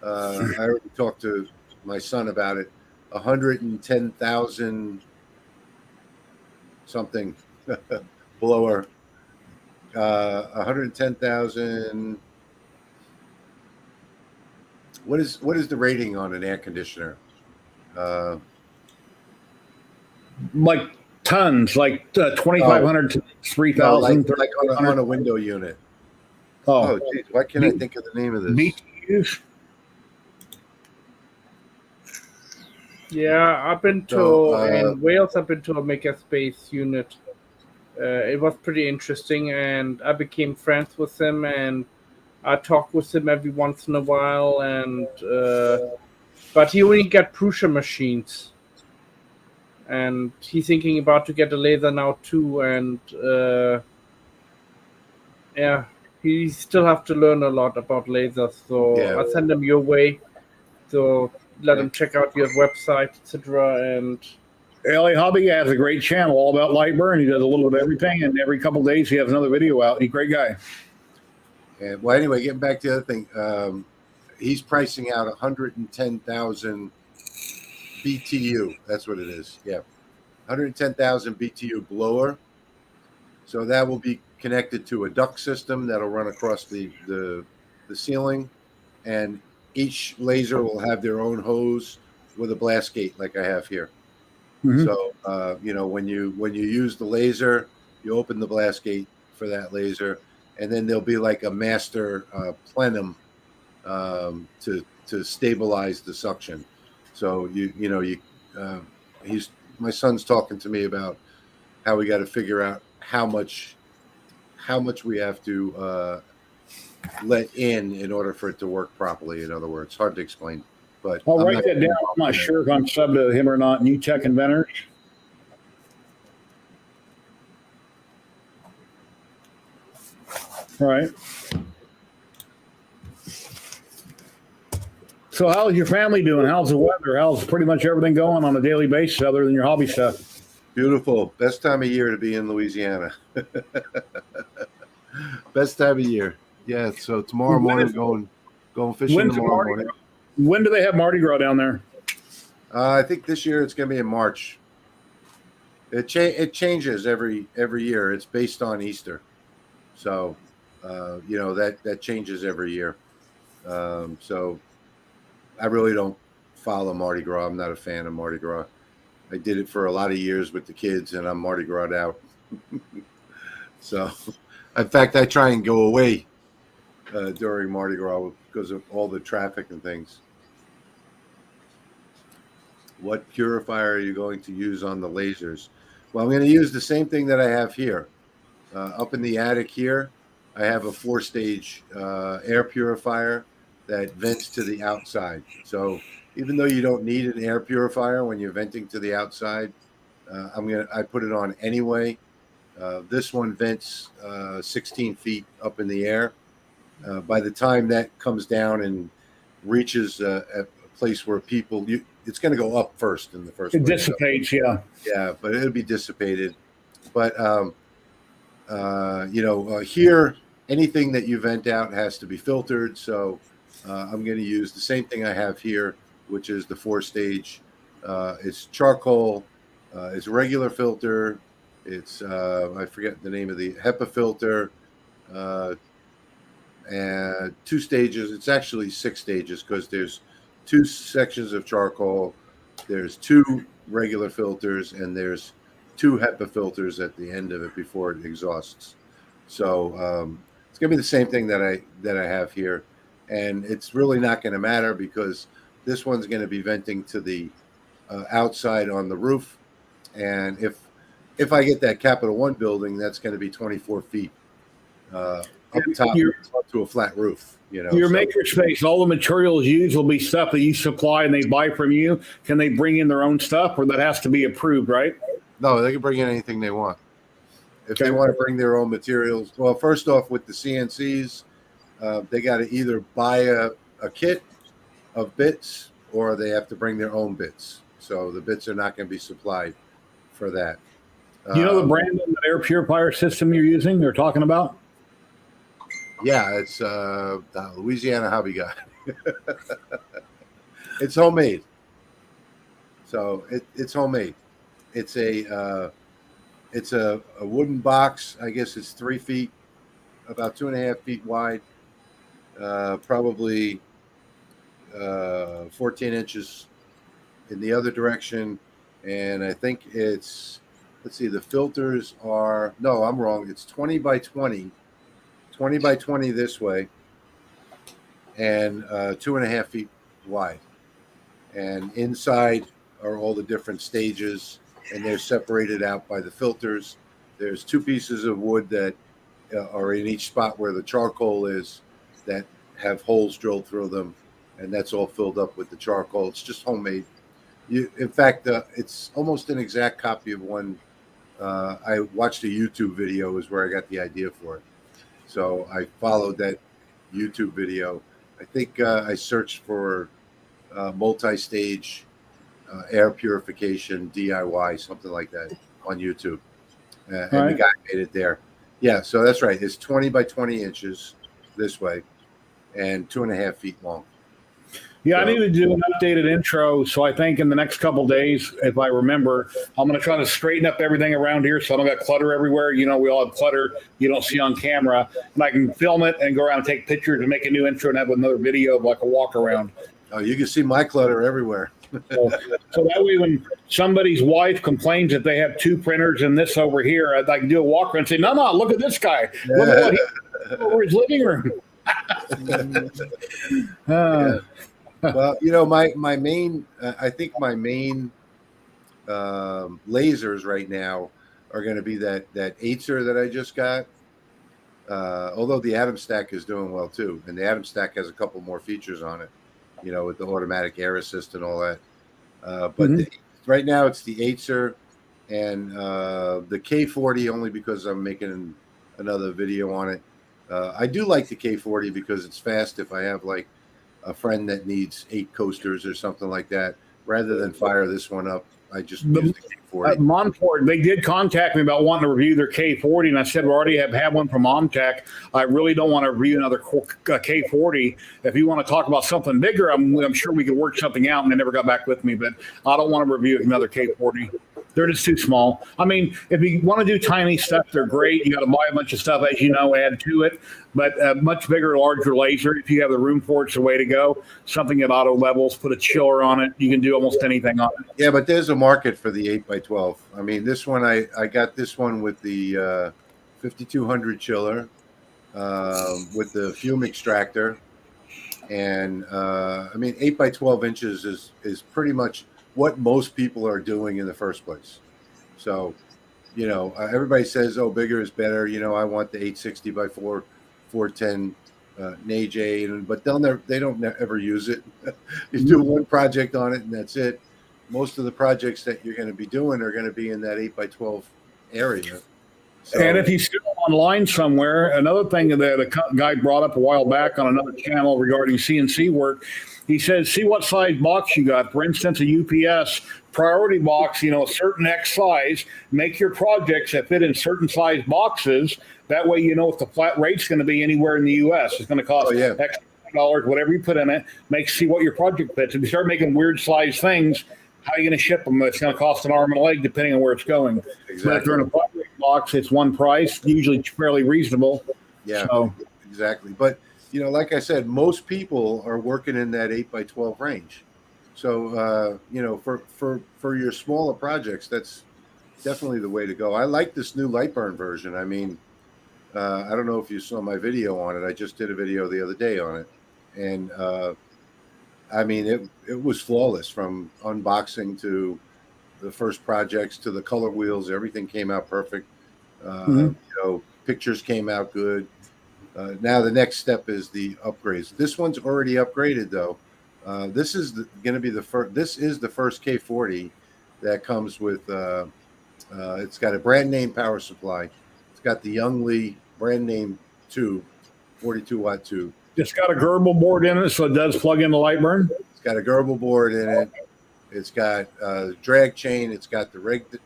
I already talked to my son about it, 110,000 something blower. 110,000. What is the rating on an air conditioner? Like tons, like 2,500 to 3,000. Like on a window unit. Oh, geez, why can't I think of the name of this? BTUs? Yeah, I've been to in Wales. I've been to a makerspace unit. It was pretty interesting, and I became friends with him, and I talk with him every once in a while. And but he only got Prusa machines. And he's thinking about to get a laser now too, and yeah, he still have to learn a lot about lasers. So Yeah. I'll send him your way. So let him check out your website, etc. And LA Hobby has a great channel all about light burn. He does a little bit of everything, and every couple of days he has another video out. He's a great guy. Yeah, well, anyway, getting back to the other thing, he's pricing out 110,000 BTU. That's what it is. Yeah, 110,000 BTU blower. So that will be connected to a duct system that'll run across the ceiling, and each laser will have their own hose with a blast gate like I have here. Mhm. So when you use the laser, you open the blast gate for that laser, and then there'll be like a master plenum to stabilize the suction. So my son's talking to me about how we got to figure out how much we have to let in order for it to work properly. In other words, hard to explain. But I'll write that down. I'm not sure if I'm sub to him or not. New Tech Inventors. All right. So how's your family doing? How's the weather? How's pretty much everything going on a daily basis other than your hobby stuff? Beautiful. Best time of year to be in Louisiana. Best time of year. Yeah. So tomorrow morning, going fishing tomorrow morning. When do they have Mardi Gras down there? I think this year it's going to be in March. It changes every year. It's based on Easter, so that changes every year. So I really don't follow Mardi Gras. I'm not a fan of Mardi Gras. I did it for a lot of years with the kids, and I'm Mardi Gras out. So, in fact, I try and go away during Mardi Gras because of all the traffic and things. What purifier are you going to use on the lasers? Well, I'm going to use the same thing that I have here. Up in the attic here, I have a 4-stage air purifier that vents to the outside. So even though you don't need an air purifier when you're venting to the outside, I put it on anyway. This one vents 16 feet up in the air. By the time that comes down and reaches a place where it's going to go up first in the first place. It dissipates, so, yeah, but it'll be dissipated. But here, anything that you vent out has to be filtered. So I'm going to use the same thing I have here, which is the 4-stage. It's charcoal. It's a regular filter. It's I forget the name of the HEPA filter. And 2 stages. It's actually 6 stages because there's 2 sections of charcoal. There's 2 regular filters, and there's 2 HEPA filters at the end of it before it exhausts. So it's going to be the same thing that I have here, and it's really not going to matter because this one's going to be venting to the outside on the roof, And if I get that Capital One building, that's going to be 24 feet up top to a flat roof. You know, your makerspace, all the materials used will be stuff that you supply and they buy from you. Can they bring in their own stuff, or that has to be approved, right? No, they can bring in anything they want. If they want to bring their own materials, well, first off, with the CNCs, they got to either buy a kit of bits, or they have to bring their own bits. So the bits are not going to be supplied for that. Do you know the brand of that air purifier system you're using? They're talking about. Yeah, it's the Louisiana Hobby Guy. It's homemade. So it's homemade. It's a wooden box. I guess it's 3 feet, about 2.5 feet wide, probably 14 inches in the other direction. And I think it's, let's see, the filters are, no, I'm wrong. It's 20 by 20 this way, and 2.5 feet wide. And inside are all the different stages, and they're separated out by the filters. There's 2 pieces of wood that are in each spot where the charcoal is, that have holes drilled through them, and that's all filled up with the charcoal. It's just homemade. In fact, it's almost an exact copy of one. I watched a YouTube video is where I got the idea for it. So I followed that YouTube video. I think I searched for multi-stage air purification DIY, something like that, on YouTube. And the guy made it there. Yeah, so that's right. It's 20 by 20 inches this way and 2.5 feet long. Yeah, I need to do an updated intro. So I think in the next couple of days, if I remember, I'm going to try to straighten up everything around here so I don't got clutter everywhere. You know, we all have clutter you don't see on camera. And I can film it and go around and take pictures and make a new intro and have another video of like a walk around. Oh, you can see my clutter everywhere. So that way when somebody's wife complains that they have 2 printers and this over here, I can do a walk around and say, no, look at this guy. Look at what he's over his living room. Yeah. Well, you know, my main, I think my main lasers right now are going to be that Acer that I just got. Although the Atom Stack is doing well too, and the Atom Stack has a couple more features on it, you know, with the automatic air assist and all that. But right now it's the Acer and the K40 only because I'm making another video on it. I do like the K40 because it's fast. If I have like a friend that needs 8 coasters or something like that, rather than fire this one up, I just use the K40. Monport, they did contact me about wanting to review their K40, and I said we already have one from Omtech. I really don't want to review another K40. If you want to talk about something bigger, I'm sure we could work something out. And they never got back with me, but I don't want to review another K40. They're just too small. I mean, if you want to do tiny stuff, they're great. You got to buy a bunch of stuff, as you know, add to it. But a much bigger, larger laser, if you have the room for it, it's the way to go. Something at auto levels, put a chiller on it. You can do almost anything on it. Yeah, but there's a market for the 8x12. I mean, this one, I got this one with the 5200 chiller, with the fume extractor. And, I mean, 8x12 inches is pretty much what most people are doing in the first place. So, you know, everybody says, oh, bigger is better. You know, I want the 860 by 410 NAJ, but they don't ever use it. You do one project on it and that's it. Most of the projects that you're going to be doing are going to be in that 8x12 area. So, and if he's still online somewhere, another thing that the guy brought up a while back on another channel regarding CNC work, he says, see what size box you got. For instance, a UPS priority box, you know, a certain X size. Make your projects that fit in certain size boxes. That way you know what the flat rate's going to be anywhere in the U.S. It's going to cost X dollars, whatever you put in it. See what your project fits. If you start making weird size things, how are you going to ship them? It's going to cost an arm and a leg depending on where it's going. Exactly. But if they're in a flat rate box, it's one price, usually fairly reasonable. Yeah, so. Exactly. But, you know, like I said, most people are working in that 8x12 range. So, you know, for your smaller projects, that's definitely the way to go. I like this new Lightburn version. I mean, I don't know if you saw my video on it. I just did a video the other day on it. And, I mean, it was flawless from unboxing to the first projects to the color wheels. Everything came out perfect. Pictures came out good. Now the next step is the upgrades. This one's already upgraded though. This is going to be the first. This is the first K40 that comes with. It's got a brand name power supply. It's got the Youngli brand name tube, 42-watt tube. It's got a Gerbil board in it, so it does plug in the Lightburn. It's got a Gerbil board in it. It's got drag chain. It's got the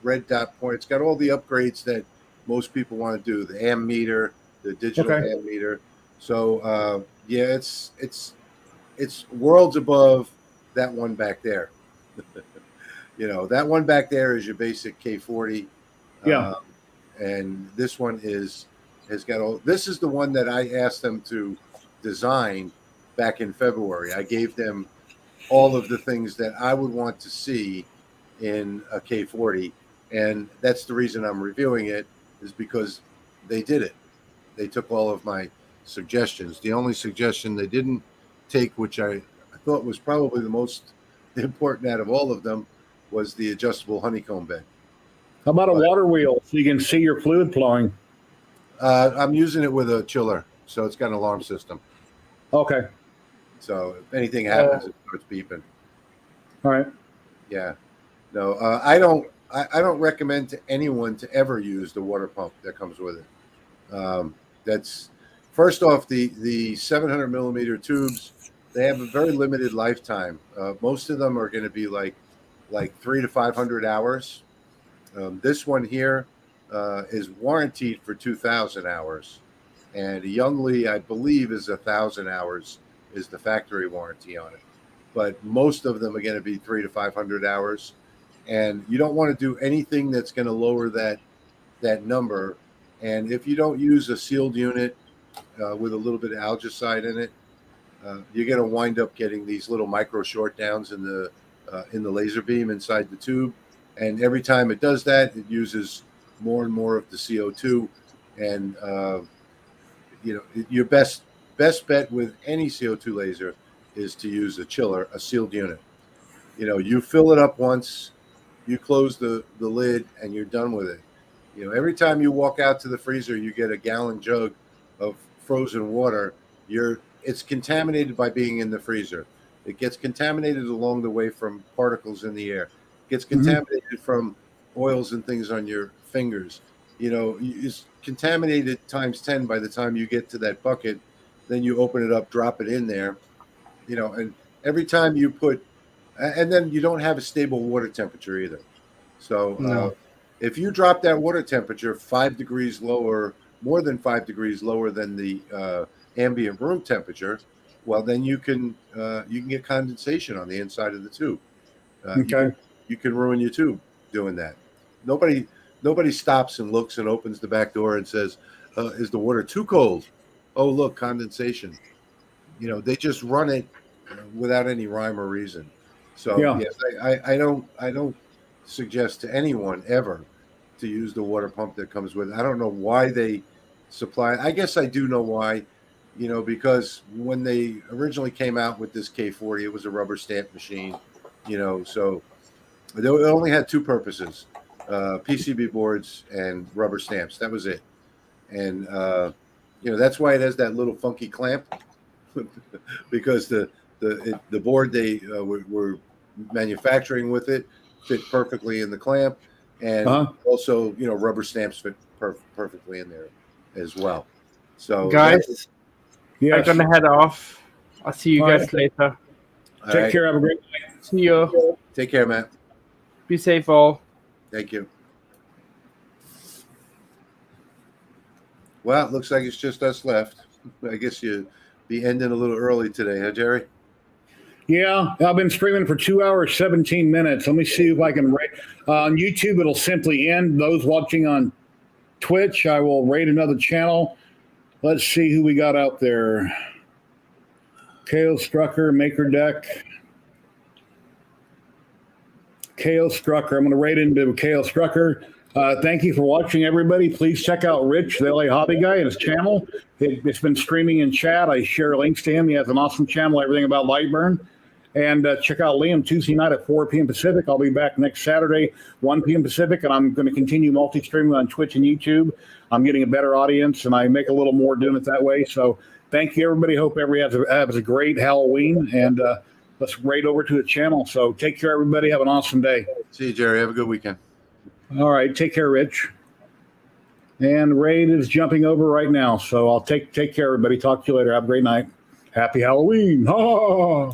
red dot point. It's got all the upgrades that most people want to do. The ammeter, the digital ammeter. So it's worlds above that one back there. That one back there is your basic K40. Yeah. And this one has got all. This is the one that I asked them to design back in February. I gave them all of the things that I would want to see in a K40, and that's the reason I'm reviewing it, is because they did it. They took all of my suggestions. The only suggestion they didn't take, which I thought was probably the most important out of all of them, was the adjustable honeycomb bed. How about a water wheel so you can see your fluid flowing? I'm using it with a chiller, so it's got an alarm system. Okay. So if anything happens, it starts beeping. All right. Yeah. No, I don't recommend to anyone to ever use the water pump that comes with it. That's first off, the 700 millimeter tubes. They have a very limited lifetime. Most of them are going to be like 300 to 500 hours. This one here is warranted for 2,000 hours, and a Youngli, I believe, is 1,000 hours is the factory warranty on it. But most of them are going to be 300 to 500 hours, and you don't want to do anything that's going to lower that number. And if you don't use a sealed unit with a little bit of algicide in it, you're going to wind up getting these little micro short downs in the laser beam inside the tube. And every time it does that, it uses more and more of the CO2. And your best bet with any CO2 laser is to use a chiller, a sealed unit. You fill it up once, you close the lid, and you're done with it. Every time you walk out to the freezer, you get a gallon jug of frozen water. It's contaminated by being in the freezer. It gets contaminated along the way from particles in the air. It gets contaminated from oils and things on your fingers. It's contaminated times 10 by the time you get to that bucket. Then you open it up, drop it in there, and every time you put, and then you don't have a stable water temperature either. So if you drop that water temperature 5 degrees lower, more than 5 degrees lower than the ambient room temperature, well, then you can get condensation on the inside of the tube. You can ruin your tube doing that. Nobody stops and looks and opens the back door and says, "Is the water too cold?" Oh, look, condensation. They just run it without any rhyme or reason. So yes, I don't suggest to anyone ever to use the water pump that comes with it. I don't know why they supply it. I guess I do know why. Because when they originally came out with this K40, it was a rubber stamp machine. So it only had two purposes: PCB boards and rubber stamps. That was it. And that's why it has that little funky clamp, because the board they were manufacturing with it fit perfectly in the clamp, and also rubber stamps fit perfectly in there as well. So guys, I'm gonna head off. I'll see you guys later. Take care. Have a great night. See you. Take care, Matt. Be safe, all. Thank you. Well, it looks like it's just us left. I guess you'll be ending a little early today, huh, Jerry? Yeah, I've been streaming for 2 hours, 17 minutes. Let me see if I can rate. On YouTube, it'll simply end. Those watching on Twitch, I will rate another channel. Let's see who we got out there. KO Strucker, Maker Deck. KO Strucker. I'm going to rate into KO Strucker. Thank you for watching, everybody. Please check out Rich, the LA Hobby Guy, and his channel. It's been streaming in chat. I share links to him. He has an awesome channel, everything about Lightburn. And check out Liam Tuesday night at 4 p.m. Pacific. I'll be back next Saturday, 1 p.m. Pacific, and I'm going to continue multi-streaming on Twitch and YouTube. I'm getting a better audience, and I make a little more doing it that way. So thank you, everybody. Hope everybody has a great Halloween, and let's raid over to the channel. So take care, everybody. Have an awesome day. See you, Jerry. Have a good weekend. All right. Take care, Rich. And Raid is jumping over right now. So I'll take care, everybody. Talk to you later. Have a great night. Happy Halloween. Ha!